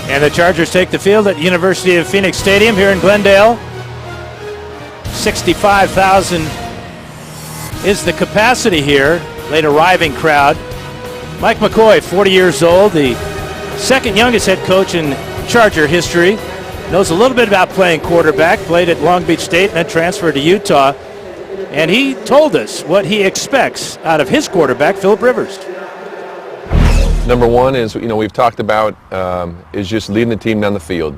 And the Chargers take the field at University of Phoenix Stadium here in Glendale. 65,000 is the capacity here. Late arriving crowd. Mike McCoy, 40 years old, the second youngest head coach in Charger history. Knows a little bit about playing quarterback. Played at Long Beach State and then transferred to Utah. And he told us what he expects out of his quarterback, Philip Rivers. Number one is, we've talked about is just leading the team down the field,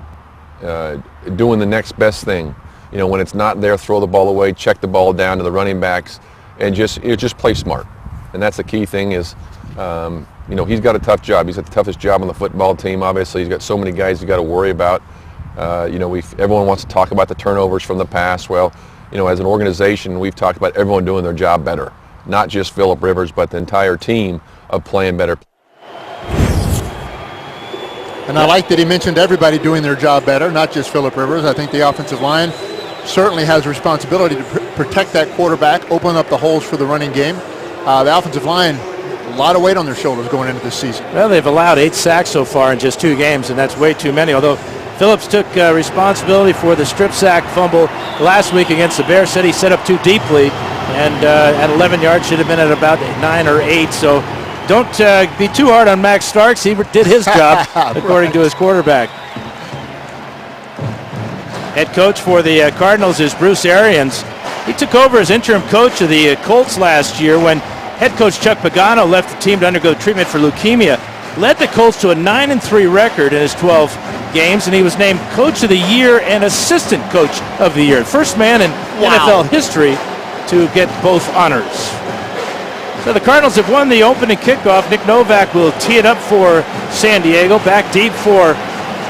doing the next best thing. When it's not there, throw the ball away, check the ball down to the running backs, and just play smart. And that's the key thing is, he's got a tough job. He's got the toughest job on the football team. Obviously, he's got so many guys he's got to worry about. Everyone wants to talk about the turnovers from the past. Well, as an organization, we've talked about everyone doing their job better, not just Philip Rivers, but the entire team of playing better. And I like that he mentioned everybody doing their job better, not just Philip Rivers. I think the offensive line certainly has a responsibility to protect that quarterback, open up the holes for the running game. The offensive line, a lot of weight on their shoulders going into this season. Well, they've allowed 8 sacks so far in just 2 games, and that's way too many. Although Phillips took responsibility for the strip sack fumble last week against the Bears, said he set up too deeply, and at 11 yards should have been at about 9 or 8. So don't be too hard on Max Starks. He did his job, according to his quarterback. Head coach for the Cardinals is Bruce Arians. He took over as interim coach of the Colts last year when head coach Chuck Pagano left the team to undergo treatment for leukemia. Led the Colts to a 9-3 record in his 12 games, and he was named Coach of the Year and Assistant Coach of the Year. First man in NFL history to get both honors. So the Cardinals have won the opening kickoff. Nick Novak will tee it up for San Diego. Back deep for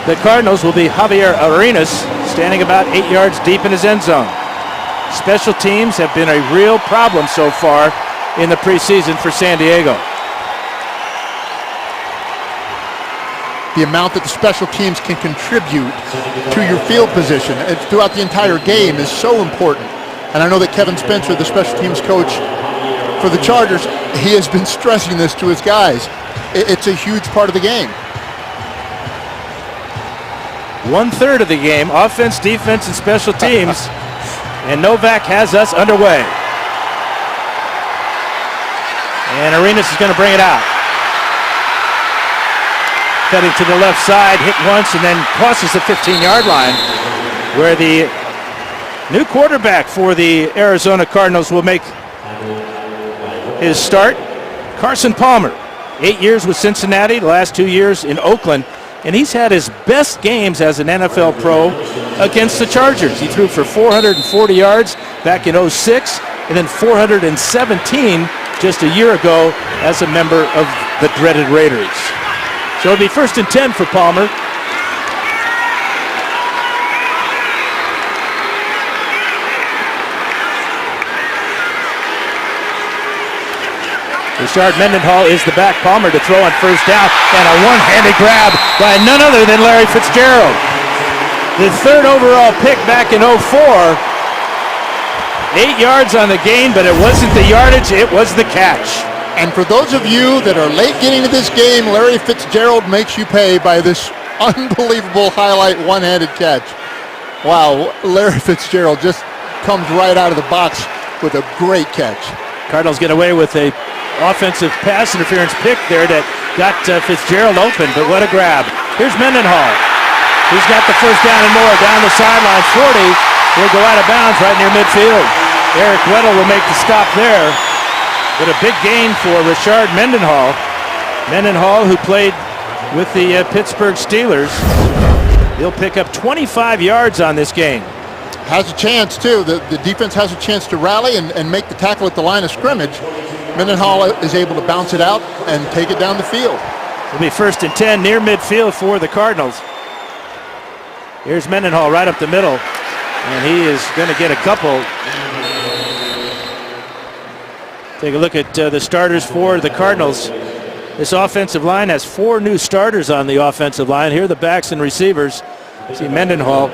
the Cardinals will be Javier Arenas, standing about 8 yards deep in his end zone. Special teams have been a real problem so far in the preseason for San Diego. The amount that the special teams can contribute to your field position throughout the entire game is so important. And I know that Kevin Spencer, the special teams coach for the Chargers, he has been stressing this to his guys. It's a huge part of the game. 1/3 of the game, offense, defense, and special teams. And Novak has us underway. And Arenas is going to bring it out. Cutting to the left side, hit once, and then crosses the 15-yard line, where the new quarterback for the Arizona Cardinals will make his start. Carson Palmer, 8 years with Cincinnati, the last 2 years in Oakland, and he's had his best games as an NFL pro against the Chargers. He threw for 440 yards back in 2006, and then 417 just a year ago as a member of the dreaded Raiders. So it'll be 1st and 10 for Palmer. Richard Mendenhall is the back. Palmer to throw on 1st down, and a one-handed grab by none other than Larry Fitzgerald. The 3rd overall pick back in 2004. 8 yards on the gain, but it wasn't the yardage, it was the catch. And for those of you that are late getting to this game, Larry Fitzgerald makes you pay by this unbelievable highlight one-handed catch. Wow, Larry Fitzgerald just comes right out of the box with a great catch. Cardinals get away with a offensive pass interference pick there that got Fitzgerald open, but what a grab. Here's Mendenhall. He's got the 1st down and more down the sideline. 40 will go out of bounds right near midfield. Eric Weddle will make the stop there. But a big gain for Richard Mendenhall. Mendenhall, who played with the Pittsburgh Steelers. He'll pick up 25 yards on this game. Has a chance, too. The defense has a chance to rally and make the tackle at the line of scrimmage. Mendenhall is able to bounce it out and take it down the field. It'll be 1st and 10 near midfield for the Cardinals. Here's Mendenhall right up the middle, and he is going to get a couple. Take a look at the starters for the Cardinals. This offensive line has 4 new starters on the offensive line. Here are the backs and receivers. See Mendenhall.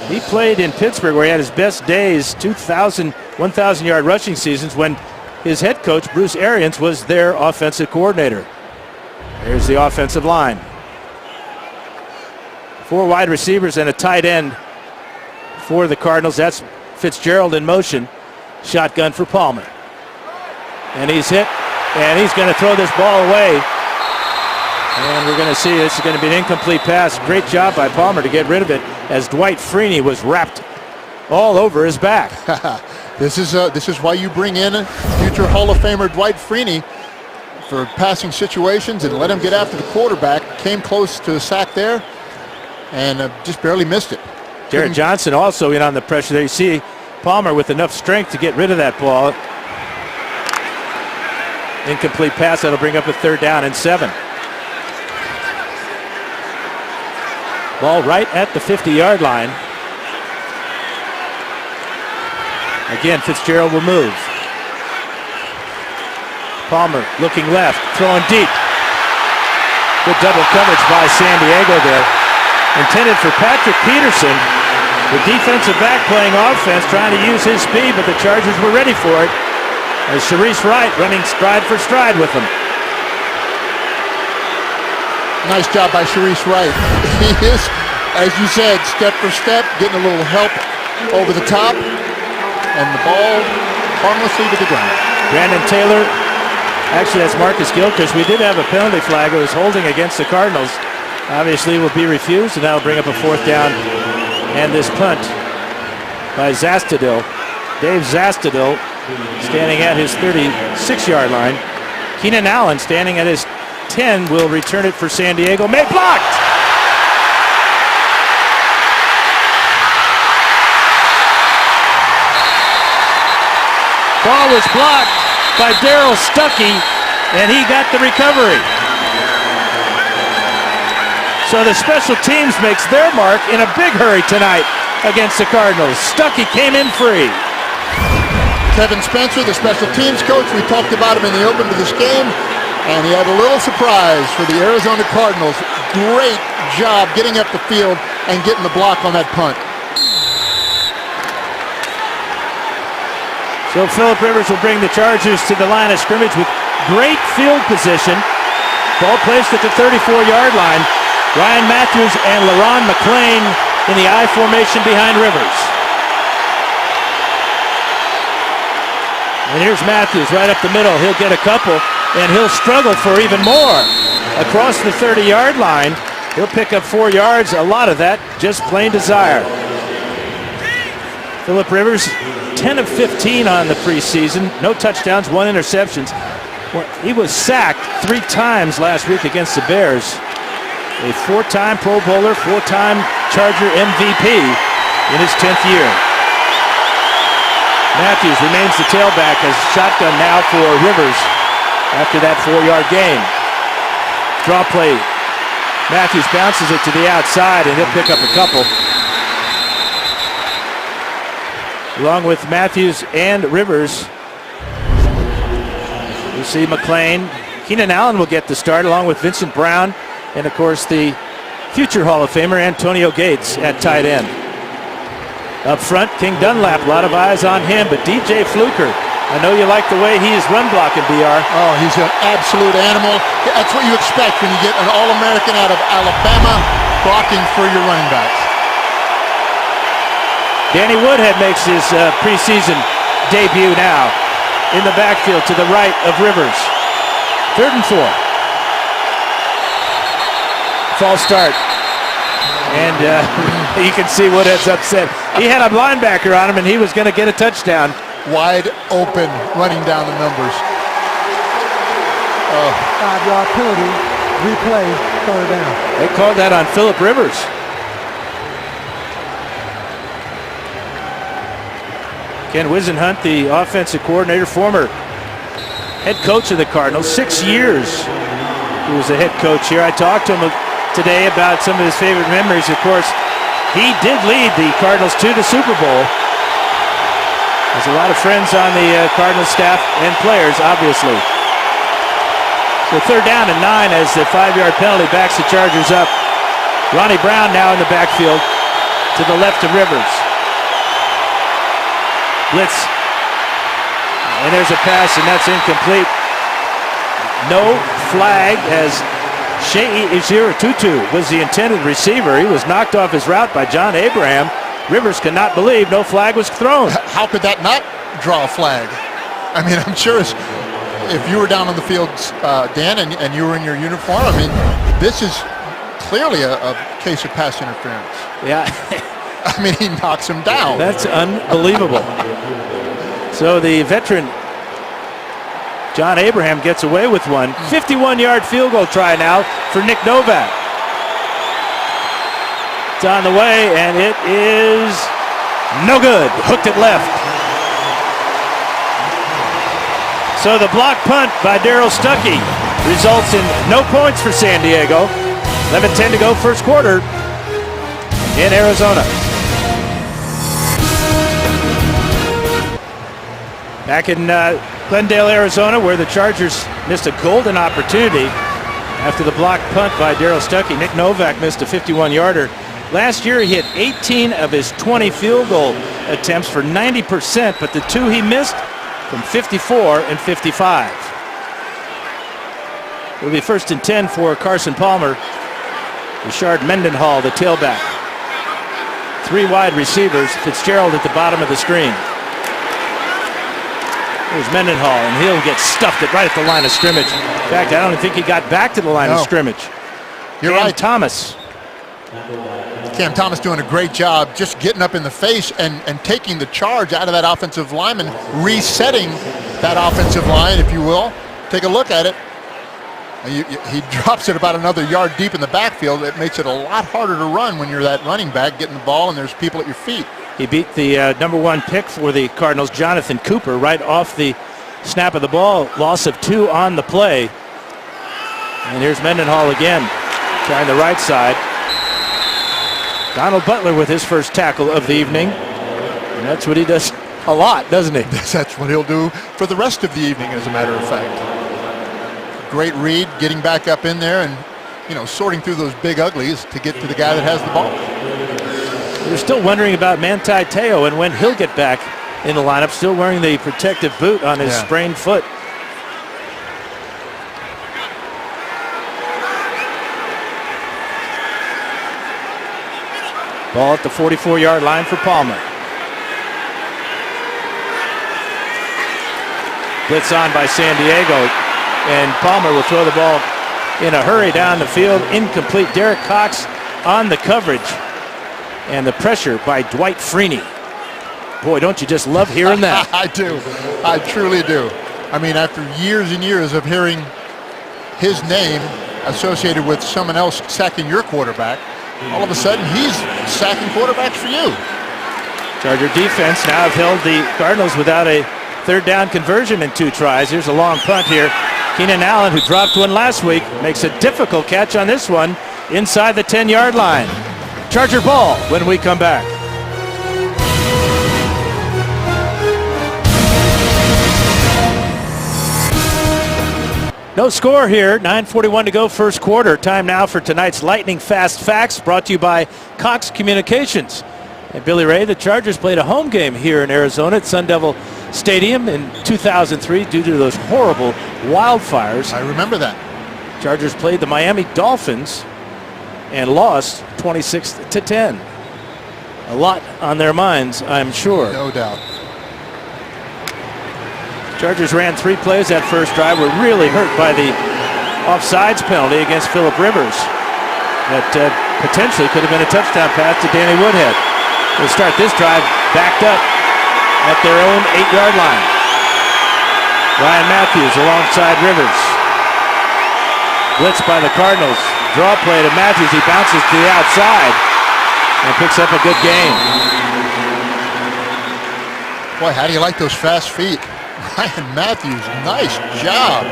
He played in Pittsburgh where he had his best days, 1,000-yard rushing seasons, when his head coach, Bruce Arians, was their offensive coordinator. Here's the offensive line. 4 wide receivers and a tight end for the Cardinals. That's Fitzgerald in motion. Shotgun for Palmer. And he's hit, and he's going to throw this ball away. And we're going to see this is going to be an incomplete pass. Great job by Palmer to get rid of it as Dwight Freeney was wrapped all over his back. This is why you bring in future Hall of Famer Dwight Freeney for passing situations and let him get after the quarterback. Came close to a sack there and just barely missed it. Jared Johnson also in on the pressure there. You see Palmer with enough strength to get rid of that ball. Incomplete pass. That'll bring up a 3rd down and 7. Ball right at the 50-yard line. Again, Fitzgerald will move. Palmer looking left, throwing deep. Good double coverage by San Diego there. Intended for Patrick Peterson. The defensive back playing offense, trying to use his speed, but the Chargers were ready for it. As Sharice Wright running stride for stride with them. Nice job by Sharice Wright. He is, as you said, step for step, getting a little help over the top, and the ball harmlessly to the ground. Brandon Taylor, actually that's Marcus Gilchrist. We did have a penalty flag. It was holding against the Cardinals. Obviously will be refused, and that'll bring up a 4th down. And this punt by Zastudil. Dave Zastudil standing at his 36-yard line. Keenan Allen standing at his 10 will return it for San Diego. Made blocked! Ball was blocked by Darryl Stuckey, and he got the recovery. So the special teams makes their mark in a big hurry tonight against the Cardinals. Stuckey came in free. Kevin Spencer, the special teams coach, we talked about him in the open to this game, and he had a little surprise for the Arizona Cardinals. Great job getting up the field and getting the block on that punt. So Phillip Rivers will bring the Chargers to the line of scrimmage with great field position. Ball placed at the 34-yard line. Ryan Matthews and LaRon McClain in the I formation behind Rivers. And here's Matthews right up the middle. He'll get a couple, and he'll struggle for even more. Across the 30-yard line, he'll pick up 4 yards. A lot of that just plain desire. Phillip Rivers, 10 of 15 on the preseason. No touchdowns, 1 interception. Well, he was sacked 3 times last week against the Bears. A 4-time Pro Bowler, 4-time Charger MVP in his 10th year. Matthews remains the tailback as shotgun now for Rivers after that 4-yard gain. Draw play. Matthews bounces it to the outside, and he'll pick up a couple. Along with Matthews and Rivers, you see McClain. Keenan Allen will get the start along with Vincent Brown and, of course, the future Hall of Famer Antonio Gates at tight end. Up front, King Dunlap, a lot of eyes on him, but DJ Fluker, I know you like the way he is run blocking, BR. Oh, he's an absolute animal. That's what you expect when you get an All-American out of Alabama blocking for your running backs. Danny Woodhead makes his preseason debut now in the backfield to the right of Rivers. 3rd and 4. False start. And you can see Woodhead's upset. He had a linebacker on him, and he was going to get a touchdown. Wide open, running down the numbers. 5-yard penalty, replay, 3rd down. They called that on Phillip Rivers. Ken Wisenhunt, the offensive coordinator, former head coach of the Cardinals, 6 years he was the head coach here. I talked to him today about some of his favorite memories. Of course, he did lead the Cardinals to the Super Bowl. There's a lot of friends on the Cardinals staff and players, obviously. So 3rd down and 9 as the 5-yard penalty backs the Chargers up. Ronnie Brown now in the backfield to the left of Rivers. Blitz. And there's a pass, and that's incomplete. No flag as Shea Tutu was the intended receiver. He was knocked off his route by John Abraham. Rivers could not believe no flag was thrown. How could that not draw a flag? I mean, I'm sure if you were down on the field, Dan, and you were in your uniform, I mean, this is clearly a case of pass interference. Yeah. I mean, he knocks him down. That's unbelievable. So the veteran John Abraham gets away with one. 51-yard field goal try now for Nick Novak. It's on the way, and it is no good. Hooked it left. So the block punt by Darryl Stuckey results in no points for San Diego. 11:10 to go, first quarter in Arizona. Back in Glendale, Arizona, where the Chargers missed a golden opportunity after the block punt by Darryl Stuckey. Nick Novak missed a 51-yarder. Last year, he hit 18 of his 20 field goal attempts for 90%, but the two he missed from 54 and 55. It'll be 1st and 10 for Carson Palmer. Richard Mendenhall, the tailback. 3 wide receivers. Fitzgerald at the bottom of the screen. There's Mendenhall, and he'll get stuffed right at the line of scrimmage. In fact, I don't think he got back to the line of scrimmage. You're Cam right. Thomas. Cam Thomas doing a great job just getting up in the face and taking the charge out of that offensive lineman, resetting that offensive line, if you will. Take a look at it. He drops it about another yard deep in the backfield. It makes it a lot harder to run when you're that running back getting the ball and there's people at your feet. He beat the #1 pick for the Cardinals, Jonathan Cooper, right off the snap of the ball. Loss of 2 on the play. And here's Mendenhall again, trying the right side. Donald Butler with his first tackle of the evening. And that's what he does a lot, doesn't he? That's what he'll do for the rest of the evening, as a matter of fact. Great read, getting back up in there and, sorting through those big uglies to get to the guy that has the ball. We're still wondering about Manti Te'o and when he'll get back in the lineup, still wearing the protective boot on his sprained foot. Ball at the 44-yard line for Palmer. Blitz on by San Diego, and Palmer will throw the ball in a hurry down the field. Incomplete. Derek Cox on the coverage, and the pressure by Dwight Freeney. Boy, don't you just love hearing that? I do. I truly do. I mean, after years and years of hearing his name associated with someone else sacking your quarterback, all of a sudden he's sacking quarterbacks for you. Charger defense now have held the Cardinals without a third down conversion in 2 tries. Here's a long punt here. Keenan Allen, who dropped one last week, makes a difficult catch on this one inside the 10-yard line. Charger ball when we come back. No score here. 9:41 to go, first quarter. Time now for tonight's Lightning Fast Facts, brought to you by Cox Communications. And Billy Ray, the Chargers played a home game here in Arizona at Sun Devil Stadium in 2003 due to those horrible wildfires. I remember that. Chargers played the Miami Dolphins and lost 26-10. A lot on their minds, I'm sure. No doubt. Chargers ran 3 plays that first drive. Were really hurt by the offsides penalty against Phillip Rivers. That potentially could have been a touchdown pass to Danny Woodhead. They'll start this drive backed up at their own 8-yard line. Ryan Matthews alongside Rivers. Blitz by the Cardinals. Draw play to Matthews. He bounces to the outside and picks up a good gain. Boy, how do you like those fast feet? Ryan Matthews, nice job.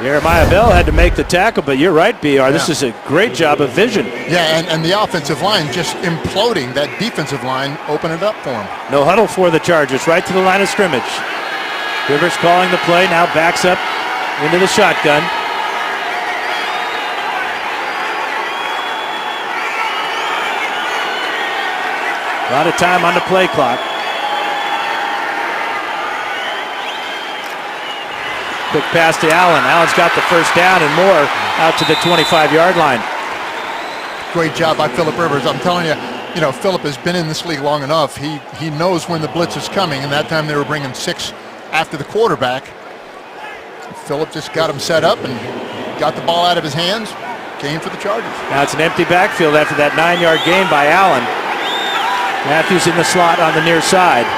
Jeremiah Bell had to make the tackle, but you're right, BR. This is a great job of vision. Yeah, and the offensive line just imploding. That defensive line opened it up for him. No huddle for the Chargers, right to the line of scrimmage. Rivers calling the play, now backs up into the shotgun. A lot of time on the play clock. Quick pass to Allen. Allen's got the first down and more out to the 25-yard line. Great job by Phillip Rivers. I'm telling you, Phillip has been in this league long enough. He knows when the blitz is coming, and that time they were bringing 6 after the quarterback. Phillip just got him set up and got the ball out of his hands, came for the Chargers. Now it's an empty backfield after that 9-yard gain by Allen. Matthews in the slot on the near side.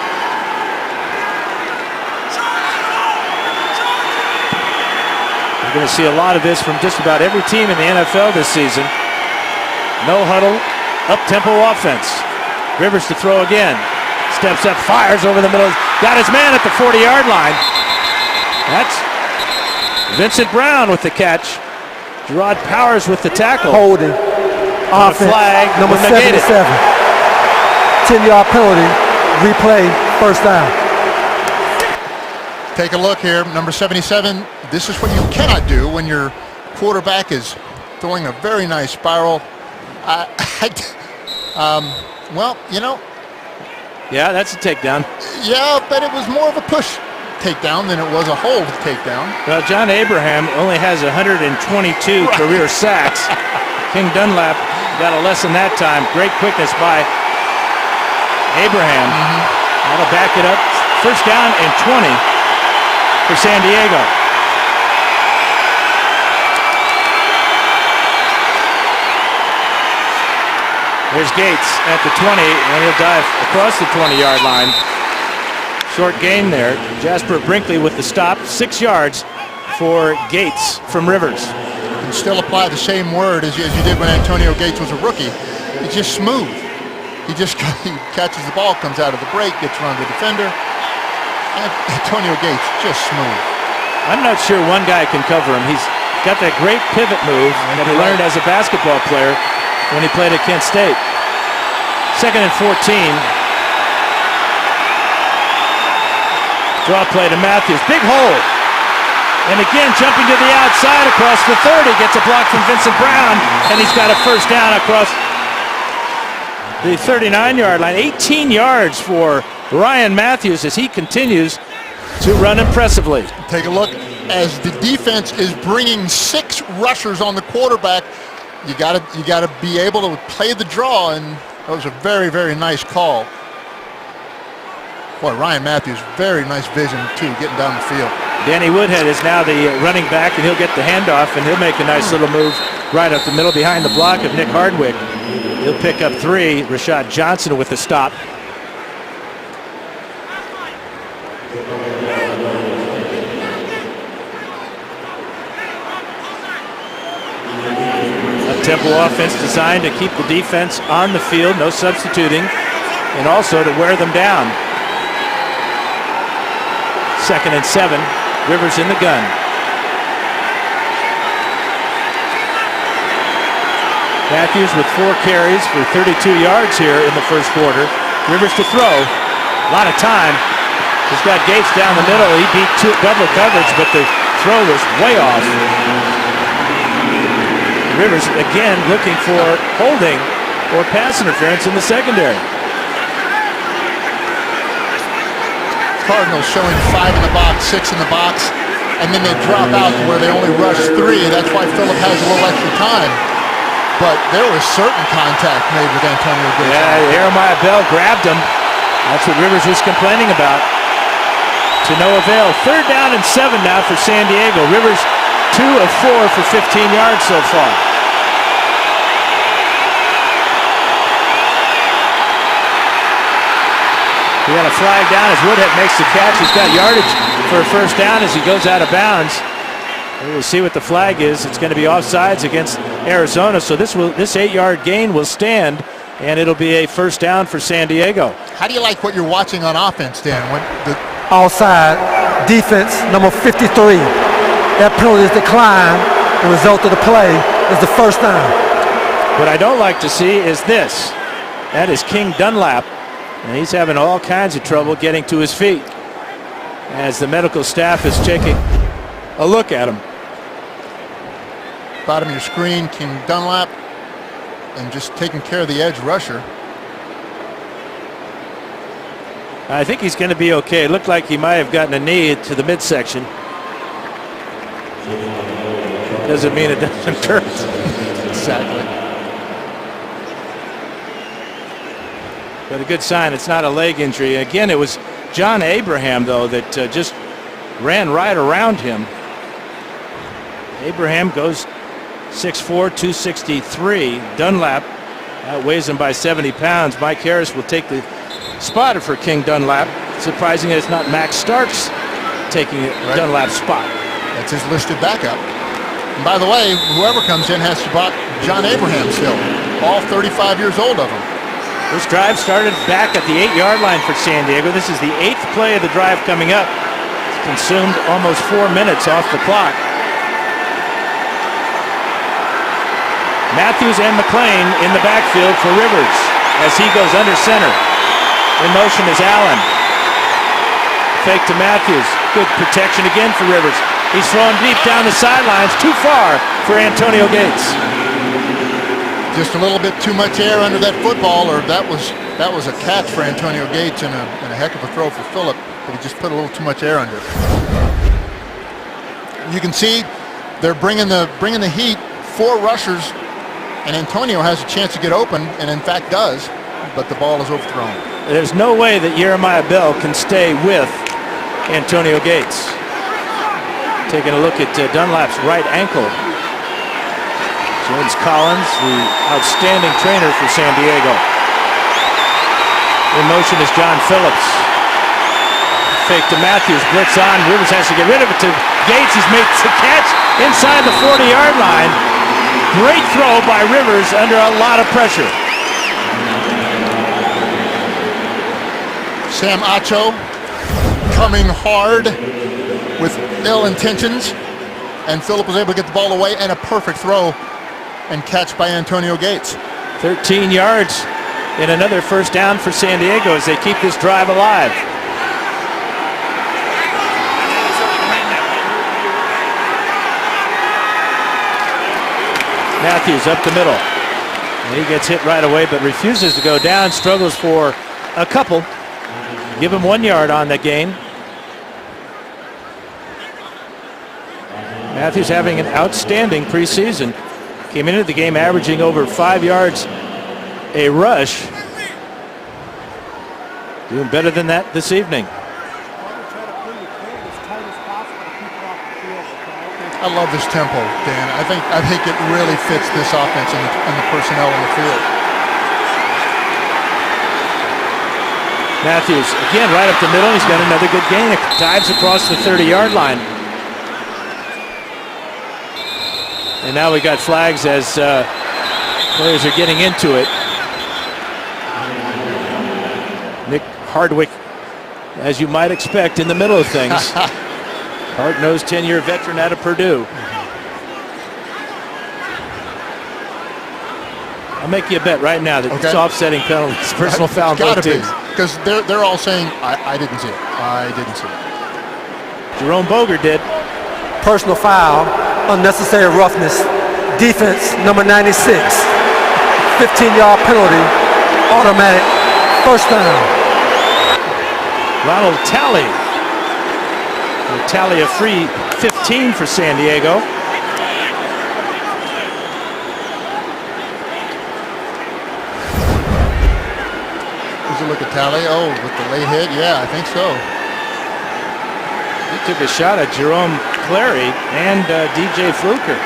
You're going to see a lot of this from just about every team in the NFL this season. No huddle, up-tempo offense. Rivers to throw again. Steps up, fires over the middle. Got his man at the 40-yard line. That's Vincent Brown with the catch. Gerard Powers with the tackle. Holding. Offense. Flag. Number 77. 10-yard penalty. Replay. First down. Take a look here. Number 77. This is what you cannot do when your quarterback is throwing a very nice spiral. Yeah, that's a takedown. Yeah, but it was more of a push takedown than it was a hold takedown. Well, John Abraham only has 122 career sacks. King Dunlap got a lesson that time. Great quickness by Abraham. That'll back it up. First down and 20 for San Diego. There's Gates at the 20, and he'll dive across the 20-yard line. Short gain there. Jasper Brinkley with the stop. 6 yards for Gates from Rivers. You can still apply the same word as you did when Antonio Gates was a rookie. It's just smooth. He catches the ball, comes out of the break, gets around the defender. Antonio Gates, just smooth. I'm not sure one guy can cover him. He's got that great pivot move that he learned as a basketball player when he played at Kent State. 2nd and 14. Draw play to Matthews. Big hole. And again, jumping to the outside across the 30. Gets a block from Vincent Brown. And he's got a first down across the 39-yard line. 18 yards for Ryan Matthews as he continues to run impressively. Take a look as the defense is bringing 6 rushers on the quarterback. You gotta be able to play the draw, and that was a very, very nice call. Boy, Ryan Matthews, very nice vision too, getting down the field. Danny Woodhead is now the running back, and he'll get the handoff, and he'll make a nice little move right up the middle behind the block of Nick Hardwick. He'll pick up 3. Rashad Johnson with the stop. Tempo offense designed to keep the defense on the field, no substituting, and also to wear them down. 2nd and 7, Rivers in the gun. Matthews with 4 carries for 32 yards here in the first quarter. Rivers to throw, a lot of time. He's got Gates down the middle. He beat double coverage, but the throw was way off. Rivers again looking for holding or pass interference in the secondary. Cardinals showing 5 in the box, 6 in the box, and then they drop out to where they only rush 3. That's why Phillip has a little extra time. But there was certain contact made with Antonio Gates. Yeah, Jeremiah Bell grabbed him. That's what Rivers was complaining about. To no avail. 3rd down and 7 now for San Diego. Rivers 2 of 4 for 15 yards so far. We got a flag down as Woodhead makes the catch. He's got yardage for a first down as he goes out of bounds. We'll see what the flag is. It's going to be offsides against Arizona, so this 8-yard gain will stand, and it'll be a first down for San Diego. How do you like what you're watching on offense, Dan? Offside. Defense, number 53. That penalty is declined. The result of the play is the first down. What I don't like to see is this. That is King Dunlap. And he's having all kinds of trouble getting to his feet as the medical staff is taking a look at him. Bottom of your screen, King Dunlap, and just taking care of the edge rusher. I think he's going to be okay. It looked like he might have gotten a knee to the midsection. doesn't mean it doesn't hurt. Exactly. But a good sign it's not a leg injury. Again, it was John Abraham, though, that just ran right around him. Abraham goes 6'4", 263. Dunlap outweighs him by 70 pounds. Mike Harris will take the spot for King Dunlap. Surprising that it's not Max Starks taking Dunlap's spot. That's his listed backup. And by the way, whoever comes in has to spot John Abraham still. All 35 years old of them. This drive started back at the 8-yard line for San Diego. This is the 8th play of the drive coming up. It's consumed almost 4 minutes off the clock. Matthews and McLean in the backfield for Rivers as he goes under center. In motion is Allen. Fake to Matthews. Good protection again for Rivers. He's throwing deep down the sidelines. Too far for Antonio Gates. Just a little bit too much air under that football, or that was a catch for Antonio Gates and a heck of a throw for Phillip, but he just put a little too much air under it. You can see they're bringing the heat. 4 rushers, and Antonio has a chance to get open, and in fact does, but the ball is overthrown. There's no way that Jeremiah Bell can stay with Antonio Gates. Taking a look at Dunlap's right ankle. James Collins, the outstanding trainer for San Diego. In motion is John Phillips. Fake to Matthews, blitz on. Rivers has to get rid of it to Gates. He's made the catch inside the 40-yard line. Great throw by Rivers under a lot of pressure. Sam Acho coming hard with ill intentions, and Phillip was able to get the ball away, and a perfect throw and catch by Antonio Gates. 13 yards and another first down for San Diego as they keep this drive alive. Matthews up the middle. And he gets hit right away but refuses to go down, struggles for a couple. Give him 1 yard on the gain. Matthews having an outstanding preseason. Came into the game averaging over 5 yards a rush. Doing better than that this evening. I love this tempo, Dan. I think it really fits this offense and the personnel in the field. Matthews again right up the middle. He's got another good gain. It dives across the 30-yard line. And now we got flags as players are getting into it. Nick Hardwick, as you might expect, in the middle of things. Hard-nosed 10-year veteran out of Purdue. I'll make you a bet right now that it's offsetting penalties, personal foul. It's got to be, because they're all saying, I didn't see it. I didn't see it. Jerome Boger did. Personal foul, unnecessary roughness, defense number 96, 15-yard penalty, automatic, first down. Ronald Talley. Tally a free 15 for San Diego. Here's a look at Talley. Oh, with the late hit. Yeah, I think so. He took a shot at Jerome Clary and DJ Fluker.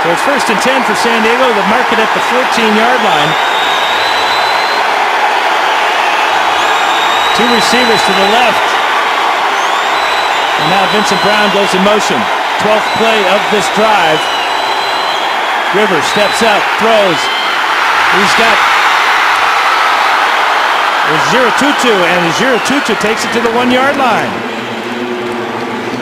So it's 1st and 10 for San Diego. They mark it at the 14-yard line. 2 receivers to the left. And now Vincent Brown goes in motion. 12th play of this drive. Rivers steps up, throws. He's got Zero Tutu, and Zero Tutu takes it to the 1-yard line.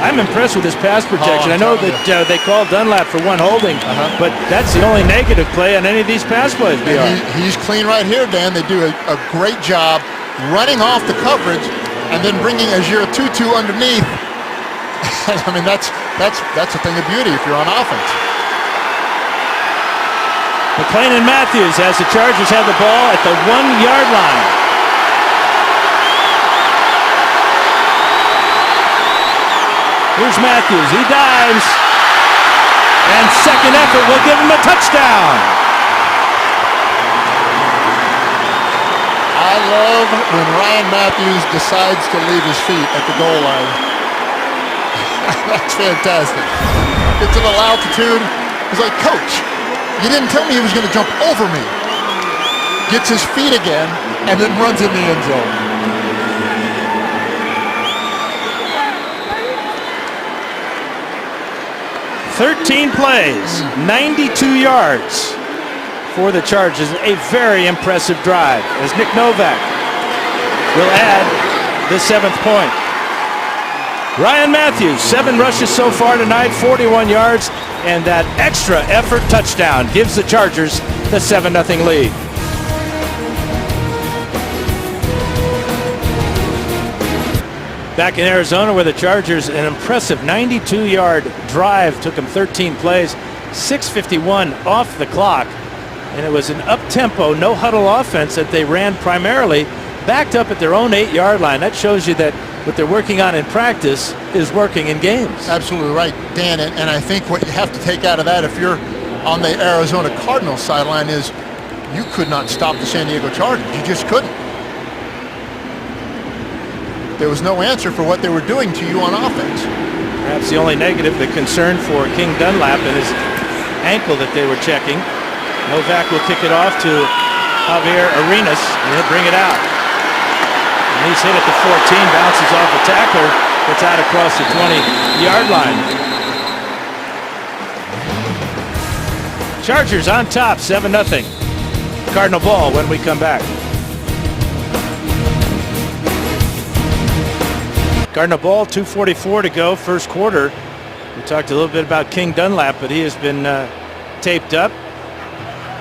I'm impressed with his pass protection. I know that they called Dunlap for one holding, but that's the only negative play on any of these pass plays. He's clean right here, Dan. They do a great job running off the coverage and then bringing a Zero Tutu underneath. I mean, that's a thing of beauty if you're on offense. McLean and Matthews as the Chargers have the ball at the 1-yard line. Here's Matthews. He dives. And second effort will give him a touchdown. I love when Ryan Matthews decides to leave his feet at the goal line. That's fantastic. Gets a little altitude. He's like, Coach, you didn't tell me he was going to jump over me. Gets his feet again and then runs in the end zone. "13 plays, 92 yards for the Chargers. A very impressive drive as Nick Novak will add the 7th point. Ryan Matthews, 7 rushes so far tonight, 41 yards, and that extra effort touchdown gives the Chargers the 7-0 lead. Back in Arizona where the Chargers, an impressive 92-yard drive, took them 13 plays, 6:51 off the clock, and it was an up-tempo, no-huddle offense that they ran primarily backed up at their own 8-yard line. That shows you that what they're working on in practice is working in games. Absolutely right, Dan, and I think what you have to take out of that if you're on the Arizona Cardinals sideline is you could not stop the San Diego Chargers. You just couldn't. There was no answer for what they were doing to you on offense. Perhaps the only negative, the concern for King Dunlap and his ankle that they were checking. Novak will kick it off to Javier Arenas, and he'll bring it out. And he's hit at the 14, bounces off a tackler, gets out across the 20-yard line. Chargers on top, 7-0. Cardinal ball when we come back. Cardinal ball, 2:44 to go, first quarter. We talked a little bit about King Dunlap, but he has been taped up,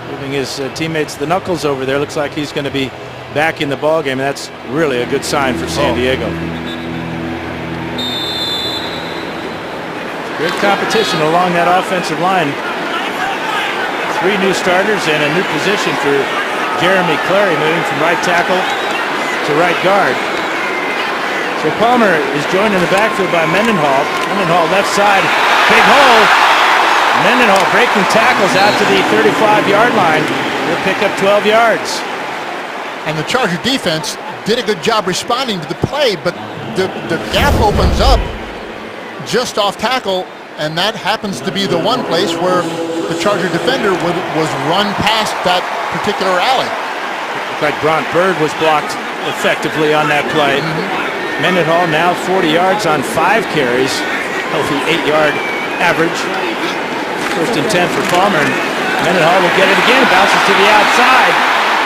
giving his teammates the knuckles over there. Looks like he's going to be back in the ball game, and that's really a good sign for San Diego. Great competition along that offensive line. 3 new starters and a new position for Jeremy Clary, moving from right tackle to right guard. So Palmer is joined in the backfield by Mendenhall. Mendenhall left side, big hole. Mendenhall breaking tackles out to the 35-yard line. He'll pick up 12 yards. And the Charger defense did a good job responding to the play, but the gap opens up just off tackle, and that happens to be the one place where the Charger defender was run past that particular alley. Looked like Bront Bird was blocked effectively on that play. Mendenhall now 40 yards on 5 carries, healthy 8-yard average. First and 10 for Palmer, and Mendenhall will get it again, bounces to the outside.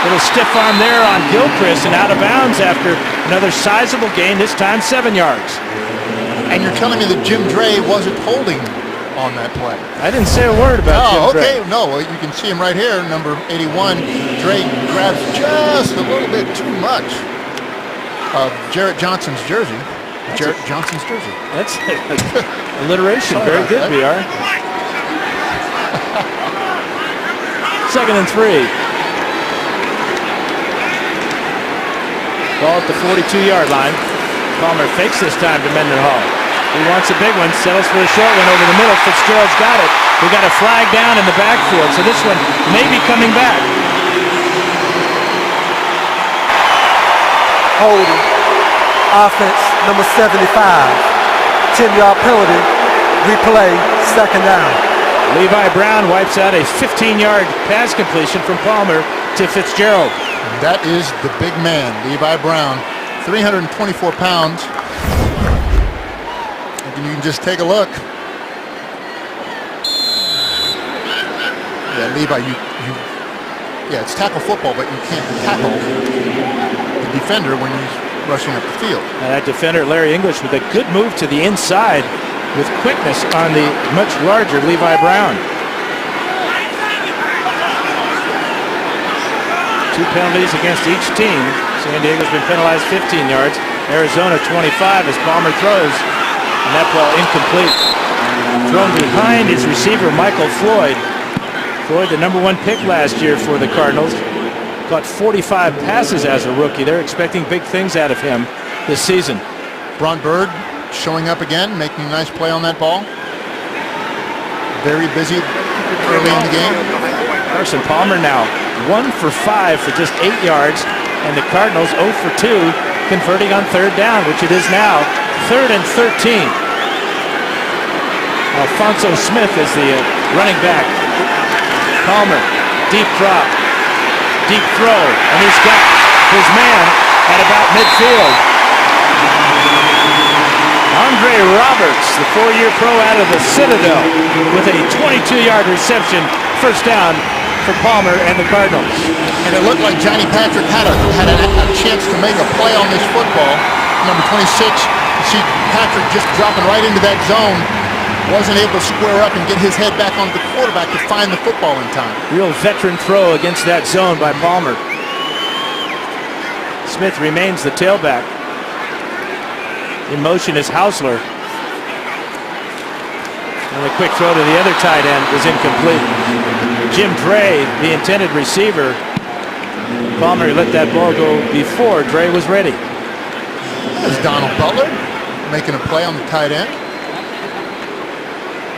Little stiff arm there on Gilchrist and out of bounds after another sizable gain, this time 7 yards. And you're telling me that Jim Dre wasn't holding on that play? I didn't say a word about Jim Dre. Okay, no, well, you can see him right here, number 81. Dre grabs just a little bit too much of Jarrett Johnson's jersey. Jarrett Johnson's jersey. That's alliteration. Very good, BR. Second and 3. Ball at the 42-yard line. Palmer fakes this time to Mendenhall. He wants a big one, settles for a short one over the middle. Fitzgerald's got it. We got a flag down in the backfield, so this one may be coming back. Holding. Offense, number 75. 10-yard penalty. Replay, second down. Levi Brown wipes out a 15-yard pass completion from Palmer to Fitzgerald. That is the big man, Levi Brown, 324 pounds. And you can just take a look. Yeah, Levi, yeah, it's tackle football, but you can't tackle the defender when he's rushing up the field. And that defender, Larry English, with a good move to the inside with quickness on the much larger Levi Brown. 2 penalties against each team. San Diego's been penalized 15 yards. Arizona 25 as Palmer throws. And that ball incomplete. Thrown behind his receiver, Michael Floyd. Floyd, the number 1 pick last year for the Cardinals, caught 45 passes as a rookie. They're expecting big things out of him this season. Braun Bird showing up again, making a nice play on that ball. Very busy early in the game. Carson Palmer now 1 for 5 for just 8 yards, and the Cardinals 0 for 2 converting on 3rd down, which it is now 3rd and 13. Alfonso Smith is the running back. Palmer, deep drop, deep throw, and he's got his man at about midfield. Andre Roberts, the 4-year pro out of the Citadel, with a 22-yard reception, 1st down for Palmer and the Cardinals. And it looked like Johnny Patrick had a chance to make a play on this football. Number 26, you see Patrick just dropping right into that zone. Wasn't able to square up and get his head back onto the quarterback to find the football in time. Real veteran throw against that zone by Palmer. Smith remains the tailback. In motion is Hausler. And a quick throw to the other tight end is incomplete. Jim Dre, the intended receiver. Palmer let that ball go before Dre was ready. There's Donald Butler making a play on the tight end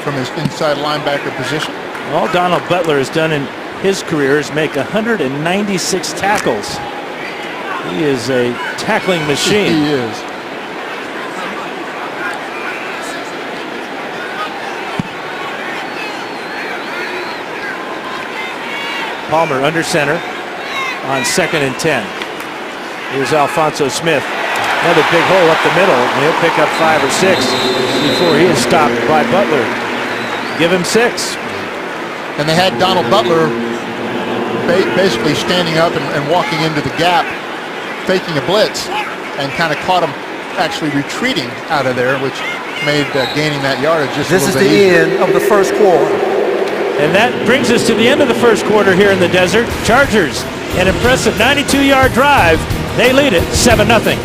from his inside linebacker position. All Donald Butler has done in his career is make 196 tackles. He is a tackling machine. He is. Palmer under center on 2nd and 10. Here's Alfonso Smith. Another big hole up the middle, and he'll pick up 5 or 6 before he is stopped by Butler. Give him 6. And they had Donald Butler basically standing up and walking into the gap, faking a blitz, and kind of caught him actually retreating out of there, which made gaining that yardage just a little bit easier. This is the end of the 1st quarter. And that brings us to the end of the 1st quarter here in the desert. Chargers, an impressive 92-yard drive. They lead it 7-0.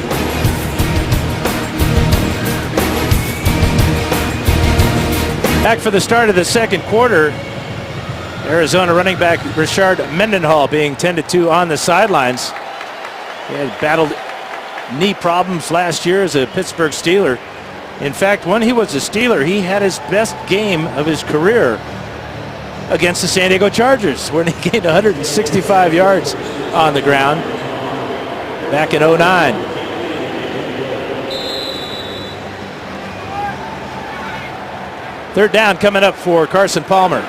Back for the start of the 2nd quarter. Arizona running back Rashard Mendenhall being tended to on the sidelines. He had battled knee problems last year as a Pittsburgh Steeler. In fact, when he was a Steeler, he had his best game of his career against the San Diego Chargers, when he gained 165 yards on the ground back in 2009. Third down coming up for Carson Palmer.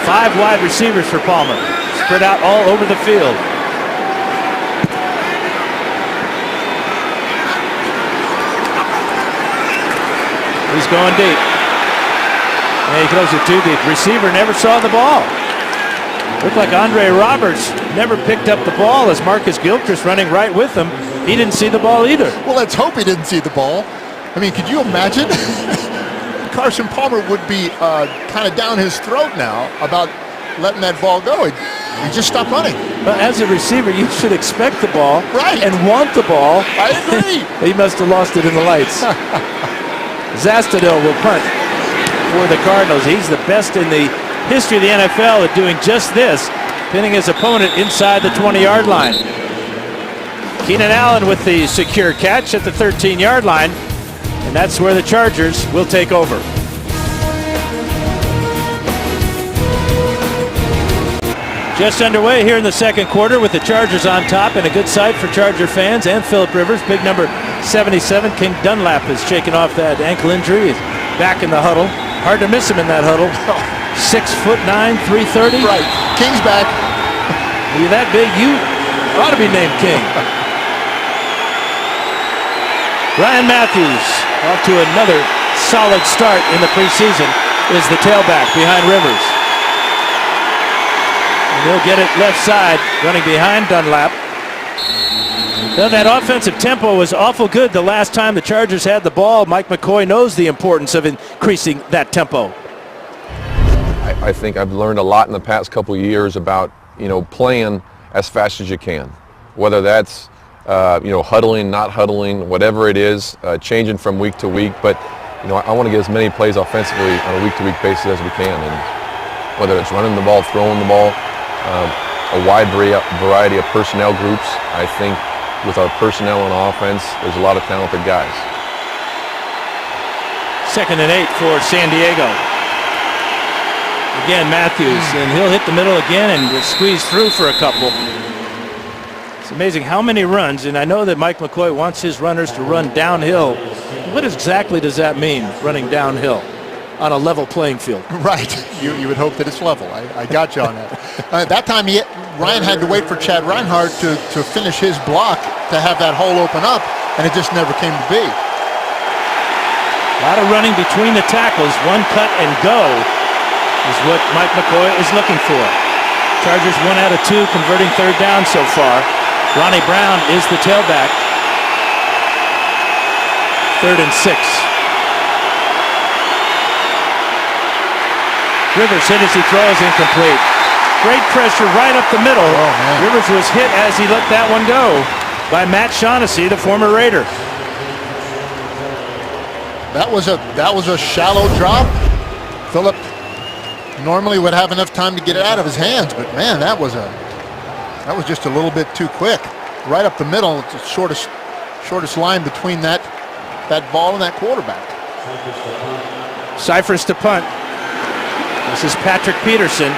5 wide receivers for Palmer, spread out all over the field. He's going deep. And he throws it too deep. Receiver never saw the ball. Looked like Andre Roberts never picked up the ball as Marcus Gilchrist running right with him. He didn't see the ball either. Well, let's hope he didn't see the ball. I mean, could you imagine? Carson Palmer would be kind of down his throat now about letting that ball go. He just stopped running. But as a receiver, you should expect the ball Right. and want the ball. I agree. He must have lost it in the lights. Zastadil will punt for the Cardinals. He's the best in the history of the NFL at doing just this, pinning his opponent inside the 20-yard line. Keenan Allen with the secure catch at the 13-yard line, and that's where the Chargers will take over. Just underway here in the 2nd quarter with the Chargers on top, and a good sight for Charger fans and Phillip Rivers. Big number 77, King Dunlap, has shaken off that ankle injury. He's back in the huddle. Hard to miss him in that huddle. 6'9", 330. Right. King's back. You're that big, you ought to be named King. Ryan Matthews, off to another solid start in the preseason, is the tailback behind Rivers. He'll get it left side, running behind Dunlap. Now that offensive tempo was awful good the last time the Chargers had the ball. Mike McCoy knows the importance of increasing that tempo. I think I've learned a lot in the past couple of years about, playing as fast as you can. Whether that's, huddling, not huddling, whatever it is, changing from week to week. But I want to get as many plays offensively on a week-to-week basis as we can, and whether it's running the ball, throwing the ball, a wide variety of personnel groups. I think with our personnel on offense, there's a lot of talented guys. 2nd and 8 for San Diego. Again, Matthews, and he'll hit the middle again and will squeeze through for a couple. It's amazing how many runs, and I know that Mike McCoy wants his runners to run downhill. What exactly does that mean, running downhill on a level playing field? Right. You would hope that it's level. I got you on that. That time Ryan had to wait for Chad Reinhardt to finish his block to have that hole open up, and it just never came to be. A lot of running between the tackles. One cut and go is what Mike McCoy is looking for. Chargers 1 out of 2 converting 3rd down so far. Ronnie Brown is the tailback. 3rd and 6. Rivers hit as he throws, incomplete. Great pressure right up the middle. Oh, man. Rivers was hit as he let that one go by Matt Shaughnessy, the former Raider. That was a shallow drop. Phillip normally would have enough time to get it out of his hands, but man, that was just a little bit too quick. Right up the middle, it's the shortest line between that ball and that quarterback. Cyphers to punt. This is Patrick Peterson,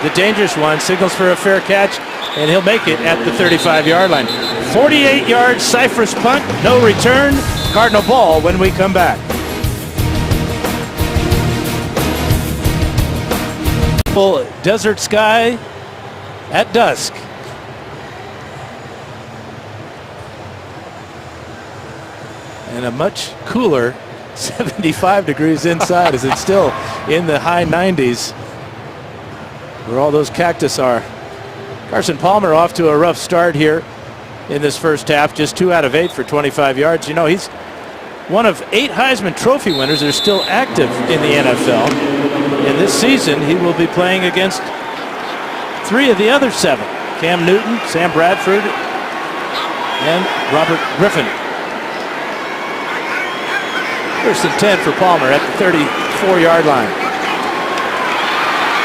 the dangerous one, signals for a fair catch, and he'll make it at the 35-yard line. 48-yard Cyphers punt, no return. Cardinal ball when we come back. Full desert sky at dusk. And a much cooler 75 degrees inside as it's still in the high 90s where all those cactus are. Carson Palmer off to a rough start here in this first half, just 2 out of 8 for 25 yards. You know, he's one of 8 Heisman Trophy winners that are still active in the NFL. And this season, he will be playing against 3 of the other 7. Cam Newton, Sam Bradford, and Robert Griffin. 1st and 10 for Palmer at the 34-yard line.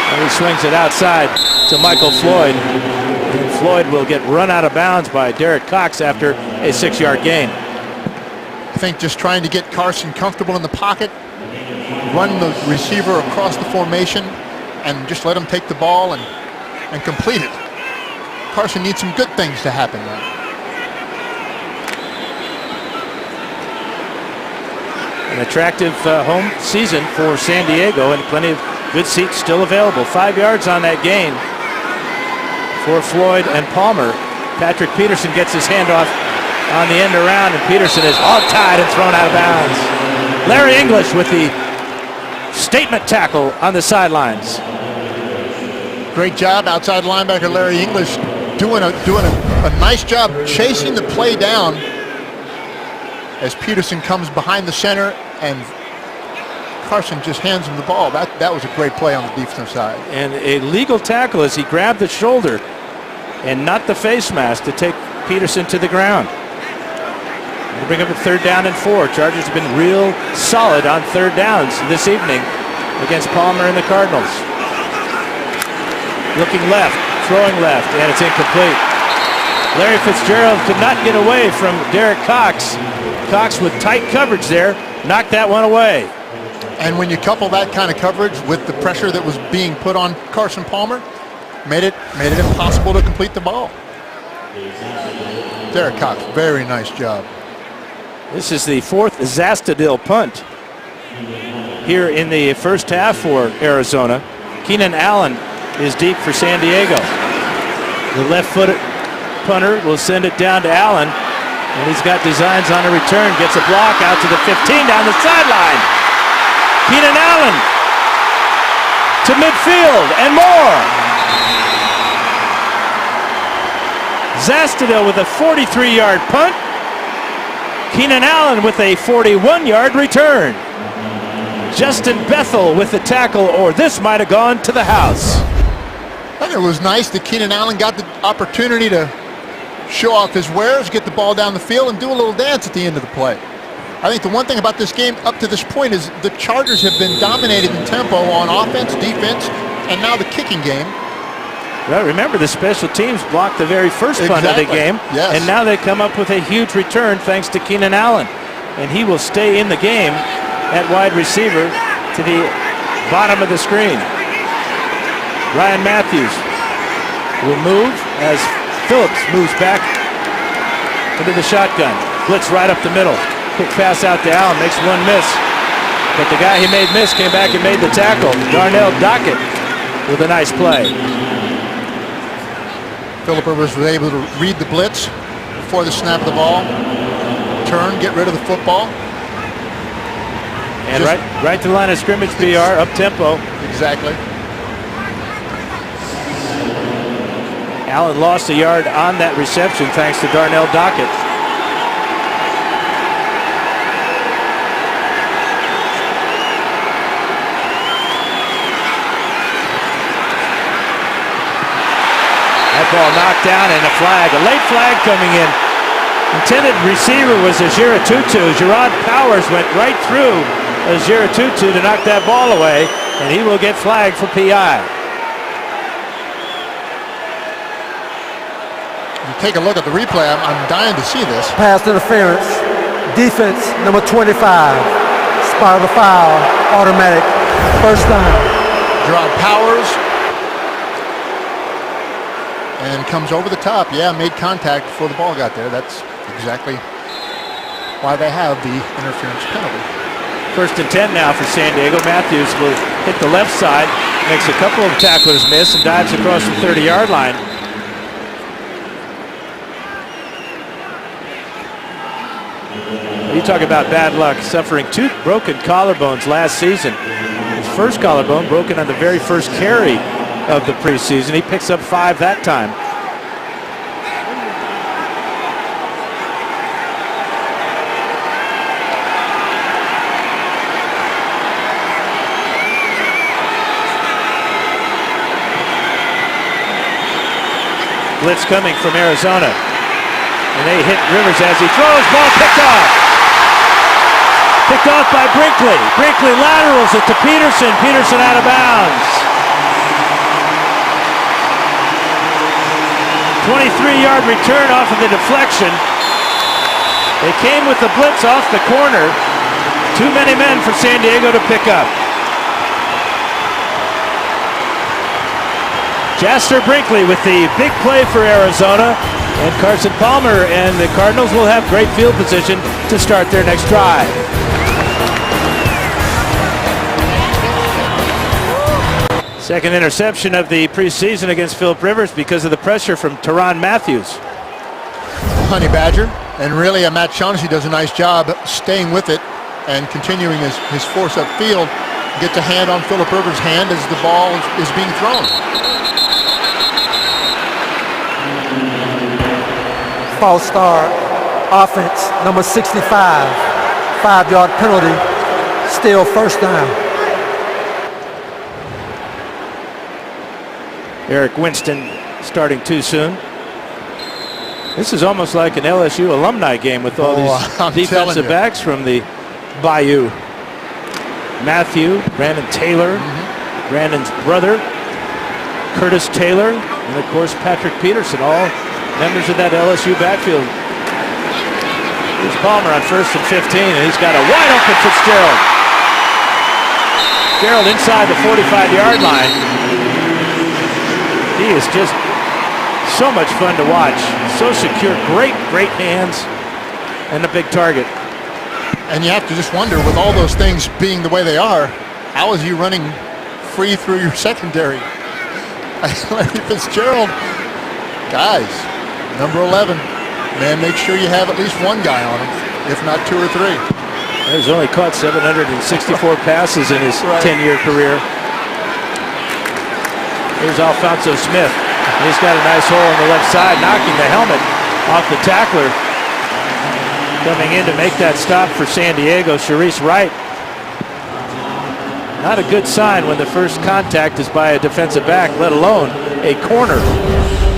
And he swings it outside to Michael Floyd. And Floyd will get run out of bounds by Derek Cox after a 6-yard gain. I think just trying to get Carson comfortable in the pocket, run the receiver across the formation, and just let him take the ball and complete it. Carson needs some good things to happen now. An attractive home season for San Diego, and plenty of good seats still available. 5 yards on that gain for Floyd and Palmer. Patrick Peterson gets his handoff on the end around, and Peterson is hog-tied and thrown out of bounds. Larry English with the statement tackle on the sidelines. Great job, outside linebacker Larry English doing a nice job chasing the play down as Peterson comes behind the center and Carson just hands him the ball. That was a great play on the defensive side. And a legal tackle as he grabbed the shoulder and not the face mask to take Peterson to the ground. We'll bring up a 3rd down and 4. Chargers have been real solid on 3rd downs this evening against Palmer and the Cardinals. Looking left, throwing left, and it's incomplete. Larry Fitzgerald could not get away from Derek Cox. Cox with tight coverage there, knocked that one away. And when you couple that kind of coverage with the pressure that was being put on Carson Palmer, made it impossible to complete the ball. Derek Cox, very nice job. This is the 4th Zastadil punt here in the first half for Arizona. Keenan Allen is deep for San Diego. The left-footed punter will send it down to Allen, and he's got designs on a return. Gets a block out to the 15 down the sideline. Keenan Allen to midfield and more. Zastadil with a 43-yard punt. Keenan Allen with a 41-yard return. Justin Bethel with the tackle, or this might have gone to the house. And it was nice that Keenan Allen got the opportunity to show off his wares, get the ball down the field, and do a little dance at the end of the play. I think the one thing about this game up to this point is the Chargers have been dominated in tempo on offense, defense, and now the kicking game. Well, remember, the special teams blocked the very first punt of the game, yes. And now they come up with a huge return thanks to Keenan Allen. And he will stay in the game at wide receiver to the bottom of the screen. Ryan Matthews will move as Phillips moves back into the shotgun. Blitz right up the middle. Quick pass out to Allen, makes one miss. But the guy he made miss came back and made the tackle. Darnell Dockett with a nice play. Phillip Rivers was able to read the blitz before the snap of the ball, turn, get rid of the football. And right to the line of scrimmage, BR, up tempo. Exactly. Allen lost a yard on that reception thanks to Darnell Dockett. That ball knocked down and a flag, a late flag coming in. Intended receiver was Ajira Tutu. Gerard Powers went right through Ajira Tutu to knock that ball away, and he will get flagged for PI. You take a look at the replay. I'm dying to see this. Pass interference. Defense, number 25. Spot of the foul. Automatic. First down. Gerard Powers. And comes over the top. Yeah, made contact before the ball got there. That's exactly why they have the interference penalty. 1st and 10 now for San Diego. Matthews will hit the left side, makes a couple of tacklers miss, and dives across the 30-yard line. You talk about bad luck, suffering 2 broken collarbones last season. His first collarbone broken on the very first carry of the preseason. He picks up 5 that time. Blitz coming from Arizona. And they hit Rivers as he throws. Ball picked off. Picked off by Brinkley. Brinkley laterals it to Peterson. Peterson out of bounds. 23-yard return off of the deflection. They came with the blitz off the corner. Too many men for San Diego to pick up. Jasper Brinkley with the big play for Arizona, and Carson Palmer and the Cardinals will have great field position to start their next drive. Second interception of the preseason against Phillip Rivers because of the pressure from Tyrann Mathieu. Honey Badger, and really Matt Shaughnessy does a nice job staying with it and continuing his force upfield. Gets a hand on Phillip Rivers' hand as the ball is being thrown. False start. Offense, number 65. 5-yard penalty. Still first down. Eric Winston starting too soon. This is almost like an LSU alumni game with all these defensive backs from the Bayou. Matthew, Brandon Taylor, Brandon's brother, Curtis Taylor, and of course Patrick Peterson, all members of that LSU backfield. Here's Palmer on 1st and 15, and he's got a wide open Fitzgerald. Gerald inside the 45-yard line. He is just so much fun to watch. So secure, great hands, and a big target. And you have to just wonder, with all those things being the way they are, how is he running free through your secondary? Larry Fitzgerald, guys, number 11, man, make sure you have at least one guy on him, if not 2 or 3. He's only caught 764 passes in his 10-year career. Here's Alphonso Smith. He's got a nice hole on the left side, knocking the helmet off the tackler. Coming in to make that stop for San Diego, Sharice Wright. Not a good sign when the first contact is by a defensive back, let alone a corner.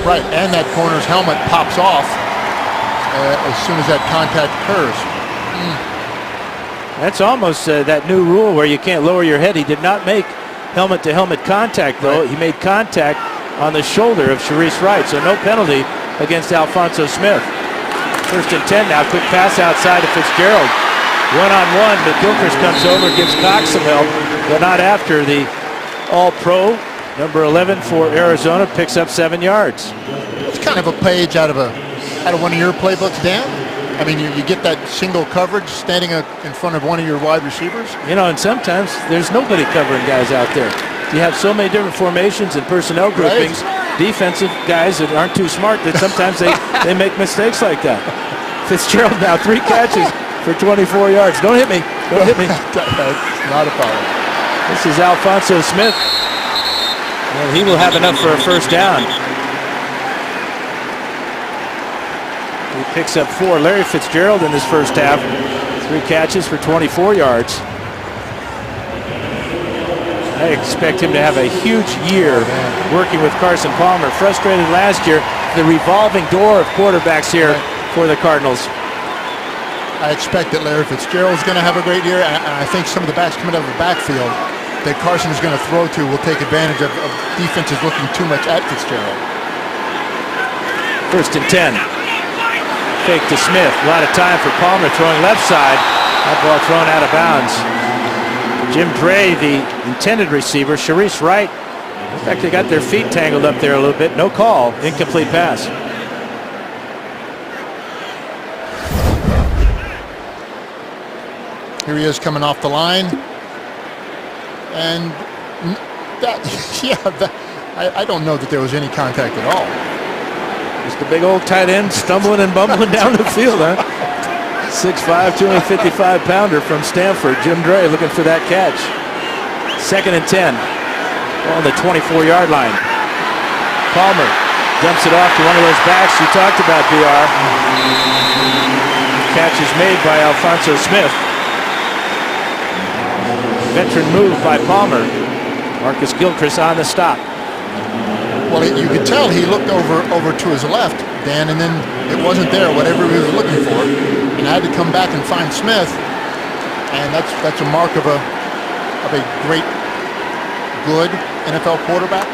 Right, and that corner's helmet pops off as soon as that contact occurs. That's almost that new rule where you can't lower your head. He did not make helmet-to-helmet contact, though. Right. He made contact on the shoulder of Sharice Wright, so no penalty against Alfonso Smith. 1st and 10 now. Quick pass outside to Fitzgerald. One-on-one, but Gilchrist comes over, gives Cox some help, but not after. The All-Pro, number 11 for Arizona, picks up 7 yards. It's kind of a page out of one of your playbooks, Dan. I mean, you get that single coverage standing in front of one of your wide receivers. You know, and sometimes there's nobody covering guys out there. You have so many different formations and personnel groupings, defensive guys that aren't too smart that sometimes they make mistakes like that. Fitzgerald now 3 catches for 24 yards. Don't hit me. Don't hit me. That's not a foul. This is Alfonso Smith. Well, he will have enough for a 1st down. He picks up 4. Larry Fitzgerald in this 1st half. 3 catches for 24 yards. I expect him to have a huge year working with Carson Palmer. Frustrated last year, the revolving door of quarterbacks here for the Cardinals. I expect that Larry Fitzgerald is going to have a great year, and I think some of the backs coming out of the backfield that Carson is going to throw to will take advantage of defenses looking too much at Fitzgerald. 1st and 10. Fake to Smith. A lot of time for Palmer throwing left side. That ball thrown out of bounds. Jim Dre, the intended receiver. Sharice Wright. In fact, they got their feet tangled up there a little bit. No call. Incomplete pass. Here he is coming off the line. And I don't know that there was any contact at all. Just a big old tight end stumbling and bumbling down the field, huh? 6'5", 255-pounder from Stanford. Jim Dre looking for that catch. 2nd and 10. On the 24-yard line. Palmer dumps it off to one of those backs you talked about, BR. Catch is made by Alfonso Smith. Veteran move by Palmer. Marcus Gilchrist on the stop. Well, you could tell he looked over to his left, Dan, and then it wasn't there, whatever he was looking for, and had to come back and find Smith. And that's a mark of a great, good NFL quarterback.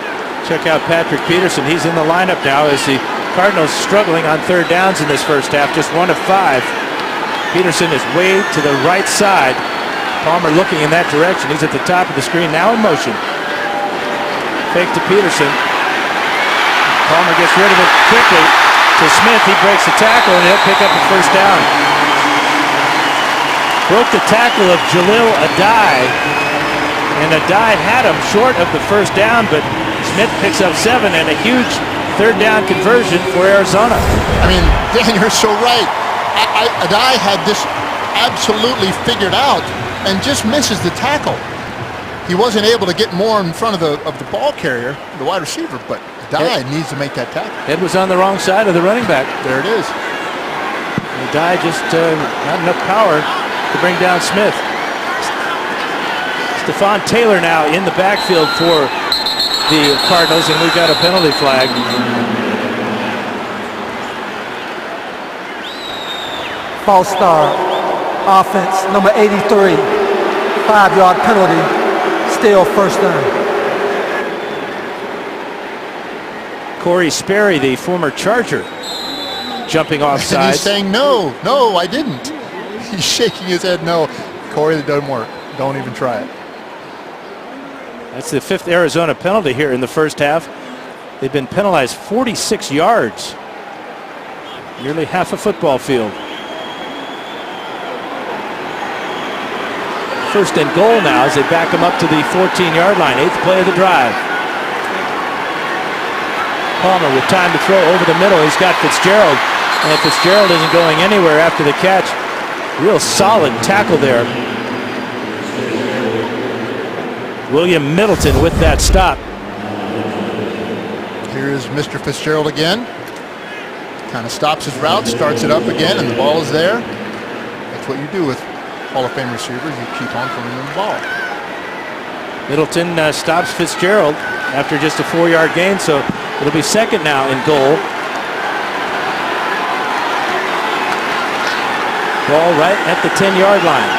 Check out Patrick Peterson. He's in the lineup now as the Cardinals struggling on 3rd downs in this 1st half, just 1 of 5. Peterson is way to the right side. Palmer looking in that direction. He's at the top of the screen now in motion. Fake to Peterson. Palmer gets rid of it quickly to Smith. He breaks the tackle and he'll pick up the 1st down. Broke the tackle of Jalil Adai. And Adai had him short of the 1st down, but Smith picks up 7 and a huge 3rd down conversion for Arizona. I mean, Dan, you're so right. Adai had this absolutely figured out and just misses the tackle. He wasn't able to get more in front of the ball carrier, the wide receiver, but Adai needs to make that tackle. Head was on the wrong side of the running back. There it is. Adai just not enough power to bring down Smith. Stephon Taylor now in the backfield for the Cardinals, and we've got a penalty flag. False start. Offense, number 83. 5-yard penalty. Still 1st down. Corey Sperry, the former Charger, jumping off And sides. he's saying, no, I didn't. He's shaking his head, no. Corey, that doesn't work. Don't even try it. That's the 5th Arizona penalty here in the 1st half. They've been penalized 46 yards. Nearly half a football field. 1st and goal now as they back him up to the 14-yard line. 8th play of the drive. Palmer with time to throw over the middle. He's got Fitzgerald. And Fitzgerald isn't going anywhere after the catch. Real solid tackle there. William Middleton with that stop. Here's Mr. Fitzgerald again. Kind of stops his route, starts it up again, and the ball is there. That's what you do with Hall of Fame receivers. You keep on throwing them the ball. Middleton stops Fitzgerald after just a 4-yard gain, so it'll be 2nd now in goal. Ball right at the 10-yard line.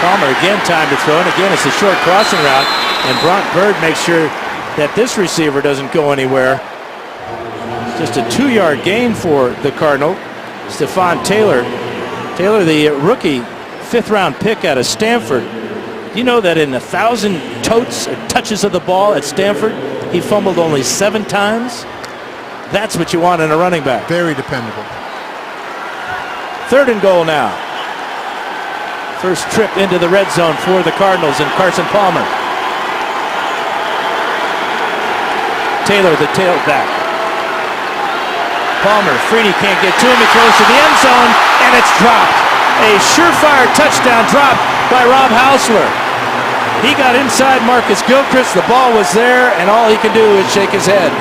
Palmer again time to throw, and again it's a short crossing route, and Bront Bird makes sure that this receiver doesn't go anywhere. Just a 2-yard gain for the Cardinal. Stephon Taylor. Taylor, the rookie 5th-round pick out of Stanford. You know that in 1,000 touches of the ball at Stanford, he fumbled only 7 times? That's what you want in a running back. Very dependable. 3rd and goal now. First trip into the red zone for the Cardinals and Carson Palmer. Taylor, the tailback. Palmer, Freeney can't get to him. He throws to the end zone, and it's dropped. A surefire touchdown drop by Rob Hausler. He got inside Marcus Gilchrist. The ball was there, and all he can do is shake his head.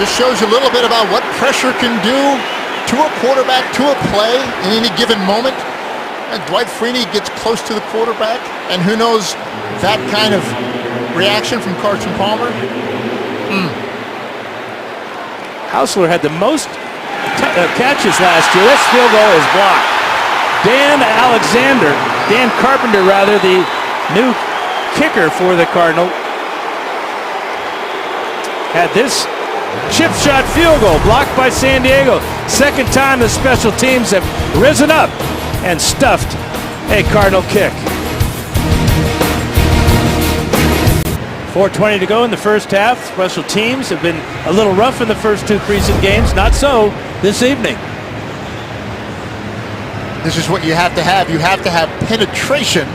Just shows you a little bit about what pressure can do to a quarterback, to a play in any given moment. And Dwight Freeney gets close to the quarterback, and who knows, that kind of reaction from Carson Palmer. Hausler had the most catches last year. This field goal is blocked. Dan Carpenter, the new kicker for the Cardinal, had this chip shot field goal blocked by San Diego. Second time the special teams have risen up and stuffed a Cardinal kick. 4:20 to go in the first half. Special teams have been a little rough in the first 2 preseason games. Not so this evening. This is what you have to have. You have to have penetration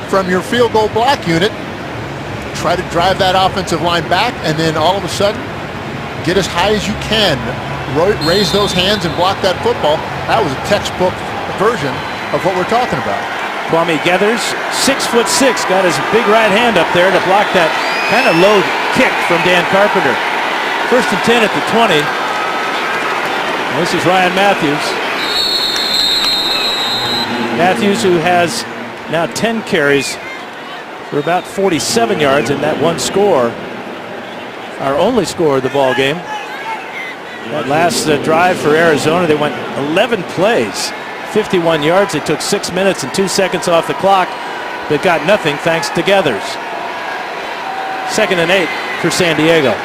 from your field goal block unit. Try to drive that offensive line back, and then all of a sudden, get as high as you can. Raise those hands and block that football. That was a textbook version of what we're talking about. Kwame Geathers, 6'6", got his big right hand up there to block that kind of low kick from Dan Carpenter. 1st and 10 at the 20. This is Ryan Matthews. Matthews, who has now 10 carries for about 47 yards in that one score. Our only score of the ball game. That last drive for Arizona, they went 11 plays, 51 yards. They took 6 minutes and 2 seconds off the clock, but got nothing thanks to Geathers. 2nd and 8 for San Diego.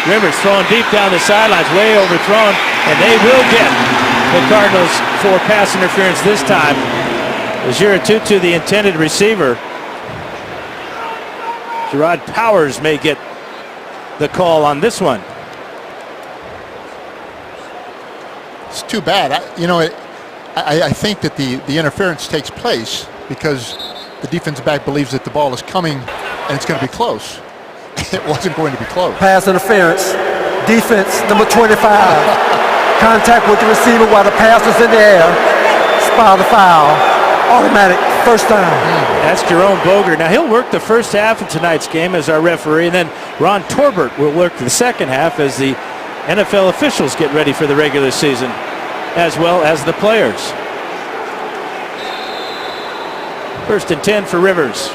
Rivers throwing deep down the sidelines, way overthrown, and they will get the Cardinals for pass interference this time. Ojira Tutu, the intended receiver. Gerard Powers may get the call on this one. It's too bad. I think that the interference takes place because the defensive back believes that the ball is coming and it's going to be close. It wasn't going to be close. Pass interference. Defense, number 25. Contact with the receiver while the pass was in the air. Spot the foul. Automatic first down. That's Jerome Boger. Now he'll work the first half of tonight's game as our referee, and then Ron Torbert will work the second half as the NFL officials get ready for the regular season, as well as the players. 1st and 10 for Rivers.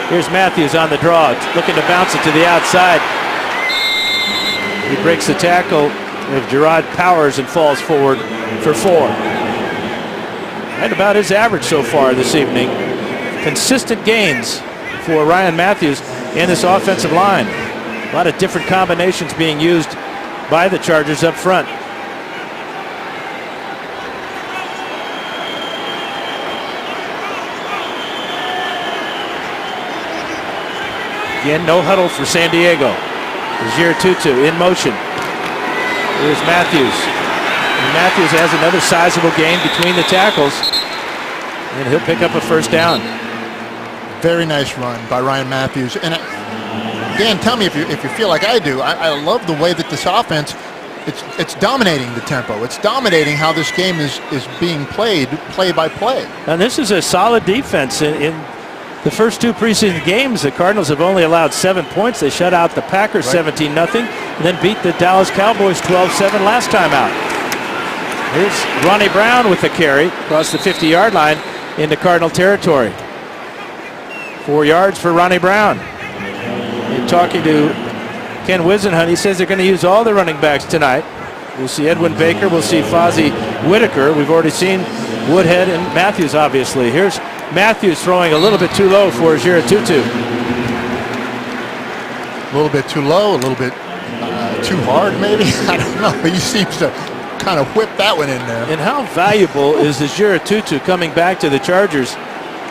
Here's Matthews on the draw, looking to bounce it to the outside. He breaks the tackle of Gerard Powers and falls forward for 4. Right about his average so far this evening. Consistent gains for Ryan Matthews in this offensive line. A lot of different combinations being used by the Chargers up front. Again, no huddle for San Diego. Ojira Tutu in motion. Here's Matthews. And Matthews has another sizable gain between the tackles, and he'll pick up a first down. Very nice run by Ryan Matthews. And Dan, tell me if you feel like I do. I love the way that this offense, it's dominating the tempo. It's dominating how this game is being played, play by play. And this is a solid defense. In the first 2 preseason games, the Cardinals have only allowed 7 points. They shut out the Packers 17-0, and then beat the Dallas Cowboys 12-7 last time out. Here's Ronnie Brown with the carry across the 50-yard line into Cardinal territory. 4 yards for Ronnie Brown. And talking to Ken Wisenhunt, he says they're going to use all the running backs tonight. We'll see Edwin Baker. We'll see Fozzie Whitaker. We've already seen Woodhead and Matthews, obviously. Here's Matthews throwing a little bit too low for Giratutu. A little bit too low, a little bit too hard, maybe. I don't know. He seems to kind of whip that one in there. And how valuable is the Giratutu coming back to the Chargers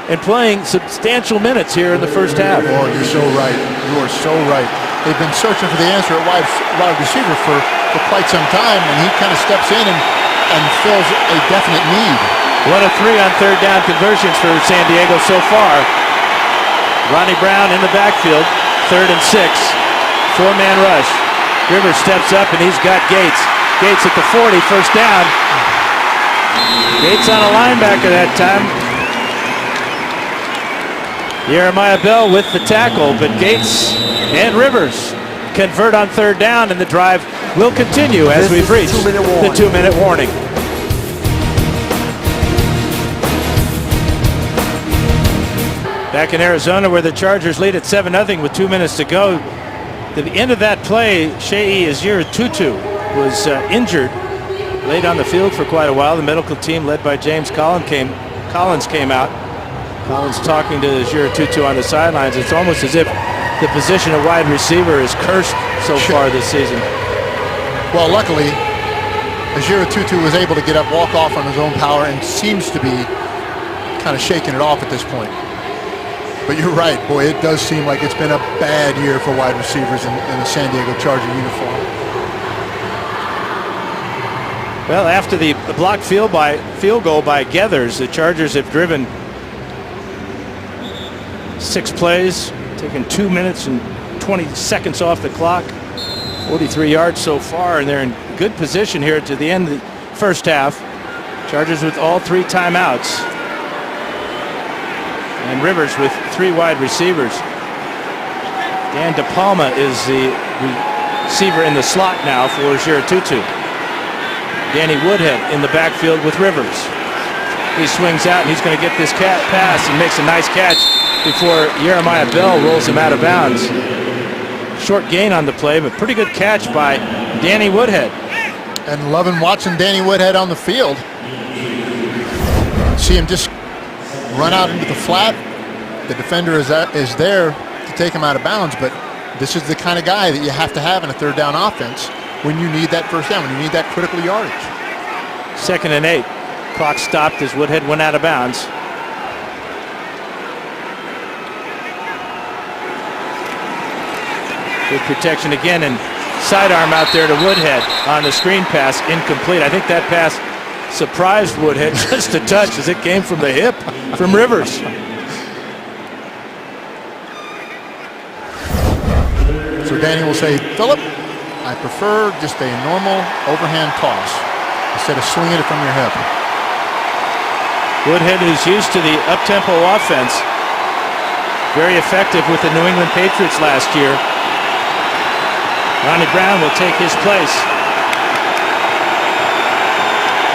and playing substantial minutes here in the first half? Oh, you're so right. You are so right. They've been searching for the answer at wide receiver for quite some time, and he kind of steps in and fills a definite need. 1 of 3 on third down conversions for San Diego so far. Ronnie Brown in the backfield, 3rd and 6. 4-man rush. Rivers steps up, and he's got Gates. Gates at the 40, first down. Gates on a linebacker that time. Jeremiah Bell with the tackle, but Gates and Rivers convert on third down, and the drive will continue as we've reached the 2-minute warning. Back in Arizona, where the Chargers lead at 7-0 with 2 minutes to go. At the end of that play, Shea Giratutu was injured, laid on the field for quite a while. The medical team led by James Collins came out. Collins talking to Giratutu on the sidelines. It's almost as if the position of wide receiver is cursed so far this season. Well, luckily, Giratutu was able to get up, walk off on his own power, and seems to be kind of shaking it off at this point. But you're right, boy, it does seem like it's been a bad year for wide receivers in the San Diego Charger uniform. Well, after the blocked field goal by Geathers, the Chargers have driven 6 plays, taken 2 minutes and 20 seconds off the clock, 43 yards so far, and they're in good position here to the end of the first half. Chargers with all 3 timeouts. And Rivers with 3 wide receivers. Dan DePalma is the receiver in the slot now for Giratutu. Danny Woodhead in the backfield with Rivers. He swings out, and he's going to get this pass and makes a nice catch before Jeremiah Bell rolls him out of bounds. Short gain on the play, but pretty good catch by Danny Woodhead. And loving watching Danny Woodhead on the field. See him just run out into the flat. The defender is there to take him out of bounds, but this is the kind of guy that you have to have in a third down offense when you need that first down, when you need that critical yardage. 2nd and 8. Clock stopped as Woodhead went out of bounds. Good protection again, and sidearm out there to Woodhead on the screen pass, incomplete. I think that pass surprised Woodhead just a touch as it came from the hip from Rivers. So Danny will say, Philip, I prefer just a normal overhand toss instead of swinging it from your hip. Woodhead is used to the up-tempo offense. Very effective with the New England Patriots last year. Ronnie Brown will take his place.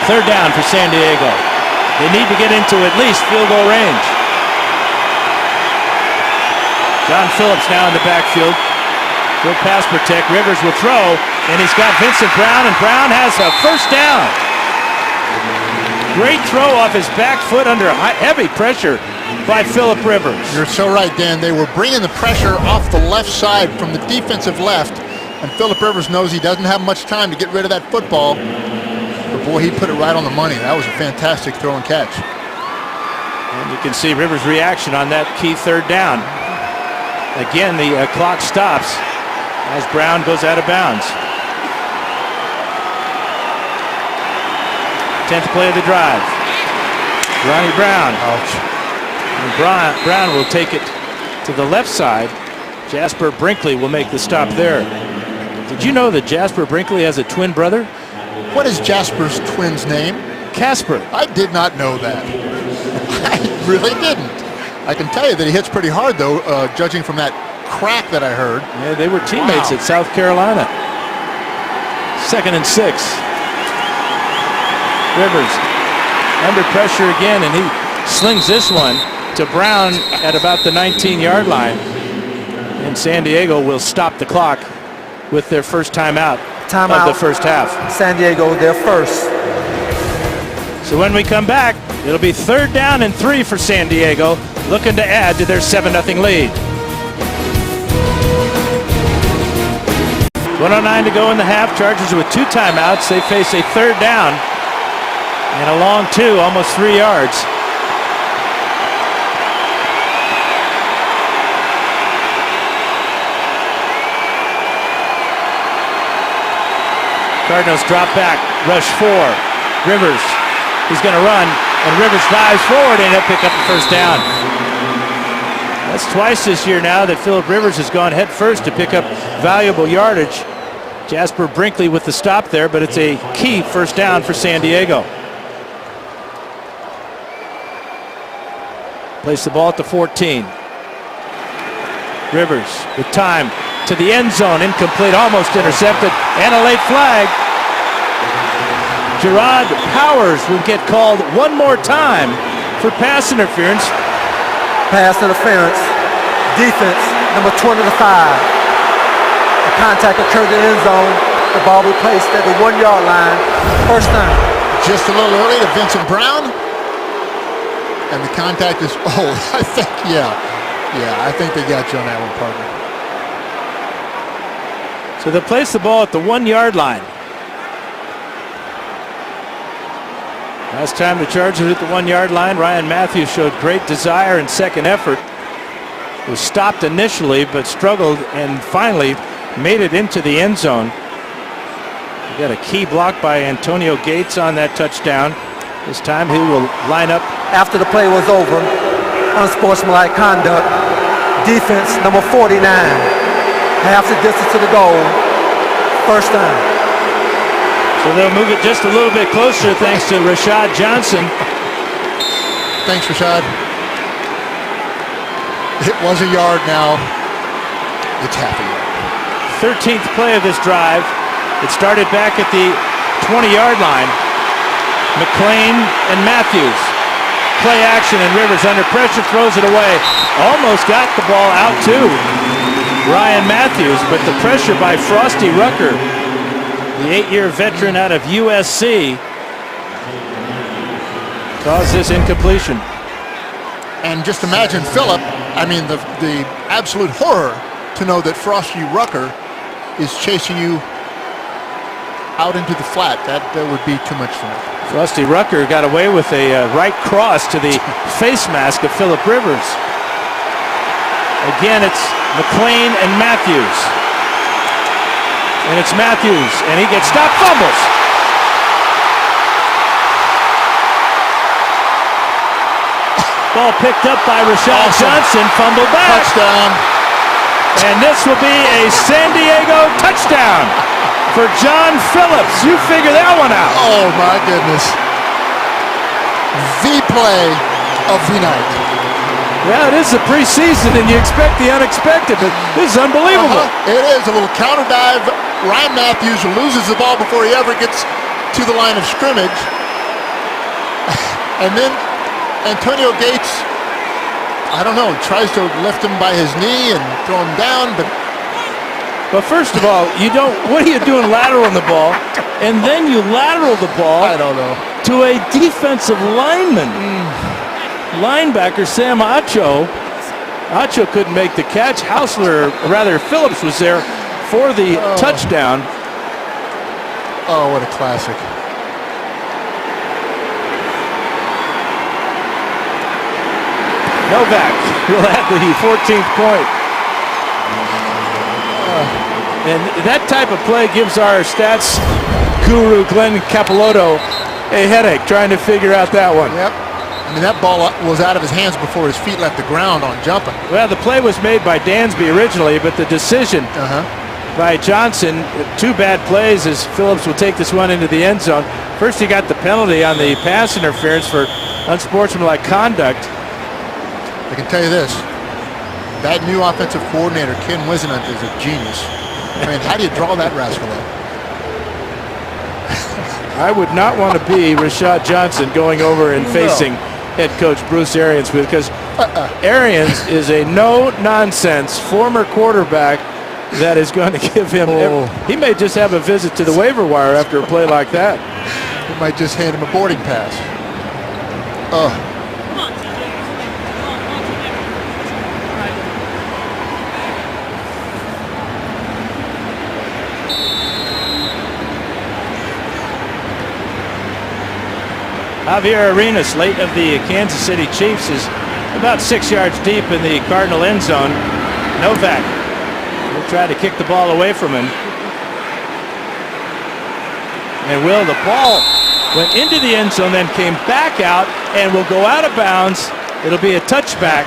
3rd down for San Diego. They need to get into at least field goal range. John Phillips now in the backfield. Will pass protect. Rivers will throw, and he's got Vincent Brown, and Brown has a first down. Great throw off his back foot under heavy pressure by Phillip Rivers. You're so right, Dan. They were bringing the pressure off the left side from the defensive left, and Phillip Rivers knows he doesn't have much time to get rid of that football. But boy, he put it right on the money. That was a fantastic throw and catch. And you can see Rivers' reaction on that key 3rd down. Again, the clock stops as Brown goes out of bounds. 10th play of the drive. Ronnie Brown. Ouch. And Brown will take it to the left side. Jasper Brinkley will make the stop there. Did you know that Jasper Brinkley has a twin brother? What is Jasper's twin's name? Casper. I did not know that. I really didn't. I can tell you that he hits pretty hard, though, judging from that crack that I heard. Yeah, they were teammates at South Carolina. 2nd and 6. Rivers under pressure again, and he slings this one to Brown at about the 19-yard line. And San Diego will stop the clock with their first timeout of the first half. San Diego, their first. So when we come back, it'll be 3rd down and 3 for San Diego, looking to add to their 7-0 lead. 109 to go in the half. Chargers with 2 timeouts. They face a 3rd down and a long 2, almost 3 yards. Cardinals drop back, rush 4. Rivers, he's going to run, and Rivers dives forward and he'll pick up the first down. That's twice this year now that Phillip Rivers has gone head first to pick up valuable yardage. Jasper Brinkley with the stop there, but it's a key first down for San Diego. Place the ball at the 14. Rivers with time to the end zone, incomplete, almost intercepted, and a late flag. Gerard Powers will get called one more time for pass interference. Pass interference. Defense, number 25. The contact occurred in the end zone. The ball will be placed at the 1-yard line. First down. Just a little early to Vincent Brown. And the contact is, I think, yeah, I think they got you on that one, partner. So they'll place the ball at the 1-yard line. Last time the Chargers at the 1-yard line, Ryan Matthews showed great desire and second effort. Was stopped initially, but struggled and finally made it into the end zone. We got a key block by Antonio Gates on that touchdown. This time he will line up. After the play was over, unsportsmanlike conduct. Defense, number 49. Half the distance to the goal. First down. So they'll move it just a little bit closer thanks to Rashad Johnson. Thanks, Rashad. It was a yard now. It's half a yard. 13th play of this drive. It started back at the 20-yard line. McLean and Matthews. Play action, and Rivers under pressure throws it away. Almost got the ball out to Ryan Matthews, but the pressure by Frosty Rucker, the 8-year veteran out of USC, caused this incompletion. And just imagine Phillip, the absolute horror to know that Frosty Rucker is chasing you out into the flat. That would be too much for me. Frosty Rucker got away with a right cross to the face mask of Phillip Rivers. Again, it's McLean and Matthews. And it's Matthews, and he gets stopped, fumbles. Ball picked up by Rashad Johnson, fumbled back. Touchdown. And this will be a San Diego touchdown for John Phillips. You figure that one out. Oh, my goodness. The play of the night. Yeah, it is the preseason, and you expect the unexpected, but this is unbelievable. It is a little counter dive. Ryan Matthews loses the ball before he ever gets to the line of scrimmage. And then Antonio Gates, I don't know, tries to lift him by his knee and throw him down, but first of all, what are you doing lateral on the ball? And then you lateral the ball I don't know. to a defensive lineman. Linebacker Sam Acho. Acho couldn't make the catch. Phillips was there for the touchdown. Oh, what a classic. Novak will have the 14th point. And that type of play gives our stats guru Glenn Capilotto a headache trying to figure out that one. Yep. That ball was out of his hands before his feet left the ground on jumping. Well, the play was made by Dansby originally, but the decision by Johnson, 2 bad plays as Phillips will take this one into the end zone. First, he got the penalty on the pass interference for unsportsmanlike conduct. I can tell you this. That new offensive coordinator, Ken Wisenhunt, is a genius. How do you draw that rascal up? I would not want to be Rashad Johnson going over and facing head coach Bruce Arians because Arians is a no-nonsense former quarterback that is going to give him. He may just have a visit to the waiver wire after a play like that. He might just hand him a boarding pass. Javier Arenas, late of the Kansas City Chiefs, is about 6 yards deep in the Cardinal end zone. Novak will try to kick the ball away from him. And the ball went into the end zone, then came back out and will go out of bounds. It'll be a touchback.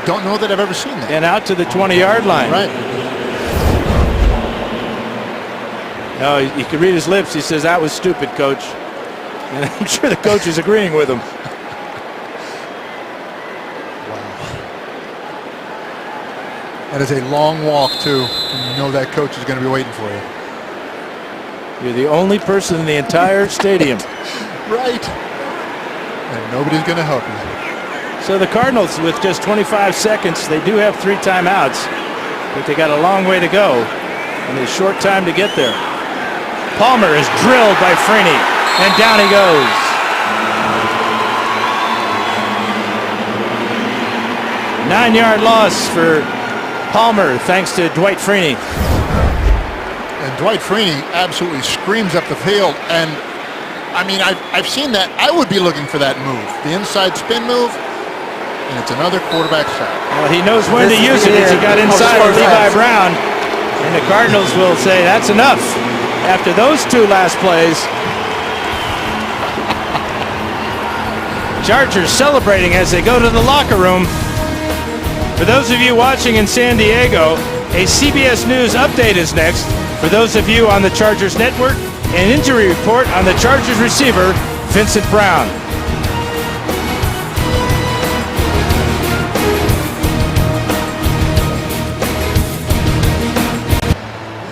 Don't know that I've ever seen that. And out to the 20-yard line. Right. No, you can read his lips. He says, "That was stupid, coach." And I'm sure the coach is agreeing with him. That is a long walk, too. And you know that coach is going to be waiting for you. You're the only person in the entire stadium. Right. And nobody's going to help you. So the Cardinals, with just 25 seconds, they do have 3 timeouts, but they got a long way to go and a short time to get there. Palmer is drilled by Freeney, and down he goes. A 9-yard loss for Palmer, thanks to Dwight Freeney. And Dwight Freeney absolutely screams up the field. And, I mean, I've seen that. I would be looking for that move, the inside spin move, and it's another quarterback sack. Well, he knows when to use it as he got inside of Levi Brown. And the Cardinals will say, that's enough. After those 2 last plays, Chargers celebrating as they go to the locker room. For those of you watching in San Diego, a CBS News update is next. For those of you on the Chargers network, an injury report on the Chargers receiver, Vincent Brown.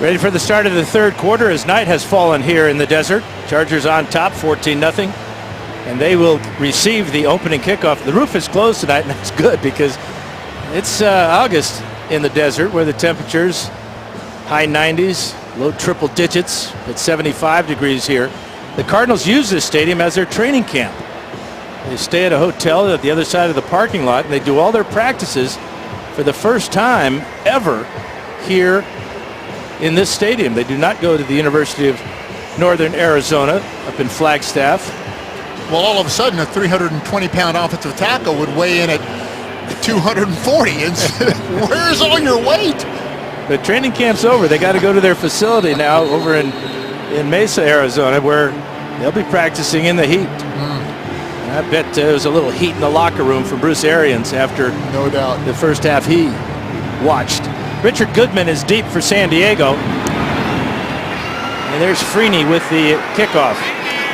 Ready for the start of the third quarter as night has fallen here in the desert. Chargers on top, 14-0. And they will receive the opening kickoff. The roof is closed tonight, and that's good because it's August in the desert where the temperatures high 90s, low triple digits at 75 degrees here. The Cardinals use this stadium as their training camp. They stay at a hotel at the other side of the parking lot, and they do all their practices for the first time ever here in this stadium. They do not go to the University of Northern Arizona up in Flagstaff. Well, all of a sudden, a 320-pound offensive tackle would weigh in at 240. Where's all your weight? The training camp's over. They got to go to their facility now over in Mesa, Arizona, where they'll be practicing in the heat. I bet there was a little heat in the locker room from Bruce Arians after no doubt the first half he watched. Richard Goodman is deep for San Diego. And there's Freeney with the kickoff.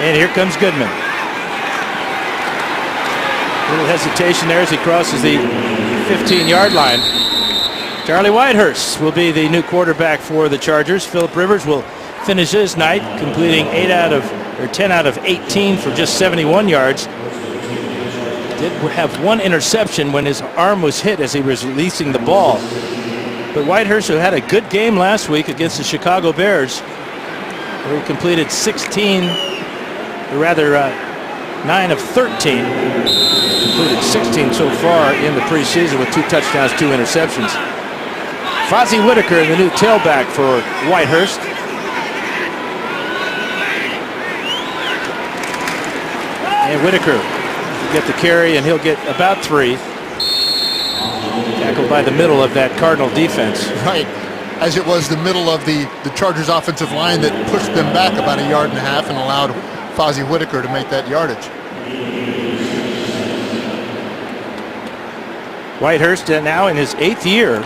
And here comes Goodman. A little hesitation there as he crosses the 15-yard line. Charlie Whitehurst will be the new quarterback for the Chargers. Phillip Rivers will finish his night, completing 10 out of 18 for just 71 yards. Did have one interception when his arm was hit as he was releasing the ball. But Whitehurst, who had a good game last week against the Chicago Bears, where he completed 9 of 13. Completed 16 so far in the preseason with 2 touchdowns, 2 interceptions. Fozzie Whitaker, the new tailback for Whitehurst. And Whitaker will get the carry, and he'll get about 3. Tackled by the middle of that Cardinal defense. Right, as it was the middle of the Chargers offensive line that pushed them back about 1.5 yards and allowed Fozzie Whitaker to make that yardage. Whitehurst now in his 8th year,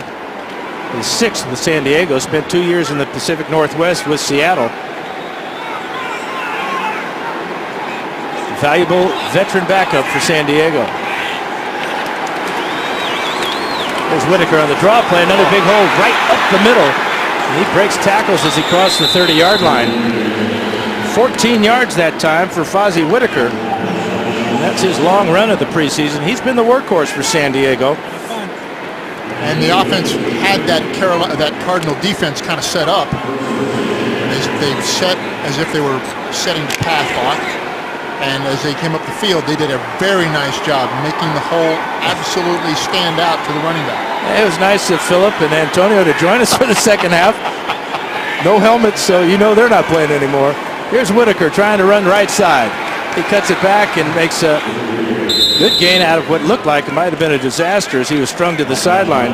his 6th with San Diego, spent 2 years in the Pacific Northwest with Seattle. Valuable veteran backup for San Diego. There's Whitaker on the draw play, another big hole right up the middle. And he breaks tackles as he crosses the 30-yard line. 14 yards that time for Fozzie Whitaker. That's his long run of the preseason. He's been the workhorse for San Diego. And the offense had that Cardinal defense kind of set up. They set as if they were setting the path lock. And as they came up the field, they did a very nice job making the hole absolutely stand out to the running back. It was nice of Philip and Antonio to join us for the second half. No helmets, so you know they're not playing anymore. Here's Whitaker trying to run right side. He cuts it back and makes a good gain out of what looked like it might have been a disaster as he was strung to the sideline.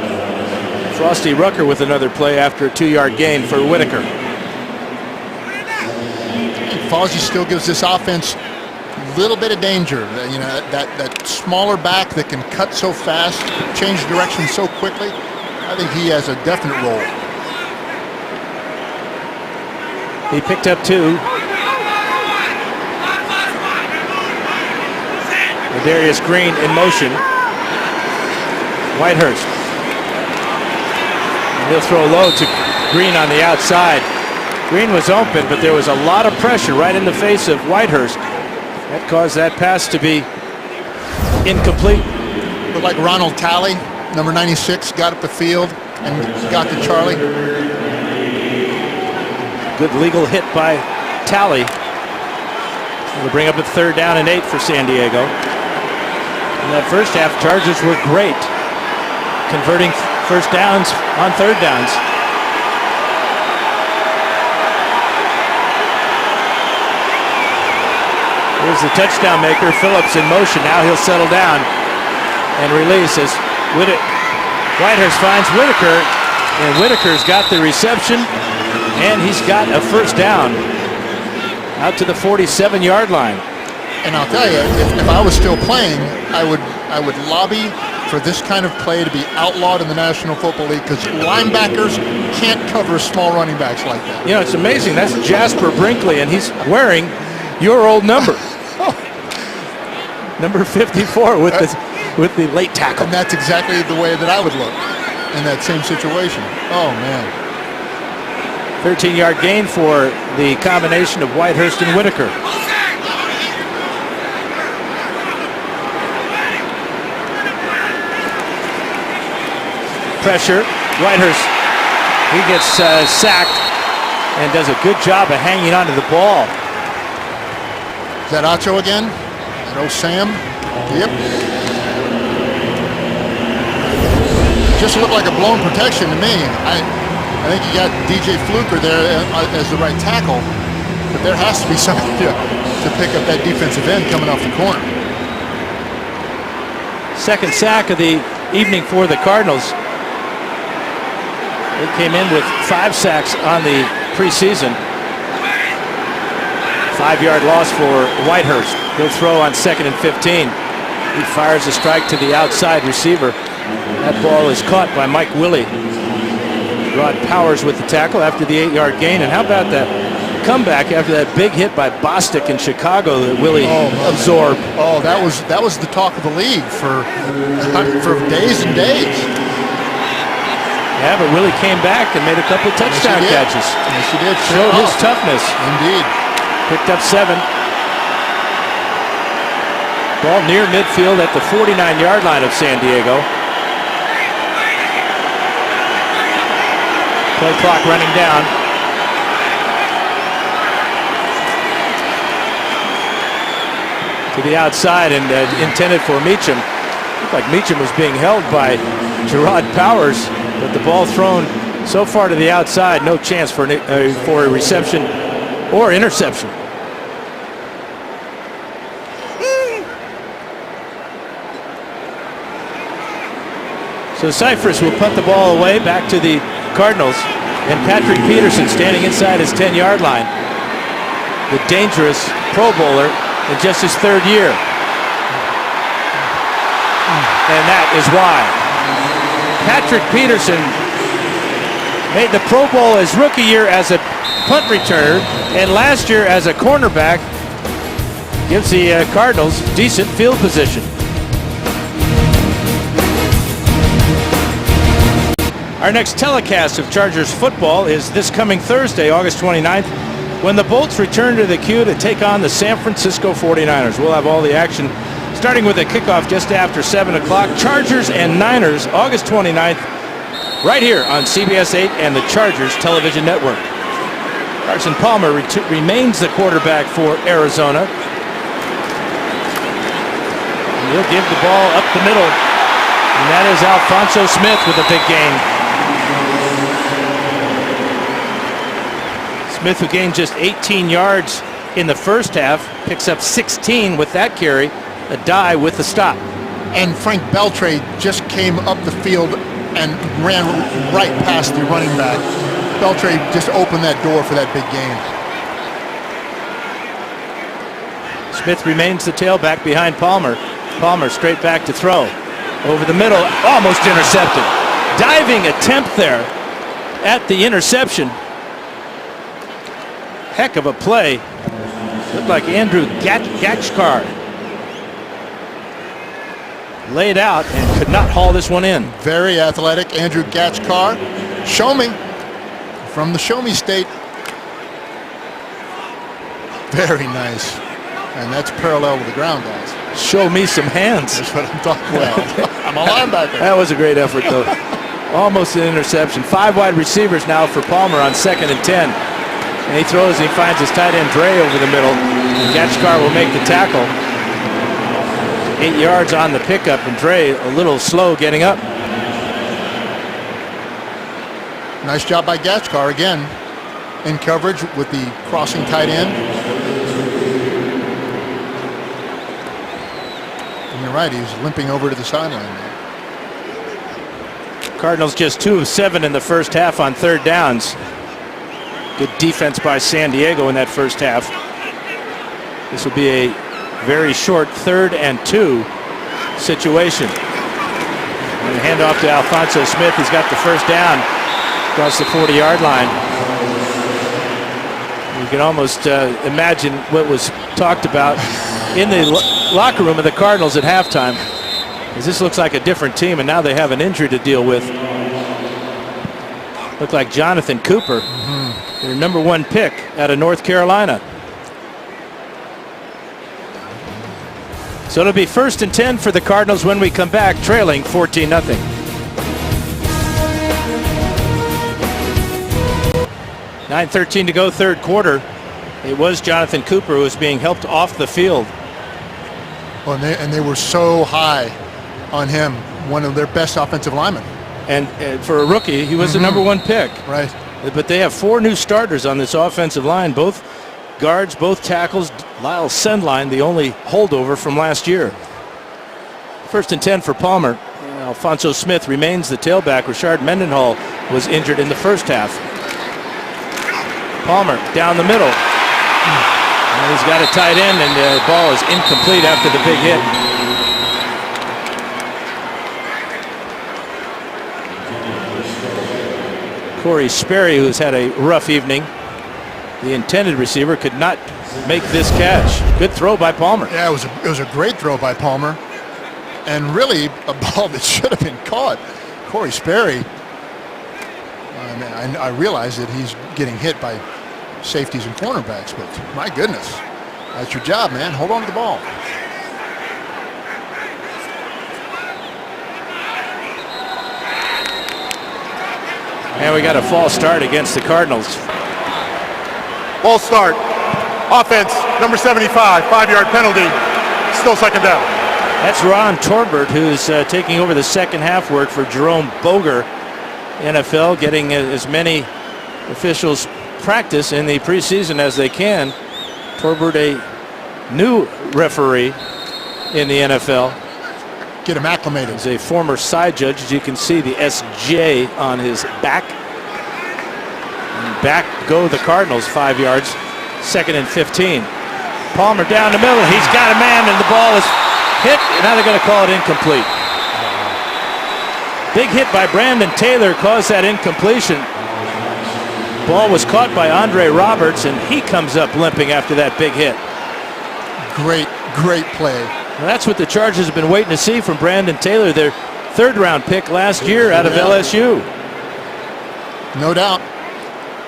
Frosty Rucker with another play after a 2-yard gain for Whitaker. Fozzie still gives this offense a little bit of danger. You know, that smaller back that can cut so fast, change direction so quickly. I think he has a definite role. He picked up 2. Darius Green in motion. Whitehurst. And he'll throw low to Green on the outside. Green was open, but there was a lot of pressure right in the face of Whitehurst. That caused that pass to be incomplete. Looked like Ronald Talley, number 96, got up the field and got to Charlie. Good legal hit by Talley. It'll bring up a 3rd down and 8 for San Diego. In that first half, Chargers were great, converting first downs on 3rd downs. Here's the touchdown maker, Phillips in motion. Now he'll settle down and release as Whitehurst finds Whitaker, and Whitaker's got the reception, and he's got a first down out to the 47-yard line. And I'll tell you, if I was still playing, I would lobby for this kind of play to be outlawed in the National Football League because linebackers can't cover small running backs like that. You know, it's amazing. That's Jasper Brinkley, and he's wearing your old number. Number 54 with the late tackle. And that's exactly the way that I would look in that same situation. Oh, man. 13-yard gain for the combination of Whitehurst and Whitaker. Pressure. Whitehurst, he gets sacked and does a good job of hanging onto the ball. Is that Acho again? No, Sam? Yep. Just looked like a blown protection to me. I think you got DJ Fluker there as the right tackle, but there has to be somebody to pick up that defensive end coming off the corner. Second sack of the evening for the Cardinals. They came in with 5 sacks on the preseason. 5-yard loss for Whitehurst. He'll throw on 2nd and 15. He fires a strike to the outside receiver. That ball is caught by Mike Willie. Rod Powers with the tackle after the 8-yard gain. And how about that comeback after that big hit by Bostic in Chicago that Willie absorbed? Oh, that was the talk of the league for days and days. Yeah, but Willie came back and made a couple touchdown catches. Yes, he did. Showed his toughness. Indeed. Picked up 7. Ball near midfield at the 49-yard line of San Diego. Play clock running down. To the outside and intended for Meacham. Looked like Meacham was being held by Gerard Powers, but the ball thrown so far to the outside, no chance for a reception or interception. So Cypress will punt the ball away back to the Cardinals, and Patrick Peterson standing inside his 10-yard line. The dangerous Pro Bowler in just his 3rd year. And that is why. Patrick Peterson made the Pro Bowl his rookie year as a punt returner, and last year as a cornerback. Gives the Cardinals decent field position. Our next telecast of Chargers football is this coming Thursday, August 29th when the Bolts return to the queue to take on the San Francisco 49ers. We'll have all the action starting with a kickoff just after 7 o'clock. Chargers and Niners, August 29th, right here on CBS 8 and the Chargers Television Network. Carson Palmer remains the quarterback for Arizona. And he'll give the ball up the middle. And that is Alphonso Smith with a big gain. Smith, who gained just 18 yards in the first half, picks up 16 with that carry, a die with the stop. And Frank Beltre just came up the field and ran right past the running back. Beltre just opened that door for that big gain. Smith remains the tailback behind Palmer. Palmer straight back to throw. Over the middle, almost intercepted. Diving attempt there at the interception. Heck of a play. Looked like Andrew Gachkar laid out and could not haul this one in. Very athletic Andrew Gachkar. Show me. From the Show Me State. Very nice. And that's parallel with the ground, guys. Show me some hands. That's what I'm talking about. I'm a linebacker. That was a great effort, though. Almost an interception. 5 wide receivers now for Palmer on 2nd and 10. And he throws and he finds his tight end Dre over the middle. And Gachkar will make the tackle. 8 yards on the pickup, and Dre a little slow getting up. Nice job by Gachkar again in coverage with the crossing tight end. And you're right, he's limping over to the sideline now. Cardinals just 2 of 7 in the first half on 3rd downs. Good defense by San Diego in that first half. This will be a very short 3rd and 2 situation. And the handoff to Alphonso Smith. He's got the first down across the 40-yard line. You can almost imagine what was talked about in the locker room of the Cardinals at halftime, as this looks like a different team, and now they have an injury to deal with. Looked like Jonathan Cooper, their number 1 pick out of North Carolina. So it'll be 1st and 10 for the Cardinals when we come back, trailing 14-0. 9:13 to go, 3rd quarter. It was Jonathan Cooper who was being helped off the field. Well, and they were so high on him, one of their best offensive linemen. And for a rookie, he was the number 1 pick. Right. But they have 4 new starters on this offensive line, both guards, both tackles. Lyle Sendline, the only holdover from last year. 1st and 10 for Palmer. Alphonso Smith remains the tailback. Rashard Mendenhall was injured in the first half. Palmer down the middle. And he's got a tight end, and the ball is incomplete after the big hit. Corey Sperry, who's had a rough evening, the intended receiver, could not make this catch. Good throw by Palmer. Yeah, it was a great throw by Palmer, and really a ball that should have been caught. Corey Sperry, I realize that he's getting hit by safeties and cornerbacks, but my goodness, that's your job, man. Hold on to the ball. And we got a false start against the Cardinals. False start. Offense, number 75, 5-yard penalty. Still 2nd down. That's Ron Torbert, who's taking over the second half work for Jerome Boger. NFL getting as many officials practice in the preseason as they can. Torbert, a new referee in the NFL. Get him acclimated. He's a former side judge, as you can see the SJ on his back. And back go the Cardinals, 5 yards, 2nd and 15. Palmer down the middle. He's got a man, and the ball is hit. Now they're going to call it incomplete. Big hit by Brandon Taylor caused that incompletion. Ball was caught by Andre Roberts, and he comes up limping after that big hit. Great play. Well, that's what the Chargers have been waiting to see from Brandon Taylor, their 3rd-round pick last year out of LSU. No doubt.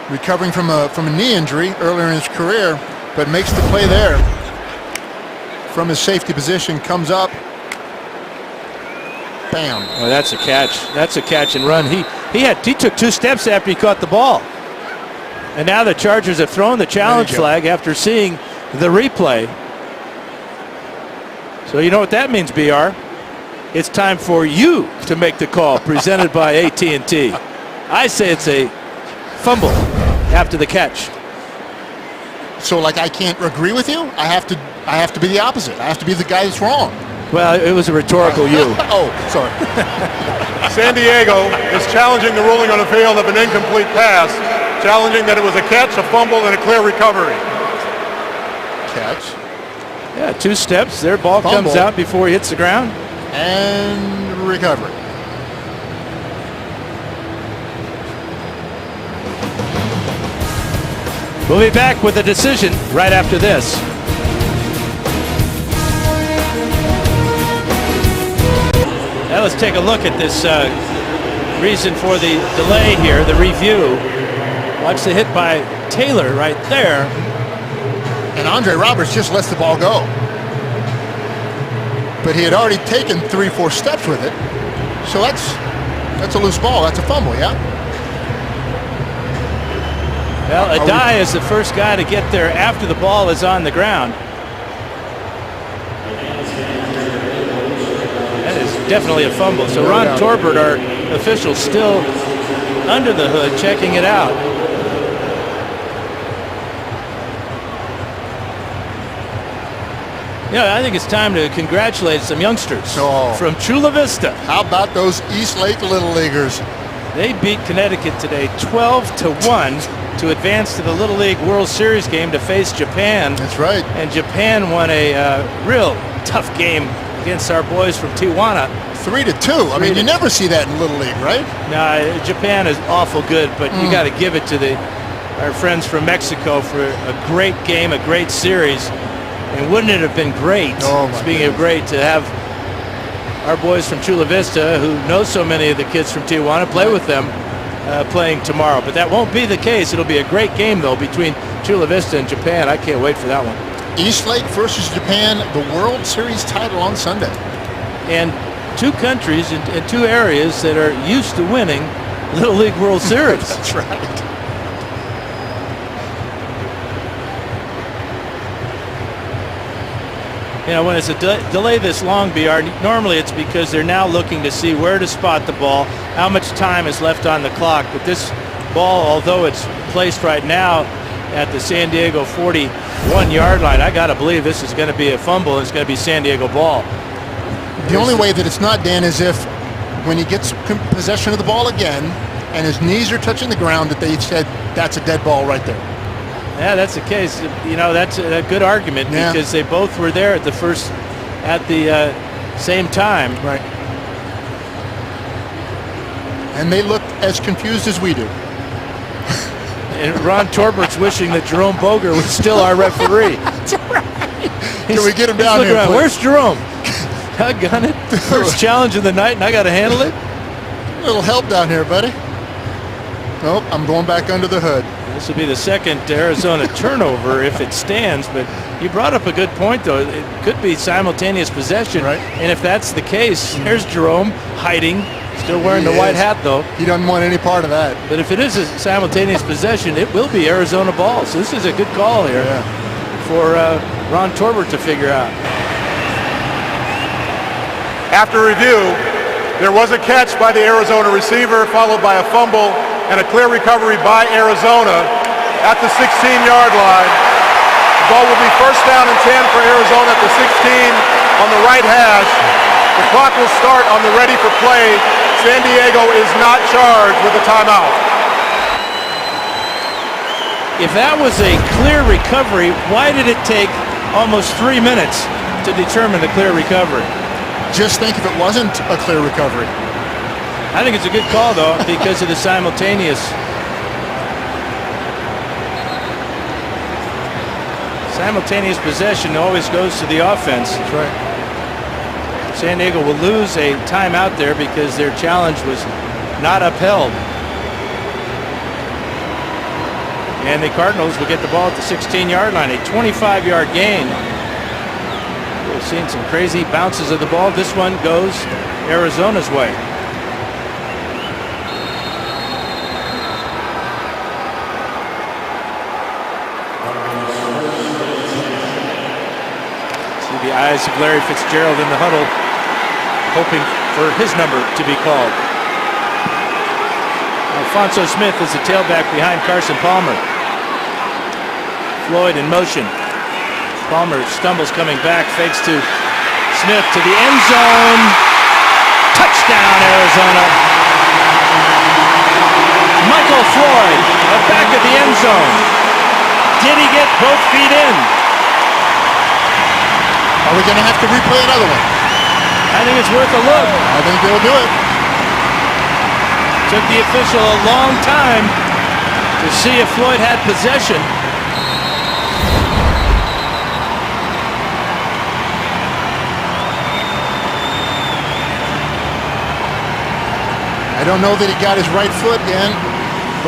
recovering from a knee injury earlier in his career, but makes the play there from his safety position, comes up, bam. Well, that's a catch. That's a catch and run. He took 2 steps after he caught the ball. And now the Chargers have thrown the challenge flag after seeing the replay. So you know what that means, BR? It's time for you to make the call, presented by AT&T. I say it's a fumble after the catch. So like I can't agree with you? I have to be the opposite. I have to be the guy that's wrong. Well, it was a rhetorical you. Oh, sorry. San Diego is challenging the ruling on the field of an incomplete pass, challenging that it was a catch, a fumble, and a clear recovery. Catch. Yeah, 2 steps. Their ball Fumble. comes out before he hits the ground. And recovery. We'll be back with a decision right after this. Now let's take a look at this reason for the delay here, the review. Watch the hit by Taylor right there. And Andre Roberts just lets the ball go. But he had already taken 3-4 steps with it. So that's a loose ball. That's a fumble, yeah? Well, Adai is the first guy to get there after the ball is on the ground. That is definitely a fumble. So Ron Torbert, our official, still under the hood checking it out. Yeah, I think it's time to congratulate some youngsters from Chula Vista. How about those East Lake Little Leaguers? They beat Connecticut today 12-1 to advance to the Little League World Series game to face Japan. That's right. And Japan won a real tough game against our boys from Tijuana. 3-2. I mean, you never see that in Little League, right? No, Japan is awful good, but you got to give it to our friends from Mexico for a great game, a great series. And wouldn't it have been great, speaking of great, to have our boys from Chula Vista, who know so many of the kids from Tijuana, play with them playing tomorrow. But that won't be the case. It'll be a great game, though, between Chula Vista and Japan. I can't wait for that one. East Lake versus Japan, the World Series title on Sunday. And 2 countries and 2 areas that are used to winning Little League World Series. That's right. You know, when it's a delay this long, BR, normally it's because they're now looking to see where to spot the ball, how much time is left on the clock. But this ball, although it's placed right now at the San Diego 41-yard line, I got to believe this is going to be a fumble and it's going to be San Diego ball. The only way that it's not, Dan, is if when he gets possession of the ball again and his knees are touching the ground, that they said that's a dead ball right there. Yeah, that's the case. You know, that's a good argument because they both were there at the same time. Right. And they looked as confused as we do. And Ron Torbert's wishing that Jerome Boger was still our referee. That's right. Can we get him down here? Where's Jerome? I got it. First challenge of the night, and I got to handle it. A little help down here, buddy. Nope, I'm going back under the hood. This will be the second Arizona turnover if it stands, but you brought up a good point, though. It could be simultaneous possession, right? And if that's the case, there's Jerome hiding, still wearing the white hat, though. He doesn't want any part of that. But if it is a simultaneous possession, it will be Arizona ball. So this is a good call here for Ron Torbert to figure out. After review, there was a catch by the Arizona receiver, followed by a fumble and a clear recovery by Arizona at the 16-yard line. The ball will be first down and 10 for Arizona at the 16 on the right hash. The clock will start on the ready for play. San Diego is not charged with a timeout. If that was a clear recovery, why did it take almost 3 minutes to determine the clear recovery? Just think if it wasn't a clear recovery. I think it's a good call, though, because of the simultaneous possession always goes to the offense. That's right. San Diego will lose a timeout there because their challenge was not upheld. And the Cardinals will get the ball at the 16-yard line, a 25-yard gain. We've seen some crazy bounces of the ball. This one goes Arizona's way. See the eyes of Larry Fitzgerald in the huddle, hoping for his number to be called. Alfonso Smith is the tailback behind Carson Palmer. Floyd in motion. Palmer stumbles coming back, fakes to Smith to the end zone. Touchdown, Arizona. Michael Floyd back at the end zone. Did he get both feet in? Are we going to have to replay another one? I think it's worth a look. I think they'll do it. Took the official a long time to see if Floyd had possession. I don't know that he got his right foot in.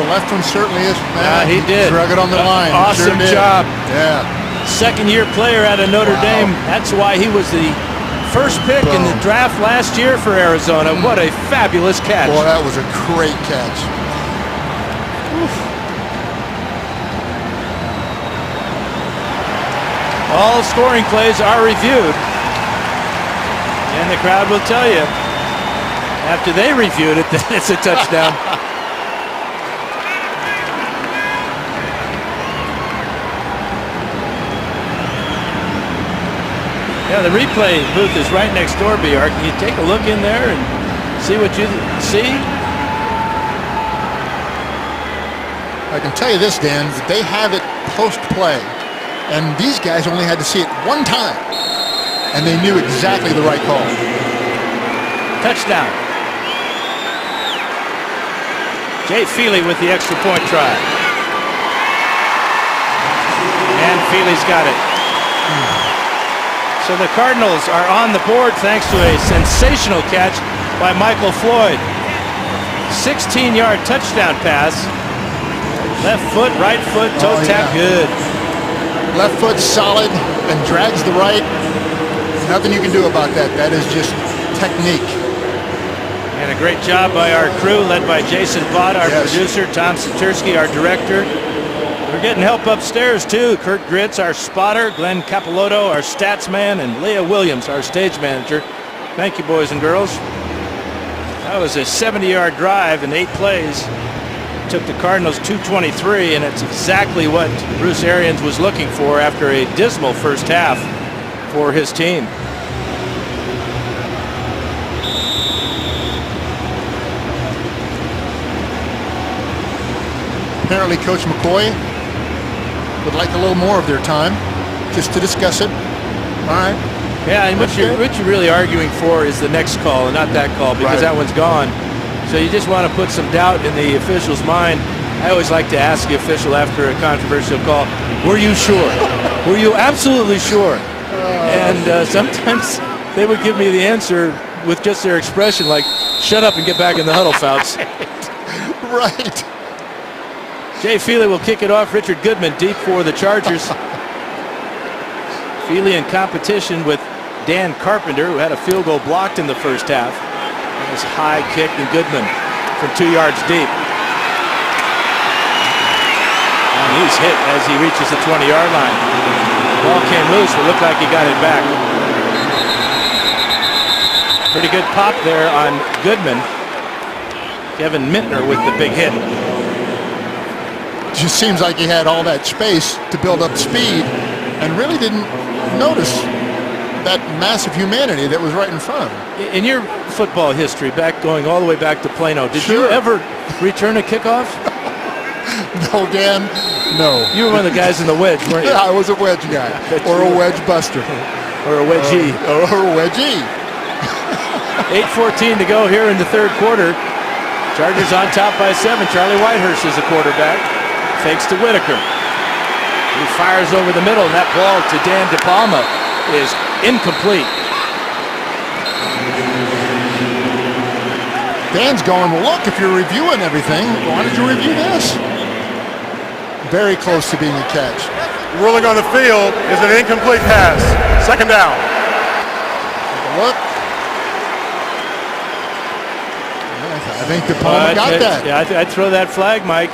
The left one certainly is. He did. Drug it on the line. Awesome job. Yeah. Second-year player out of Notre Dame. That's why he was the first pick in the draft last year for Arizona. What a fabulous catch. Boy, that was a great catch. Oof. All scoring plays are reviewed. And the crowd will tell you, after they reviewed it, that it's a touchdown. Yeah, the replay booth is right next door, BR. Can you take a look in there and see what you see? I can tell you this, Dan, that they have it post-play, and these guys only had to see it one time, and they knew exactly the right call. Touchdown. Jay Feely with the extra point try. And Feely's got it. So the Cardinals are on the board thanks to a sensational catch by Michael Floyd. 16-yard touchdown pass. Left foot, right foot, toe tap, good. Left foot solid and drags the right. Nothing you can do about that. That is just technique. And a great job by our crew, led by Jason Bott, our producer, Tom Satursky, our director. We're getting help upstairs, too. Kurt Gritz, our spotter, Glenn Capilotto, our stats man, and Leah Williams, our stage manager. Thank you, boys and girls. That was a 70-yard drive in 8 plays. Took the Cardinals 223, and it's exactly what Bruce Arians was looking for after a dismal first half for his team. Apparently, Coach McCoy would like a little more of their time just to discuss it. All right. Yeah, and what you're really arguing for is the next call and not that call, because that one's gone. So you just want to put some doubt in the official's mind. I always like to ask the official after a controversial call, were you sure? Were you absolutely sure? And sometimes they would give me the answer with just their expression, like, shut up and get back in the huddle, Fouts. Right. Jay Feely will kick it off. Richard Goodman deep for the Chargers. Feely in competition with Dan Carpenter, who had a field goal blocked in the first half. Nice high kick, and Goodman from 2 yards deep. And he's hit as he reaches the 20-yard line. The ball came loose, but looked like he got it back. Pretty good pop there on Goodman. Kevin Mintner with the big hit. Just seems like he had all that space to build up speed and really didn't notice that massive humanity that was right in front of him. In your football history, going all the way back to Plano, did you ever return a kickoff? No, Dan, no. You were one of the guys in the wedge, weren't you? Yeah, I was a wedge guy, or a wedge buster. Or a wedgie. Or a wedgie. 8:14 to go here in the third quarter. Chargers on top by 7. Charlie Whitehurst is the quarterback. Fakes to Whitaker. He fires over the middle, and that ball to Dan DePalma is incomplete. Dan's going, well, look, if you're reviewing everything, why did you review this? very close to being a catch. Ruling on the field is an incomplete pass. Second down. Look. I think the opponent got that. Yeah, I'd throw that flag, Mike.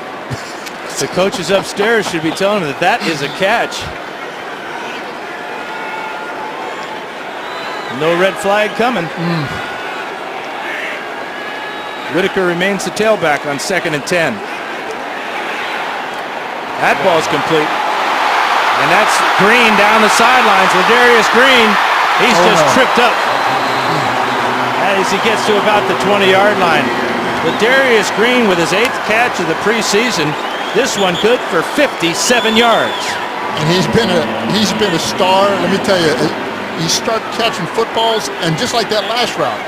The coaches upstairs should be telling him that is a catch. No red flag coming. Whitaker remains the tailback on 2nd and 10. That ball's complete. And that's Green down the sidelines. Ladarius Green, he's just tripped up. As he gets to about the 20-yard line. Ladarius Green with his 8th catch of the preseason. This one good for 57 yards. And he's been a star. Let me tell you, he started catching footballs, and just like that last route,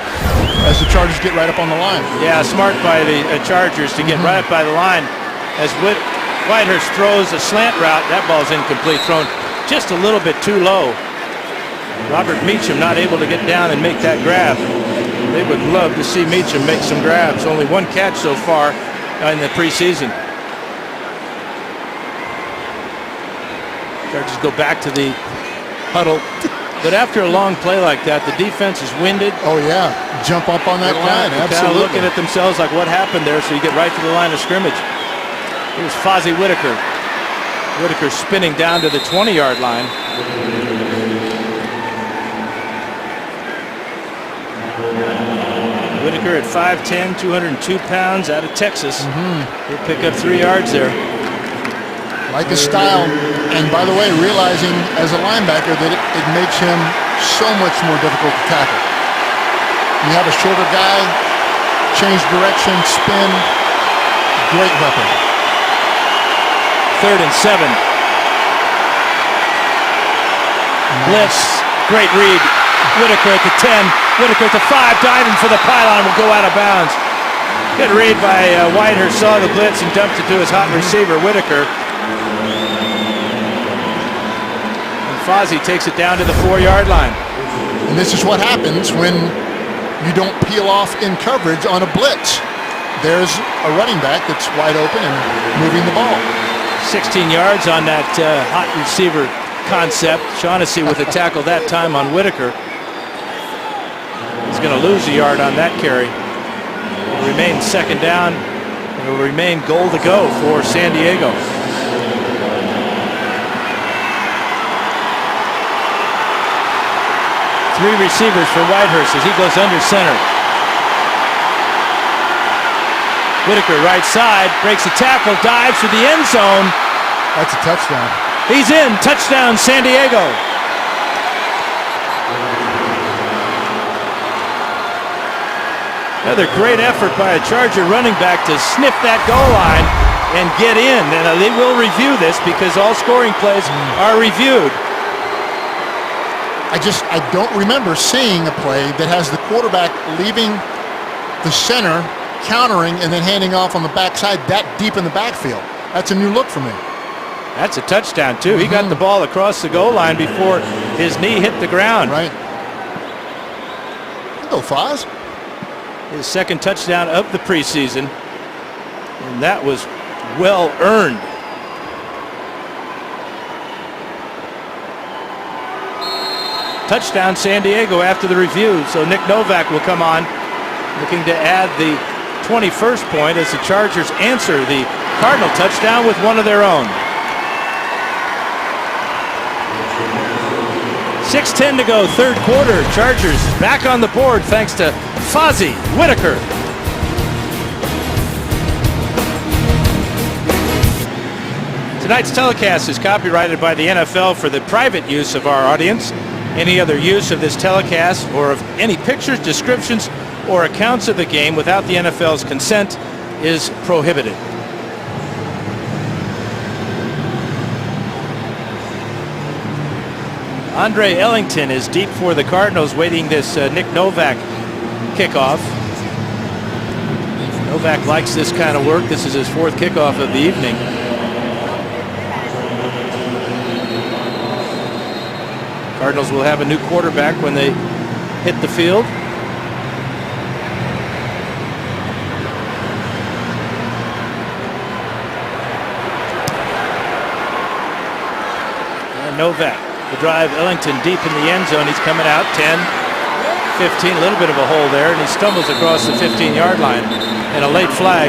as the Chargers get right up on the line. Yeah, smart by the Chargers to get right up by the line. As Whitehurst throws a slant route, that ball's incomplete, thrown just a little bit too low. Robert Meacham not able to get down and make that grab. They would love to see Meacham make some grabs. Only one catch so far in the preseason. Chargers go back to the huddle. But after a long play like that, the defense is winded. Oh, yeah. Jump up on that line. Kind Absolutely. of looking at themselves like what happened there, so you get right to the line of scrimmage. Here's Fozzie Whitaker. Whitaker spinning down to the 20-yard line. Whitaker at 5'10", 202 pounds, out of Texas. He'll pick up 3 yards there. Like his style, and by the way, realizing as a linebacker that it makes him so much more difficult to tackle. You have a shorter guy, change direction, spin, great weapon. 3rd and 7. Blitz, great read. Whitaker at the 10, Whitaker at the 5, diving for the pylon, will go out of bounds. Good read by Whitehurst, saw the blitz and dumped it to his hot receiver, Whitaker. Fozzie takes it down to the 4-yard line. And this is what happens when you don't peel off in coverage on a blitz. There's a running back that's wide open and moving the ball. 16 yards on that hot receiver concept. Shaughnessy with a tackle that time on Whitaker. He's going to lose a yard on that carry. It'll remain 2nd down. It'll remain goal to go for San Diego. Three receivers for Whitehurst as he goes under center. Whitaker right side, breaks a tackle, dives to the end zone. That's a touchdown. He's in. Touchdown, San Diego. Another great effort by a Charger running back to sniff that goal line and get in. And they will review this because all scoring plays are reviewed. I don't remember seeing a play that has the quarterback leaving the center, countering, and then handing off on the backside that deep in the backfield. That's a new look for me. That's a touchdown, too. He got the ball across the goal line before his knee hit the ground. Right. Go, Foz. His 2nd touchdown of the preseason. And that was well earned. Touchdown San Diego after the review. So Nick Novak will come on, looking to add the 21st point as the Chargers answer the Cardinal touchdown with one of their own. 6:10 to go, 3rd quarter. Chargers back on the board thanks to Fozzie Whitaker. Tonight's telecast is copyrighted by the NFL for the private use of our audience. Any other use of this telecast or of any pictures, descriptions, or accounts of the game without the NFL's consent is prohibited. Andre Ellington is deep for the Cardinals, waiting this Nick Novak kickoff. Novak likes this kind of work. This is his 4th kickoff of the evening. Cardinals will have a new quarterback when they hit the field. Novak. The drive, Ellington deep in the end zone. He's coming out 10, 15, a little bit of a hole there, and he stumbles across the 15-yard line. And a late flag.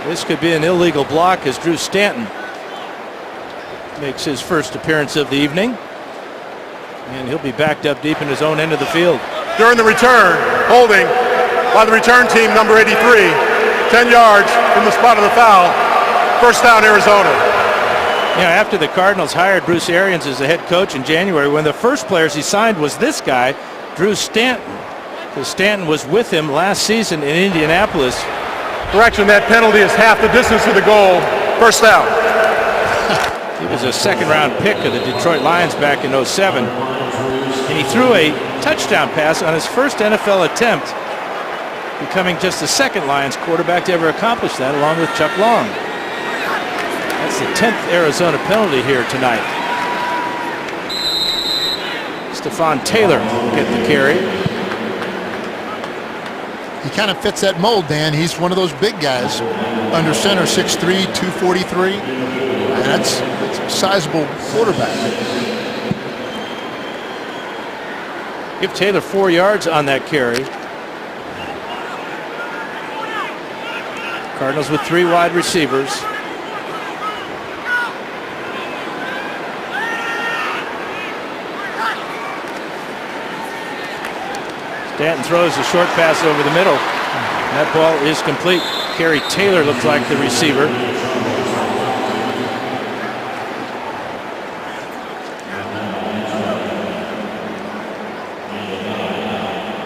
This could be an illegal block as Drew Stanton makes his first appearance of the evening. And he'll be backed up deep in his own end of the field. During the return, holding by the return team, number 83, 10 yards from the spot of the foul. First down, Arizona. You know, after the Cardinals hired Bruce Arians as the head coach in January, one of the first players he signed was this guy, Drew Stanton. Because Stanton was with him last season in Indianapolis. Correction, that penalty is half the distance to the goal. First down. He was a second-round pick of the Detroit Lions back in '07. And he threw a touchdown pass on his first NFL attempt, becoming just the second Lions quarterback to ever accomplish that, along with Chuck Long. That's the 10th Arizona penalty here tonight. Stephon Taylor will get the carry. He kind of fits that mold, Dan. He's one of those big guys. Under center, 6'3", 243. That's a sizable quarterback. Give Taylor 4 yards on that carry. Cardinals with 3 wide receivers. Stanton throws a short pass over the middle. That ball is complete. Kerry Taylor looks like the receiver.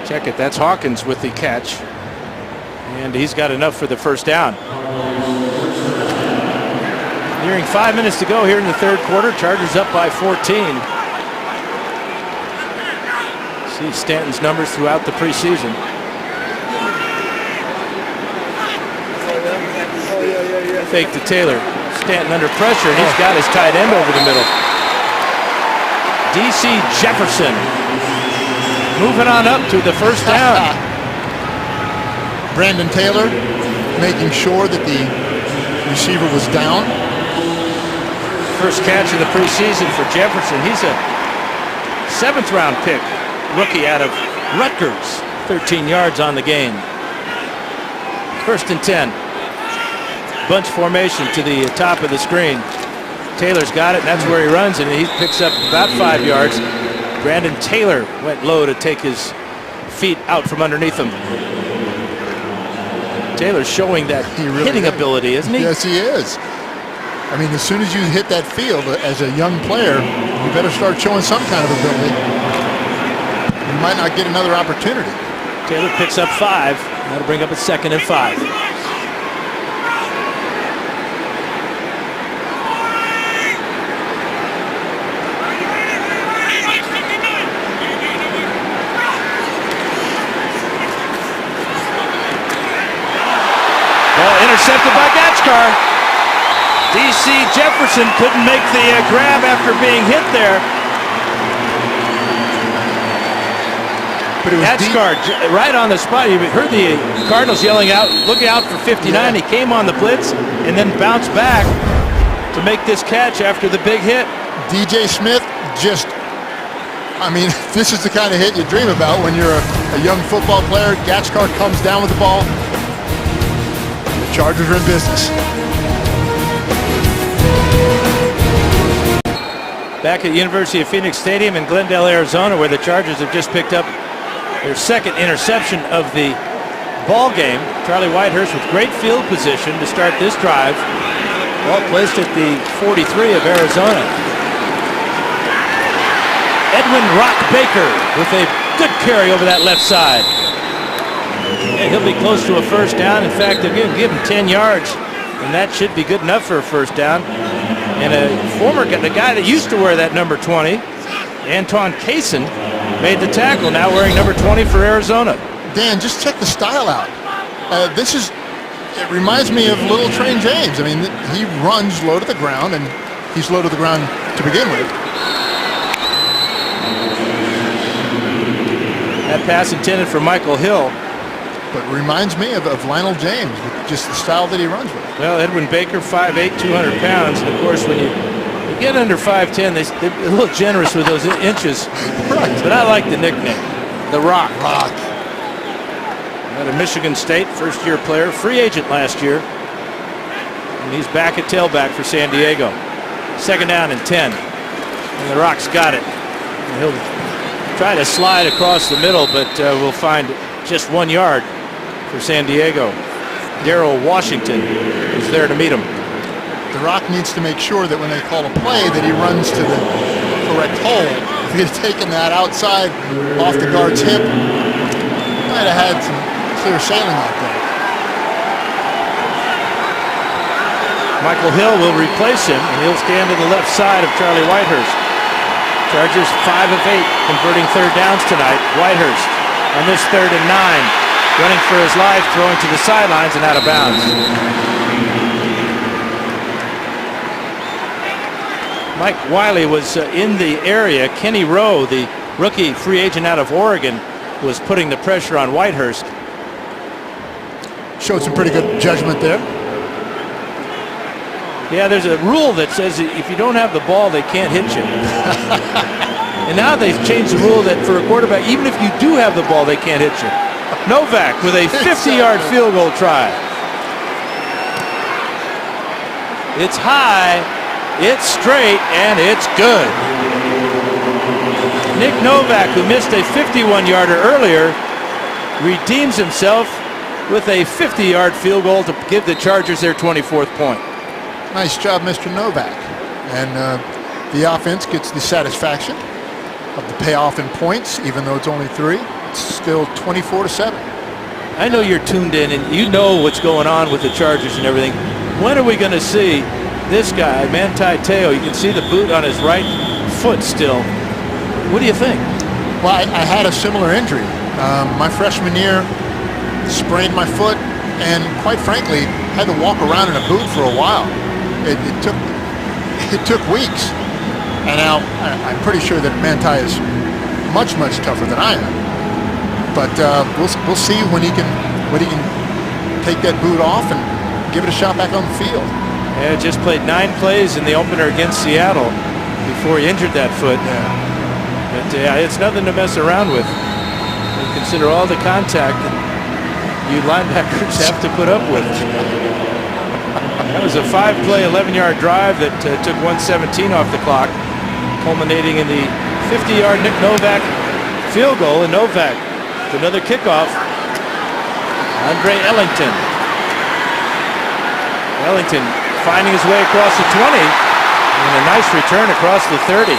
Check it, that's Hawkins with the catch. And he's got enough for the first down. Nearing 5 minutes to go here in the third quarter. Chargers up by 14. See Stanton's numbers throughout the preseason. Fake to Taylor. Stanton under pressure, and he's got his tight end over the middle. D.C. Jefferson moving on up to the first down. Brandon Taylor making sure that the receiver was down. First catch of the preseason for Jefferson. He's a 7th-round pick. Rookie out of Rutgers. 13 yards on the game. First and 10. Bunch formation to the top of the screen. Taylor's got it, and that's where he runs, and he picks up about 5 yards. Brandon Taylor went low to take his feet out from underneath him. Taylor's showing that hitting ability, isn't he? Yes, he is. I mean, as soon as you hit that field as a young player, you better start showing some kind of ability. You might not get another opportunity. Taylor picks up 5. That'll bring up a 2nd and 5. Ball intercepted by Gatchkar. D.C. Jefferson couldn't make the grab after being hit there. Gatchkar right on the spot. You heard the Cardinals yelling out, "Look out for 59." Yeah. He came on the blitz and then bounced back to make this catch after the big hit. DJ Smith just, I mean, this is the kind of hit you dream about when you're a young football player. Gatchkar comes down with the ball. The Chargers are in business. Back at University of Phoenix Stadium in Glendale, Arizona, where the Chargers have just picked up their 2nd interception of the ball game. Charlie Whitehurst with great field position to start this drive. Ball placed at the 43 of Arizona. Edwin Rock Baker with a good carry over that left side. And he'll be close to a first down. In fact, they're going to give him 10 yards, and that should be good enough for a first down. And the guy that used to wear that number 20, Anton Kaysen, made the tackle, now wearing number 20 for Arizona. Dan, just check the style out. It reminds me of Little Train James. I mean, he runs low to the ground, and he's low to the ground to begin with. That pass intended for Michael Hill. But reminds me of Lionel James, with just the style that he runs with. Well, Edwin Baker, 5'8", 200 pounds. And of course, when you Get under 5'10", they're a little generous with those inches. Right. But I like the nickname, the Rock. Rock. Out of Michigan State, first-year player, free agent last year. And he's back at tailback for San Diego. 2nd down and 10. And the Rock's got it. And he'll try to slide across the middle, but we'll find just 1 yard for San Diego. Darrell Washington is there to meet him. The Rock needs to make sure that when they call a play that he runs to the correct hole. If he had taken that outside off the guard's hip, might have had some clear sailing out there. Michael Hill will replace him, and he'll stand to the left side of Charlie Whitehurst. Chargers 5 of 8 converting 3rd downs tonight. Whitehurst on this 3rd and 9, running for his life, throwing to the sidelines and out of bounds. Mike Wiley was in the area. Kenny Rowe, the rookie free agent out of Oregon, was putting the pressure on Whitehurst. Showed some pretty good judgment there. Yeah, there's a rule that says if you don't have the ball, they can't hit you. And now they've changed the rule that for a quarterback, even if you do have the ball, they can't hit you. Novak with a 50-yard field goal try. It's high, it's straight, and it's good. Nick Novak, who missed a 51-yarder earlier, redeems himself with a 50-yard field goal to give the Chargers their 24th point. Nice job, Mr. Novak. And the offense gets the satisfaction of the payoff in points, even though it's only 3. It's still 24-7. I know you're tuned in and you know what's going on with the Chargers and everything. When are we going to see this guy, Manti Te'o? You can see the boot on his right foot still. What do you think? Well, I had a similar injury. My freshman year, sprained my foot, and quite frankly, had to walk around in a boot for a while. It took weeks. And now I'm pretty sure that Manti is much tougher than I am. But we'll see when he can take that boot off and give it a shot back on the field. Yeah, just played 9 plays in the opener against Seattle before he injured that foot. Yeah. But it's nothing to mess around with. You consider all the contact that you linebackers have to put up with. That was a 5-play, 11-yard drive that took 1:17 off the clock, culminating in the 50-yard Nick Novak field goal. And Novak with another kickoff. Andre Ellington. Ellington finding his way across the 20, and a nice return across the 30.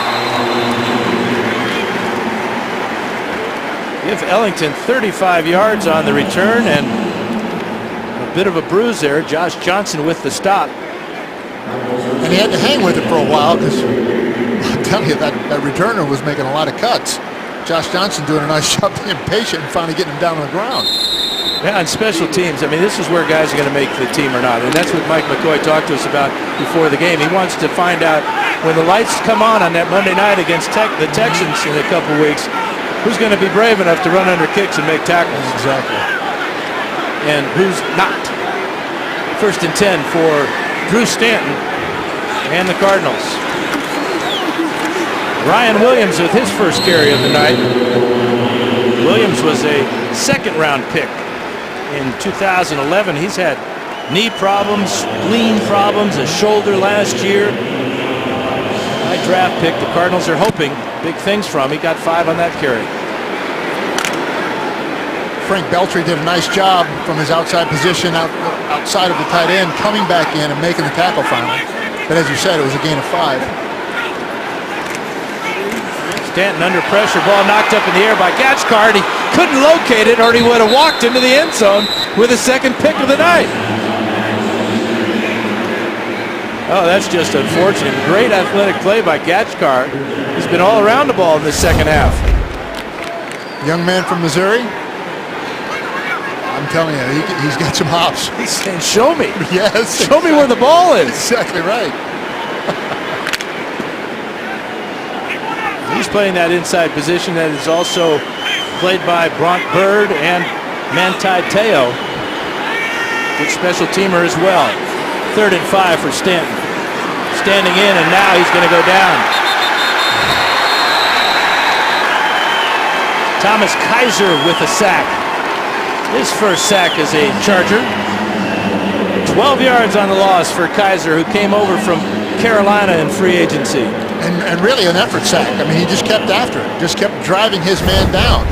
Give Ellington 35 yards on the return, and a bit of a bruise there. Josh Johnson with the stop. And he had to hang with it for a while because I'm telling you, that returner was making a lot of cuts. Josh Johnson doing a nice job being patient and finally getting him down on the ground. Yeah, on special teams, I mean, this is where guys are going to make the team or not. And that's what Mike McCoy talked to us about before the game. He wants to find out when the lights come on that Monday night against the Texans in a couple weeks, who's going to be brave enough to run under kicks and make tackles. Exactly. And who's not. 1st and 10 for Drew Stanton and the Cardinals. Ryan Williams with his first carry of the night. Williams was a 2nd-round pick in 2011. He's had knee problems, spleen problems, a shoulder last year. High draft pick. The Cardinals are hoping big things from. He got 5 on that carry. Frank Beltry did a nice job from his outside position outside of the tight end, coming back in and making the tackle finally. But as you said, it was a gain of 5. Stanton under pressure, ball knocked up in the air by Gatchcard. He couldn't locate it, or he would have walked into the end zone with a 2nd pick of the night. Oh, that's just unfortunate. Great athletic play by Gatchcard. He's been all around the ball in the 2nd half. Young man from Missouri. I'm telling you, he's got some hops. He's saying, show me. Yes. Show me where the ball is. Exactly right. He's playing that inside position that is also played by Bronk Bird and Manti Te'o. Good special teamer as well. 3rd and 5 for Stanton. standing in, and now he's going to go down. Thomas Kaiser with a sack. His first sack as a Charger. 12 yards on the loss for Kaiser, who came over from Carolina in free agency. And really an effort sack. I mean, he just kept after it, just kept driving his man down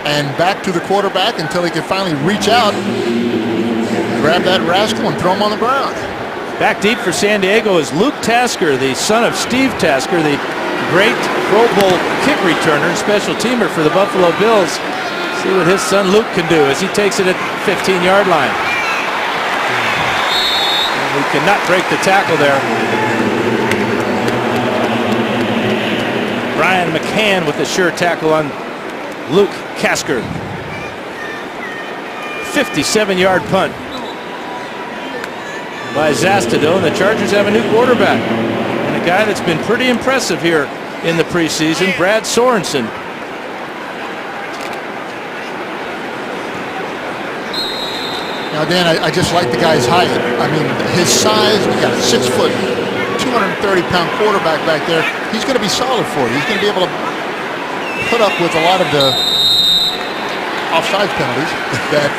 and back to the quarterback until he could finally reach out, grab that rascal, and throw him on the ground. Back deep for San Diego is Luke Tasker, the son of Steve Tasker, the great Pro Bowl kick returner, special teamer for the Buffalo Bills. See what his son Luke can do as he takes it at the 15-yard line. And he cannot break the tackle there. Brian McCann with the sure tackle on Luke Tasker. 57-yard punt by Zastado, and the Chargers have a new quarterback and a guy that's been pretty impressive here in the preseason, Brad Sorensen. Now, Dan, I just like the guy's height. I mean, his size, we got a 6 foot, 230-pound quarterback back there. He's going to be solid for you. He's going to be able to put up with a lot of the offsides penalties that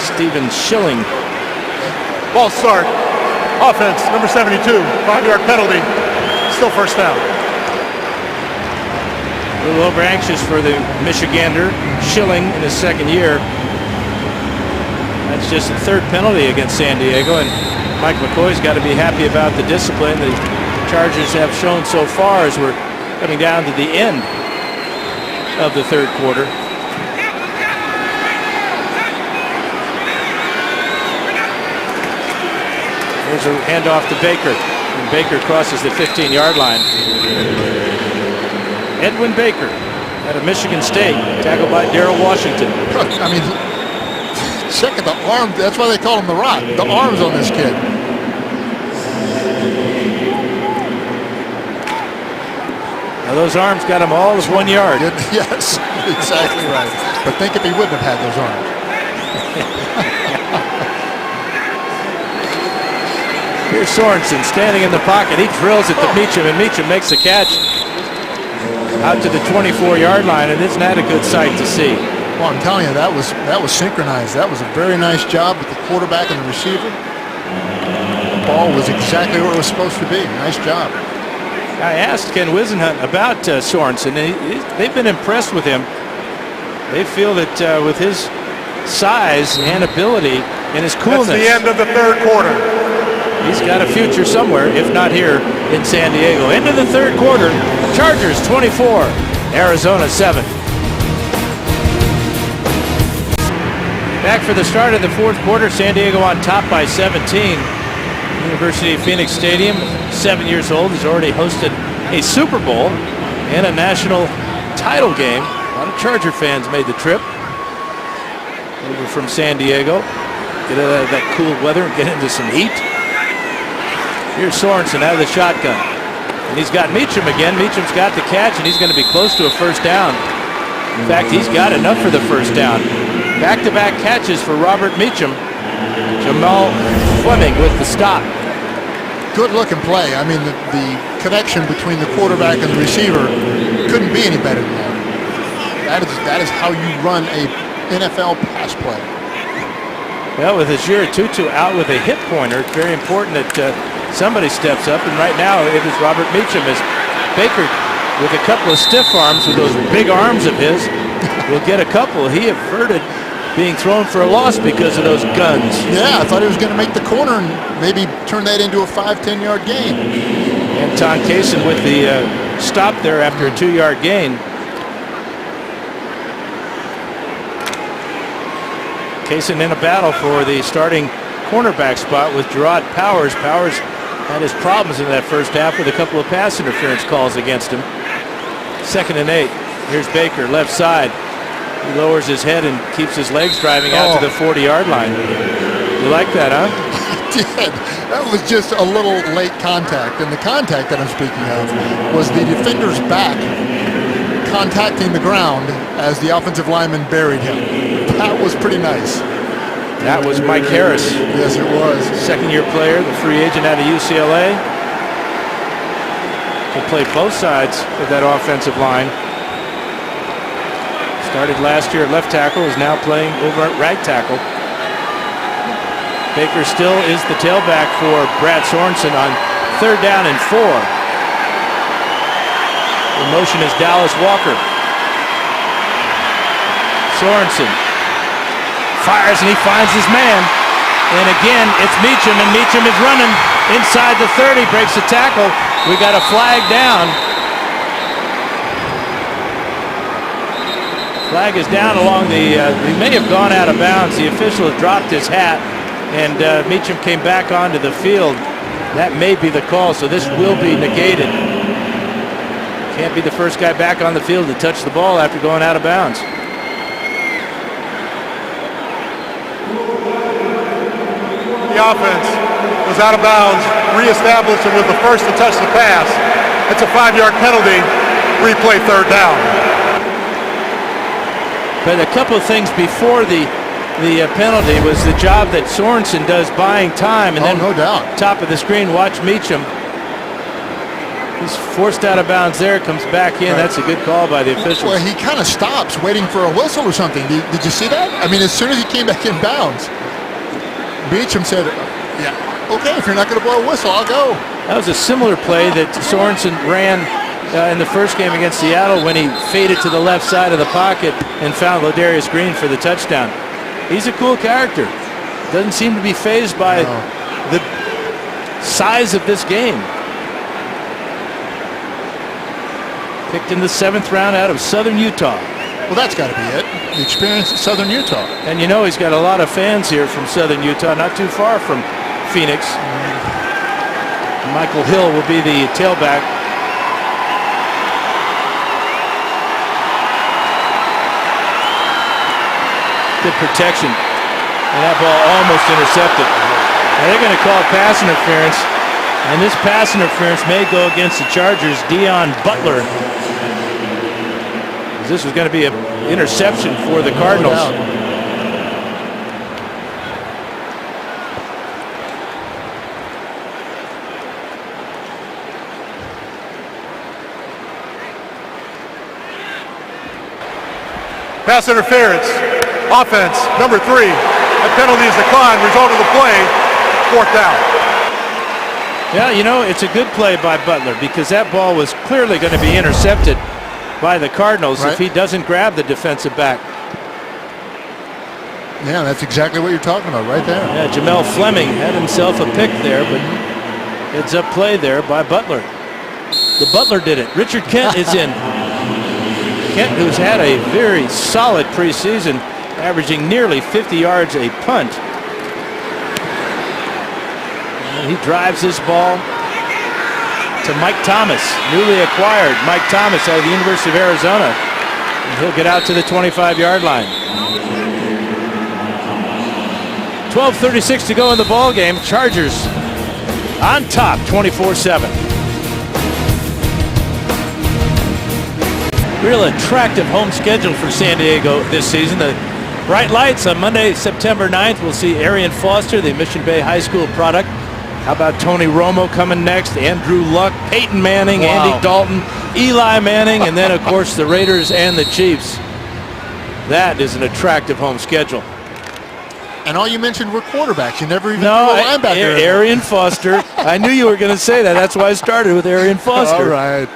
Stephen Schilling. Ball start. Offense, number 72. 5-yard penalty. Still first down. A little over anxious for the Michigander. Schilling in his second year. That's just the third penalty against San Diego, and Mike McCoy's got to be happy about the discipline the Chargers have shown so far as we're coming down to the end of the third quarter. There's a handoff to Baker, and Baker crosses the 15-yard line. Edwin Baker out of Michigan State, tackled by Darrell Washington. I mean, check at the arm. That's why they call him the Rock. The arms on this kid. Now those arms got him all of 1 yard. Yes, exactly right. But think if he wouldn't have had those arms. Here's Sorensen standing in the pocket. He drills it to Meacham, and Meacham makes the catch out to the 24-yard line, and isn't that a good sight to see? Well, I'm telling you, that was synchronized. That was a very nice job with the quarterback and the receiver. The ball was exactly where it was supposed to be. Nice job. I asked Ken Wisenhunt about Sorensen, and they've been impressed with him. They feel that with his size and ability and his coolness, That's the end of the third quarter. he's got a future somewhere, if not here in San Diego. Into the third quarter, Chargers 24, Arizona 7. Back for the start of the fourth quarter, San Diego on top by 17. University of Phoenix Stadium, 7 years old, has already hosted a Super Bowl and a national title game. A lot of Charger fans made the trip over from San Diego. Get out of that cool weather and get into some heat. Here's Sorensen out of the shotgun. And he's got Meacham again. Meacham's got the catch, and he's going to be close to a first down. In fact, he's got enough for the first down. Back-to-back catches for Robert Meacham. Jamal Fleming with the stop. Good-looking play. I mean, the connection between the quarterback and the receiver couldn't be any better than that. That is how you run a NFL pass play. Well, with Ajir Tutu out with a hip pointer, it's very important that somebody steps up, and right now it is Robert Meacham as Baker with a couple of stiff arms with those big arms of his will get a couple. He averted being thrown for a loss because of those guns. Yeah, I thought he was going to make the corner and maybe turn that into a 5-10 yard gain. Anton Kaysen with the stop there after a 2-yard gain. Kaysen in a battle for the starting cornerback spot with Gerard Powers. Powers had his problems in that first half with a couple of pass interference calls against him. 2nd and 8. Here's Baker, left side. He lowers his head and keeps his legs driving out to the 40-yard line. You like that, huh? I did. That was just a little late contact. And the contact that I'm speaking of was the defender's back contacting the ground as the offensive lineman buried him. That was pretty nice. That was Mike Harris. Yes, it was. Second-year player, the free agent out of UCLA. He played both sides of that offensive line. Started last year at left tackle, is now playing over at right tackle. Baker still is the tailback for Brad Sorensen on 3rd down and 4. In motion is Dallas Walker. Sorensen fires and he finds his man. And again, it's Meacham, and Meacham is running inside the 30, breaks the tackle. We got a flag down. Flag is down along the, he may have gone out of bounds. The official has dropped his hat, and Meacham came back onto the field. That may be the call, so this will be negated. Can't be the first guy back on the field to touch the ball after going out of bounds. The offense was out of bounds, reestablished, and was the first to touch the pass. It's a 5-yard penalty. Replay 3rd down. But a couple of things before the penalty was the job that Sorensen does buying time, and then no doubt. Top of the screen, watch Meacham. He's forced out of bounds there, comes back in. Right. That's a good call by the officials. Well, he kind of stops waiting for a whistle or something. Did you see that? I mean, as soon as he came back in bounds, Meacham said, yeah, okay, if you're not going to blow a whistle, I'll go. That was a similar play that Sorensen ran in the first game against Seattle when he faded to the left side of the pocket and found Ladarius Green for the touchdown. He's a cool character. Doesn't seem to be fazed by the size of this game. Picked in the 7th round out of Southern Utah. Well, that's got to be it. The experience at Southern Utah. And you know he's got a lot of fans here from Southern Utah, not too far from Phoenix. Michael Hill will be the tailback. Good protection, and that ball almost intercepted. Now they're going to call pass interference, and this pass interference may go against the Chargers' Dion Butler. This was going to be an interception for the Cardinals. Pass interference. Offense, number 3. That penalty is declined. Result of the play, 4th down. Yeah, you know, it's a good play by Butler because that ball was clearly going to be intercepted by the Cardinals if he doesn't grab the defensive back. Yeah, that's exactly what you're talking about right there. Yeah, Jamel Fleming had himself a pick there, but heads up play there by Butler. The Butler did it. Richard Kent is in. Kent, who's had a very solid preseason, averaging nearly 50 yards a punt. And he drives this ball to Mike Thomas, newly acquired Mike Thomas out of the University of Arizona. And he'll get out to the 25-yard line. 12:36 to go in the ball game. Chargers on top, 24-7. Real attractive home schedule for San Diego this season. The bright lights on Monday, September 9th. We'll see Arian Foster, the Mission Bay High School product. How about Tony Romo coming next? Andrew Luck, Peyton Manning, Andy Dalton, Eli Manning, and then, of course, the Raiders and the Chiefs. That is an attractive home schedule. And all you mentioned were quarterbacks. You never even threw a linebacker. Arian Foster. I knew you were going to say that. That's why I started with Arian Foster. All right.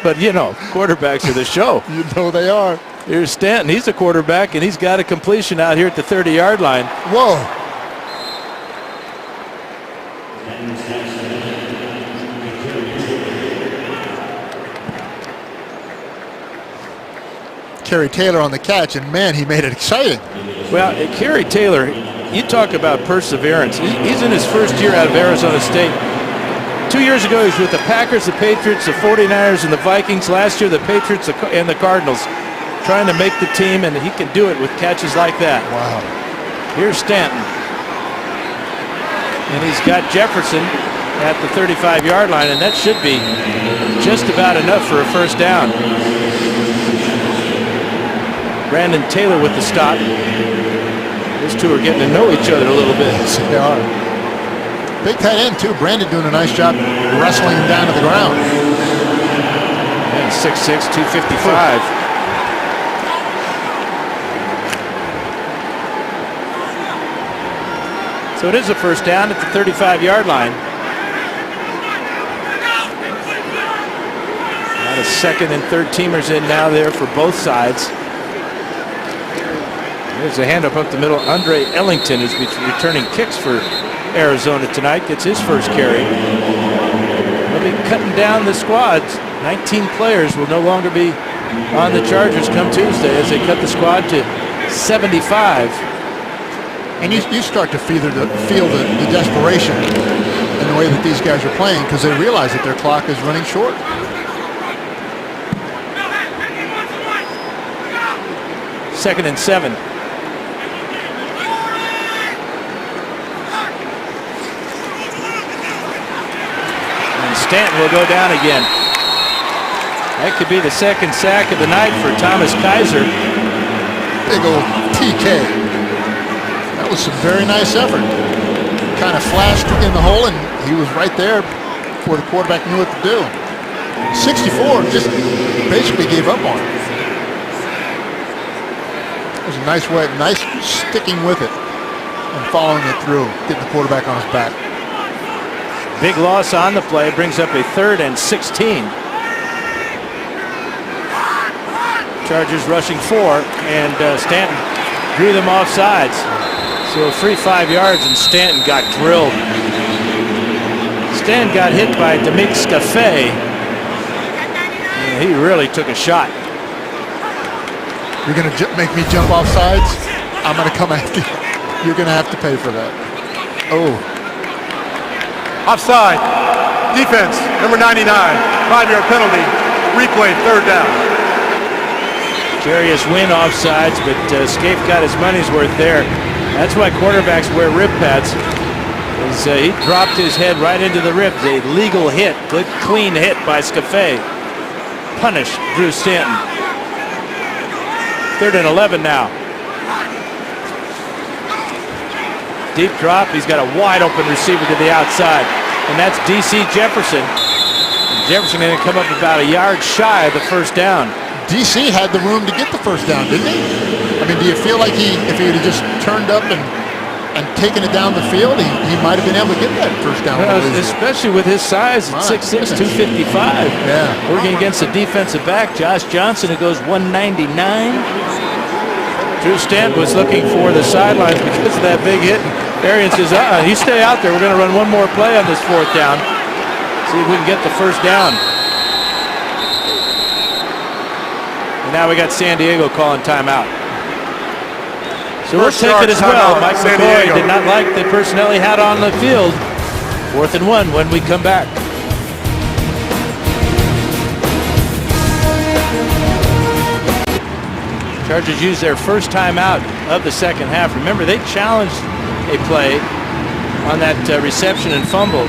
But, you know, quarterbacks are the show. You know they are. Here's Stanton. He's a quarterback, and he's got a completion out here at the 30-yard line. Whoa. Kerry Taylor on the catch, and man, he made it exciting. Well, Kerry Taylor, you talk about perseverance. He's in his first year out of Arizona State. 2 years ago, he was with the Packers, the Patriots, the 49ers, and the Vikings. Last year, the Patriots and the Cardinals, trying to make the team, and he can do it with catches like that. Wow. Here's Stanton. And he's got Jefferson at the 35-yard line, and that should be just about enough for a first down. Brandon Taylor with the stop. Those two are getting to know each other a little bit. Yes, they are. Big tight end, too. Brandon doing a nice job wrestling him down to the ground. And 6'6", 255. So it is a first down at the 35-yard line. A lot of second and third teamers in now there for both sides. There's a handoff up the middle. Andre Ellington is returning kicks for Arizona tonight. Gets his first carry. They'll be cutting down the squads. 19 players will no longer be on the Chargers come Tuesday as they cut the squad to 75. And you start to feel the desperation in the way that these guys are playing because they realize that their clock is running short. Second and 7. And Stanton will go down again. That could be the second sack of the night for Thomas Kaiser. Big old TK. That was some very nice effort. Kind of flashed in the hole, and he was right there before the quarterback knew what to do. 64 just basically gave up on it. It was a nice way, nice sticking with it and following it through, getting the quarterback on his back. Big loss on the play, brings up a 3rd and 16. Chargers rushing 4, and Stanton drew them off sides. So a free 5 yards, and Stanton got drilled. Stanton got hit by Demik Scafé. He really took a shot. You're going to make me jump off sides? I'm going to come after you. You're going to have to pay for that. Oh. Offside. Defense, number 99. 5-yard penalty. Replay, 3rd down. Curious win offsides, but Scaife got his money's worth there. That's why quarterbacks wear rib pads. He dropped his head right into the ribs. A legal hit, good clean hit by Scafé. Punish Drew Stanton. 3rd and 11 now. Deep drop. He's got a wide open receiver to the outside, and that's DC Jefferson. Jefferson going to come up about a yard shy of the first down. DC had the room to get the first down, didn't he? I mean, do you feel like if he had just turned up and taken it down the field, he might have been able to get that first down? Well, especially with his size, 6'6", 255. Yeah. Working against a defensive back, Josh Johnson, who goes 199. Drew Stanton was looking for the sidelines because of that big hit. Arian says, you stay out there. We're going to run one more play on this 4th down. See if we can get the first down. And now we got San Diego calling timeout. So we'll take it as well. Mike McCoy did not like the personnel he had on the field. 4th and 1 when we come back. Chargers used their first timeout of the second half. Remember, they challenged a play on that reception and fumble.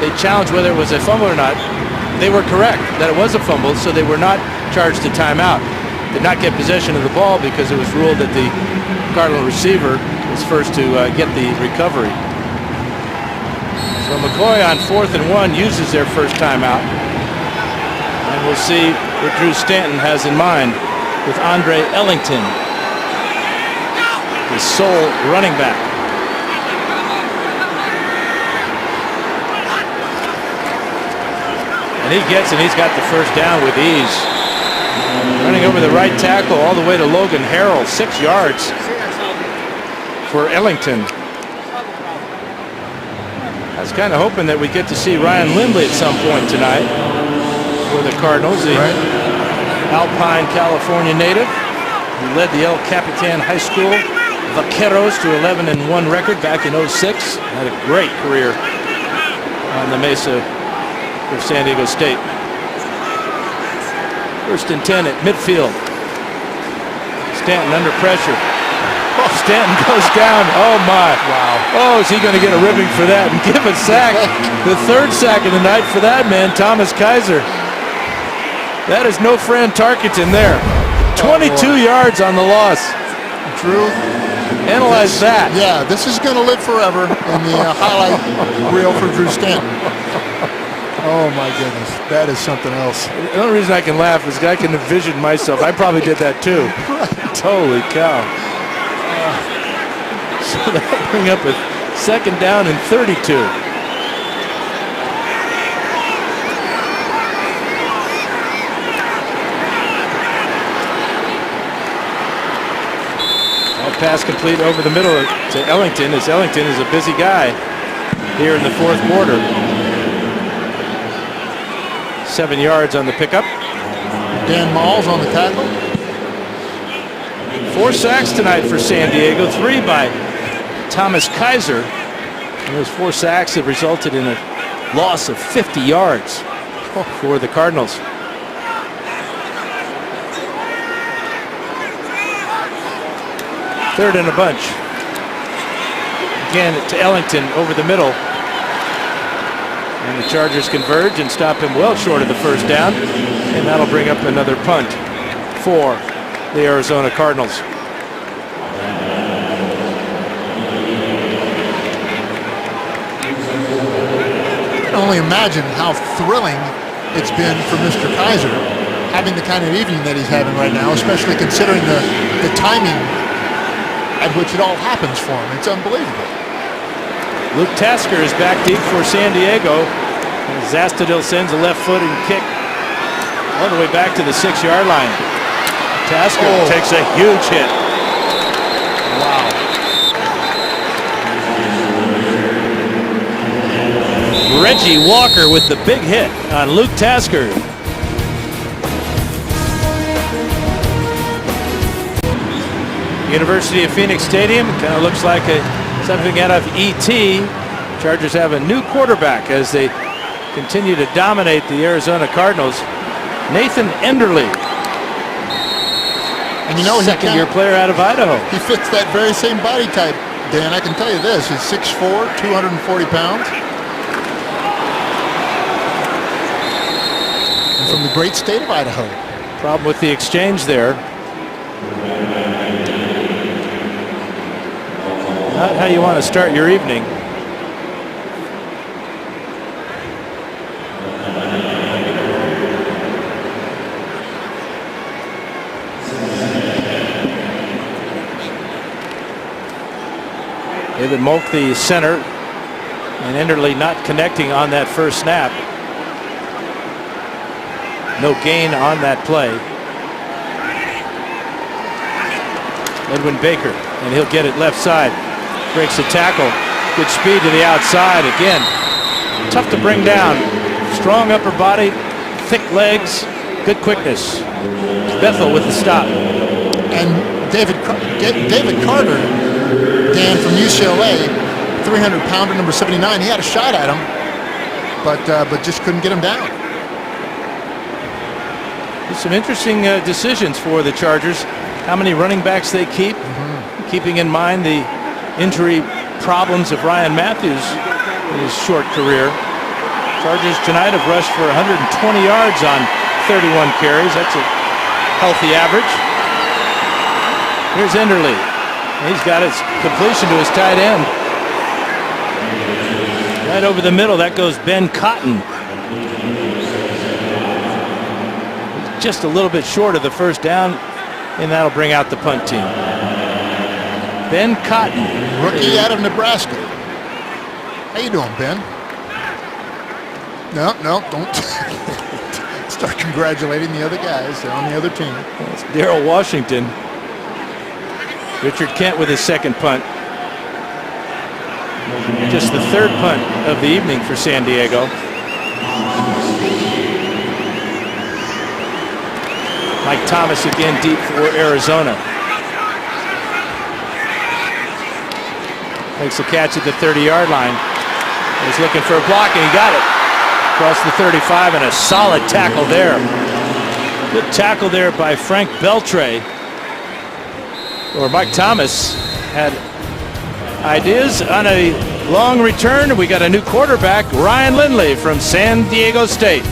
They challenged whether it was a fumble or not. They were correct that it was a fumble, so they were not charged a timeout. Did not get possession of the ball because it was ruled that the Cardinal receiver was first to get the recovery. So McCoy on 4th and 1 uses their first timeout. And we'll see what Drew Stanton has in mind with Andre Ellington, the sole running back. And he gets it. He's got the first down with ease. Running over the right tackle all the way to Logan Harrell, 6 yards for Ellington. I was kind of hoping that we get to see Ryan Lindley at some point tonight for the Cardinals, the Alpine, California native. He led the El Capitan High School Vaqueros to 11-1 record back in 06. Had a great career on the Mesa for San Diego State. 1st and 10 at midfield. Stanton under pressure. Oh, Stanton goes down. Oh my. Wow. Oh, is he going to get a ribbing for that and give a sack? The 3rd sack of the night for that man, Thomas Kaiser. That is no Fran Tarkenton there. 22 yards on the loss. Drew, Analyze that. Yeah, this is going to live forever in the highlight reel for Drew Stanton. Oh my goodness, that is something else. The only reason I can laugh is I can envision myself. I probably did that too. Holy cow. So that'll bring up a second down and 32. Pass complete over the middle to Ellington, as Ellington is a busy guy here in the fourth quarter. 7 yards on the pickup. Dan Malls on the tackle. 4 sacks tonight for San Diego, 3 by Thomas Kaiser. And those 4 sacks have resulted in a loss of 50 yards for the Cardinals. Third and a bunch. Again to Ellington over the middle. And the Chargers converge and stop him well short of the first down. And that'll bring up another punt for the Arizona Cardinals. I can only imagine how thrilling it's been for Mr. Kaiser having the kind of evening that he's having right now, especially considering the timing at which it all happens for him. It's unbelievable. Luke Tasker is back deep for San Diego. Zastudil sends a left-footed kick all the way back to the 6-yard line. Tasker takes a huge hit. Wow. Reggie Walker with the big hit on Luke Tasker. University of Phoenix Stadium kind of looks like something out of E.T. Chargers have a new quarterback as they continue to dominate the Arizona Cardinals. Nathan Enderle, and you know, second-year player out of Idaho. He fits that very same body type, Dan. I can tell you this: he's 6'4", 240 pounds, and from the great state of Idaho. Problem with the exchange there. Not how you want to start your evening. David Moak, the center, and Enderle not connecting on that first snap. No gain on that play. Edwin Baker, and he'll get it left side. Breaks the tackle. Good speed to the outside. Again, tough to bring down. Strong upper body, thick legs, good quickness. Bethel with the stop. And David Carter, Dan, from UCLA, 300-pounder, number 79. He had a shot at him, but just couldn't get him down. Some interesting decisions for the Chargers. How many running backs they keep, keeping in mind the injury problems of Ryan Matthews in his short career. Chargers tonight have rushed for 120 yards on 31 carries. That's a healthy average. Here's Enderle. He's got his completion to his tight end. Right over the middle, that goes Ben Cotton. Just a little bit short of the first down, and that'll bring out the punt team. Ben Cotton, rookie out of Nebraska. How you doing, Ben? No, don't start congratulating the other guys on the other team. It's Darrell Washington. Richard Kent with his second punt. Just the third punt of the evening for San Diego. Mike Thomas again deep for Arizona. Makes a catch at the 30-yard line. He's looking for a block, and he got it. Across the 35, and a solid tackle there. Good tackle there by Frank Beltre. Or Mike Thomas had ideas on a long return. We got a new quarterback, Ryan Lindley from San Diego State.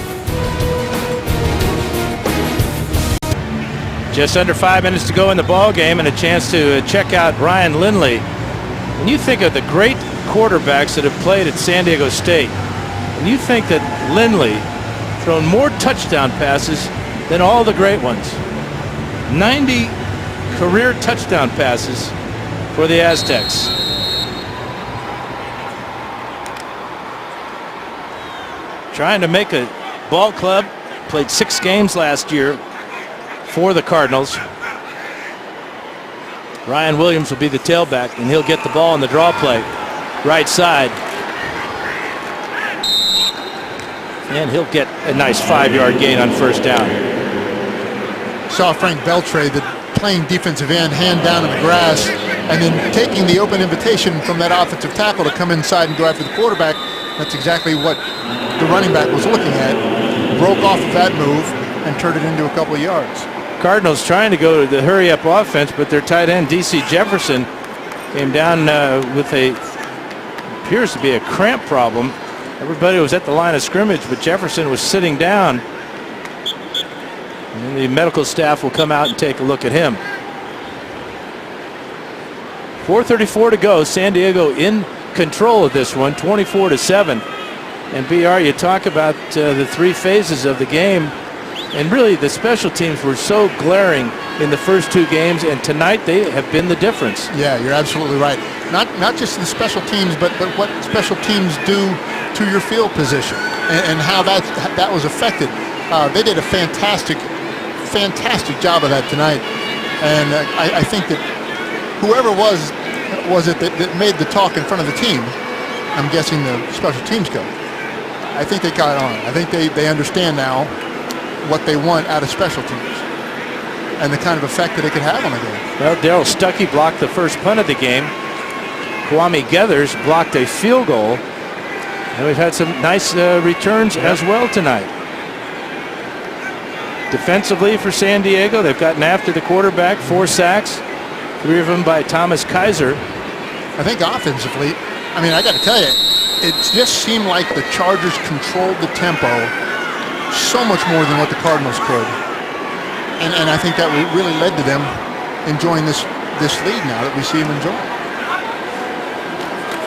Just under 5 minutes to go in the ball game, and a chance to check out Ryan Lindley. When you think of the great quarterbacks that have played at San Diego State, and you think that Lindley thrown more touchdown passes than all the great ones. 90 career touchdown passes for the Aztecs. Trying to make a ball club. Played 6 games last year for the Cardinals. Ryan Williams will be the tailback, and he'll get the ball in the draw play. Right side. And he'll get a nice 5-yard gain on first down. Saw Frank Beltre, the playing defensive end, hand down in the grass, and then taking the open invitation from that offensive tackle to come inside and go after the quarterback. That's exactly what the running back was looking at. Broke off of that move and turned it into a couple of yards. Cardinals trying to go to the hurry-up offense, but their tight end, D.C. Jefferson, came down with appears to be a cramp problem. Everybody was at the line of scrimmage, but Jefferson was sitting down. And the medical staff will come out and take a look at him. 4:34 to go. San Diego in control of this one, 24-7. And BR, you talk about the 3 phases of the game, and really the special teams were so glaring in the first 2 games, and tonight they have been the difference. Yeah, you're absolutely right. Not just the special teams, but what special teams do to your field position and how that was affected. They did a fantastic job of that tonight, and I think that whoever was it that made the talk in front of the team, I'm guessing the special teams coach, I think they got on. I think they understand now what they want out of special teams and the kind of effect that it could have on the game. Well, Darryl Stuckey blocked the first punt of the game. Kwame Geathers blocked a field goal. And we've had some nice returns as well tonight. Defensively for San Diego, they've gotten after the quarterback, 4 sacks, 3 of them by Thomas Kaiser. I think offensively, I mean, I got to tell you, it just seemed like the Chargers controlled the tempo so much more than what the Cardinals could. And I think that really led to them enjoying this lead now that we see them enjoying.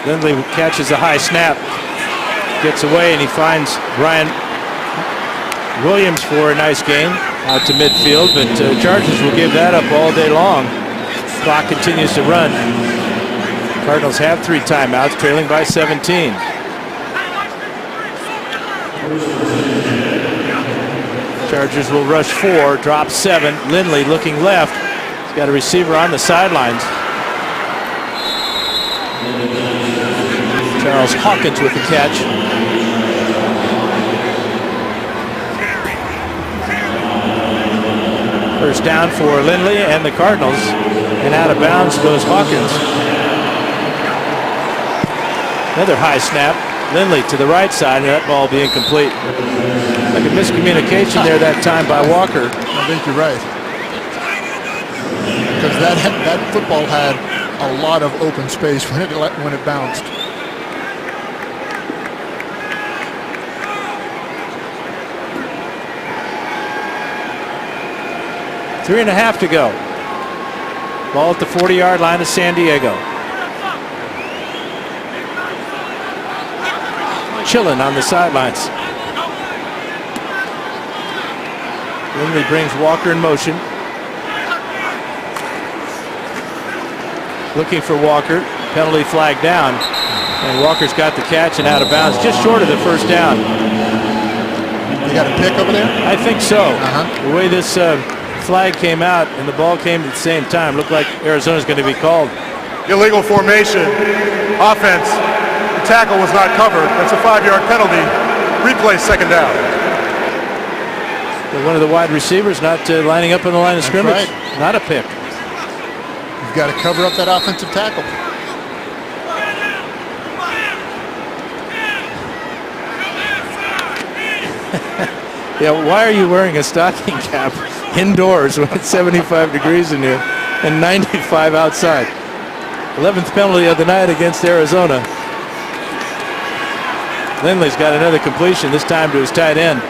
Lindley catches a high snap, gets away, and he finds Ryan Williams for a nice gain out to midfield, but Chargers will give that up all day long. Clock continues to run. Cardinals have 3 timeouts, trailing by 17. Chargers will rush 4, drop 7. Lindley looking left. He's got a receiver on the sidelines. Charles Hawkins with the catch. First down for Lindley and the Cardinals. And out of bounds goes Hawkins. Another high snap. Lindley to the right side, and that ball being complete. Like a miscommunication there that time by Walker. I think you're right. Because that football had a lot of open space when it bounced. Three and a half to go. Ball at the 40-yard line of San Diego. Chilling on the sidelines. Lindley brings Walker in motion. Looking for Walker. Penalty flag down. And Walker's got the catch and out of bounds, just short of the first down. You got a pick over there? I think so. The way this flag came out and the ball came at the same time, looked like Arizona's going to be called. Illegal formation. Offense. The tackle was not covered. That's a 5-yard penalty. Replay, second down. But one of the wide receivers not lining up on the line of scrimmage. Right. Not a pick. You've got to cover up that offensive tackle. Yeah, why are you wearing a stocking cap indoors when it's 75 degrees in here and 95 outside? 11th penalty of the night against Arizona. Lindley's got another completion, this time to his tight end.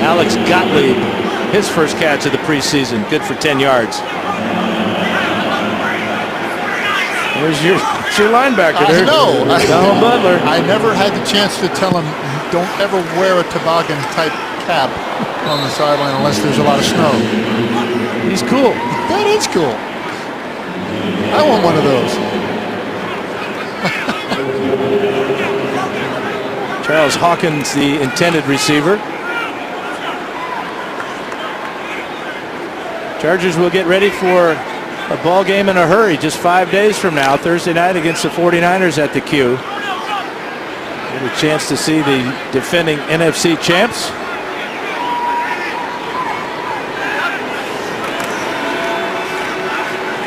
Alex Gottlieb, his first catch of the preseason, good for 10 yards. There's your linebacker there. I know. Donald Butler. I never had the chance to tell him, don't ever wear a toboggan type cap on the sideline unless there's a lot of snow. He's cool. That is cool. I want one of those. Charles Hawkins, the intended receiver. Chargers will get ready for a ball game in a hurry just 5 days from now, Thursday night against the 49ers at the Q. Get a chance to see the defending NFC champs.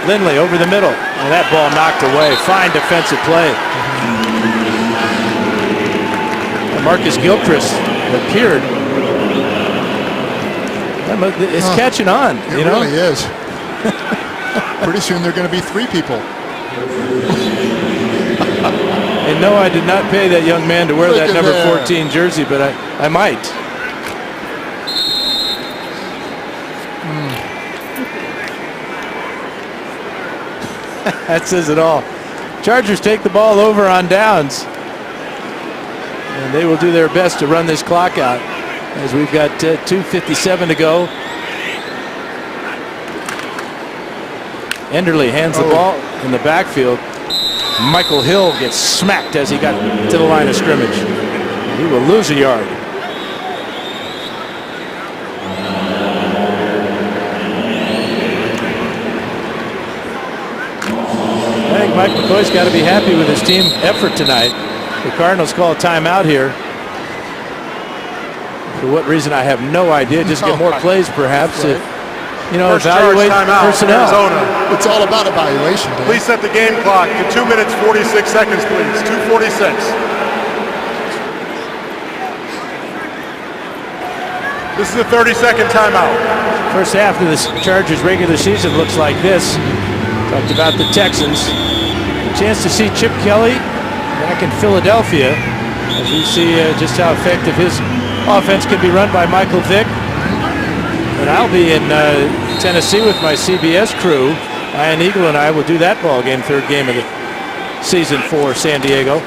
Lindley over the middle, and that ball knocked away. Fine defensive play. And Marcus Gilchrist appeared. It's catching on. It really is. Pretty soon they're going to be 3 people. And no, I did not pay that young man to wear that number 14 jersey, but I might. That says it all. Chargers take the ball over on downs. And they will do their best to run this clock out as we've got 2:57 to go. Enderle hands the ball in the backfield. Michael Hill gets smacked as he got to the line of scrimmage. He will lose a yard. I think Mike McCoy's got to be happy with his team effort tonight. The Cardinals call a timeout here. For what reason, I have no idea. Just get more plays, perhaps. Right. Evaluate personnel. Arizona. It's all about evaluation, Dan. Please set the game clock to 2 minutes 46 seconds, please. 2:46. This is a 30-second timeout. First half of the Chargers regular season looks like this. Talked about the Texans. A chance to see Chip Kelly back in Philadelphia as we see just how effective his offense can be run by Michael Vick. And I'll be in Tennessee with my CBS crew. Ian Eagle and I will do that ball game, third game of the season for San Diego.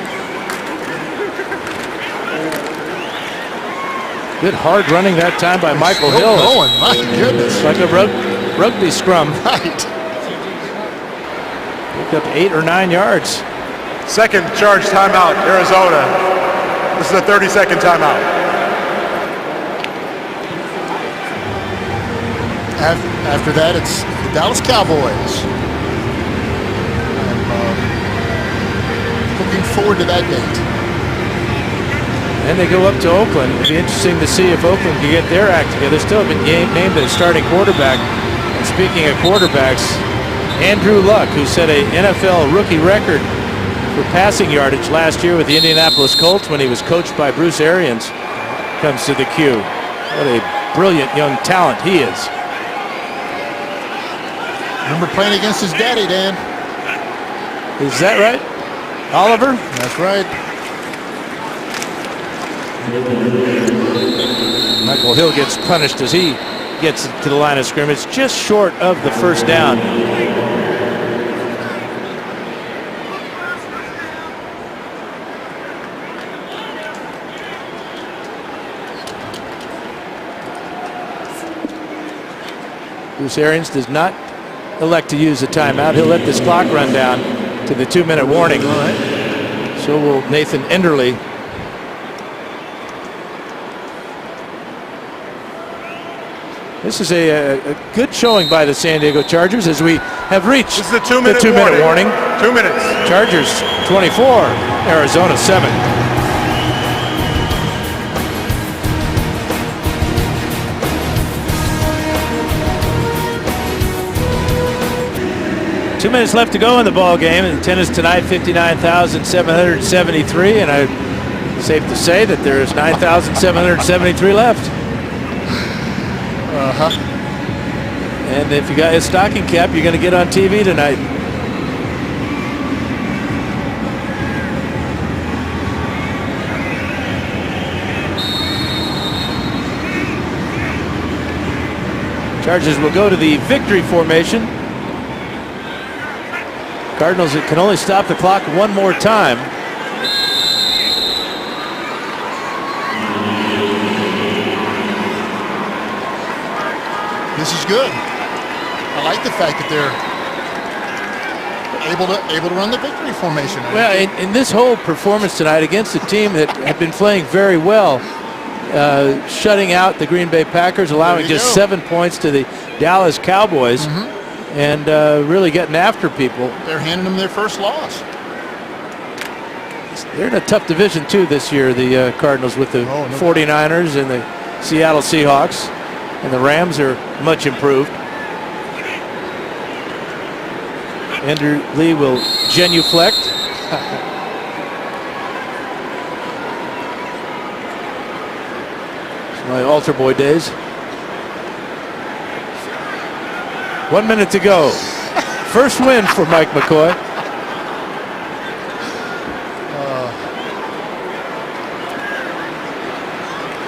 Good hard running that time by Michael Hill. Going, my goodness. Like a rugby scrum. Right. Picked up 8 or 9 yards. Second charge timeout, Arizona. This is a 30-second timeout. After that, it's the Dallas Cowboys. I'm looking forward to that date. And they go up to Oakland. It'll be interesting to see if Oakland can get their act together. Still been named as starting quarterback. And speaking of quarterbacks, Andrew Luck, who set a NFL rookie record for passing yardage last year with the Indianapolis Colts when he was coached by Bruce Arians, comes to the Q. What a brilliant young talent he is. Remember playing against his daddy, Dan. Is that right? Oliver? That's right. Michael Hill gets punished as he gets to the line of scrimmage, just short of the first down. Bruce Arians does not elect to use a timeout. He'll let this clock run down to the 2-minute warning. All right. So will Nathan Enderle. This is a good showing by the San Diego Chargers as we have reached This is a 2-minute warning. 2 minutes. Chargers 24, Arizona 7. Two minutes left to go in the ball game. And tennis tonight, 59,773, and it's safe to say that there is 9,773 left. And if you got a stocking cap, you're going to get on TV tonight. Chargers will go to the victory formation. Cardinals can only stop the clock one more time. This is good. I like the fact that they're able to run the victory formation. Well, in this whole performance tonight against a team that had been playing very well, shutting out the Green Bay Packers, allowing just 7 points to the Dallas Cowboys, and really getting after people. They're handing them their first loss. They're in a tough division too this year, the Cardinals, with the 49ers and the Seattle Seahawks, and the Rams are much improved. Andrew Lee will genuflect. It's my altar boy days. 1 minute to go. First win for Mike McCoy.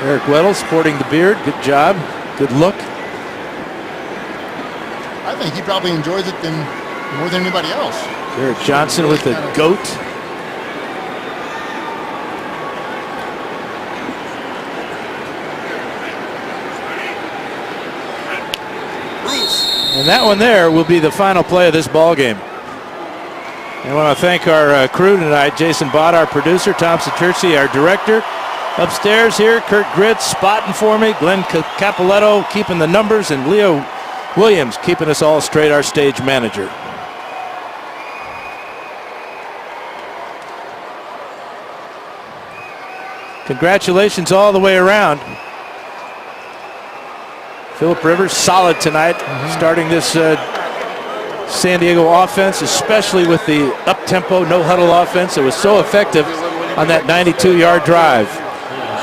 Eric Weddle sporting the beard. Good job. Good look. I think he probably enjoys it more than anybody else. Eric Johnson with the goat. And that one there will be the final play of this ball game. And I want to thank our crew tonight: Jason Bott, our producer; Tom Saturci, our director. Upstairs here, Kurt Gritz spotting for me; Glenn Capoletto keeping the numbers; and Leo Williams keeping us all straight, our stage manager. Congratulations all the way around. Phillip Rivers solid tonight, starting this San Diego offense, especially with the up-tempo, no-huddle offense that was so effective on that 92-yard drive.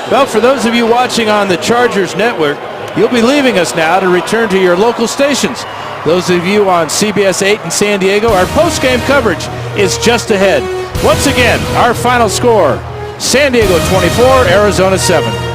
Well, for those of you watching on the Chargers Network, you'll be leaving us now to return to your local stations. Those of you on CBS 8 in San Diego, our post-game coverage is just ahead. Once again, our final score: San Diego 24, Arizona 7.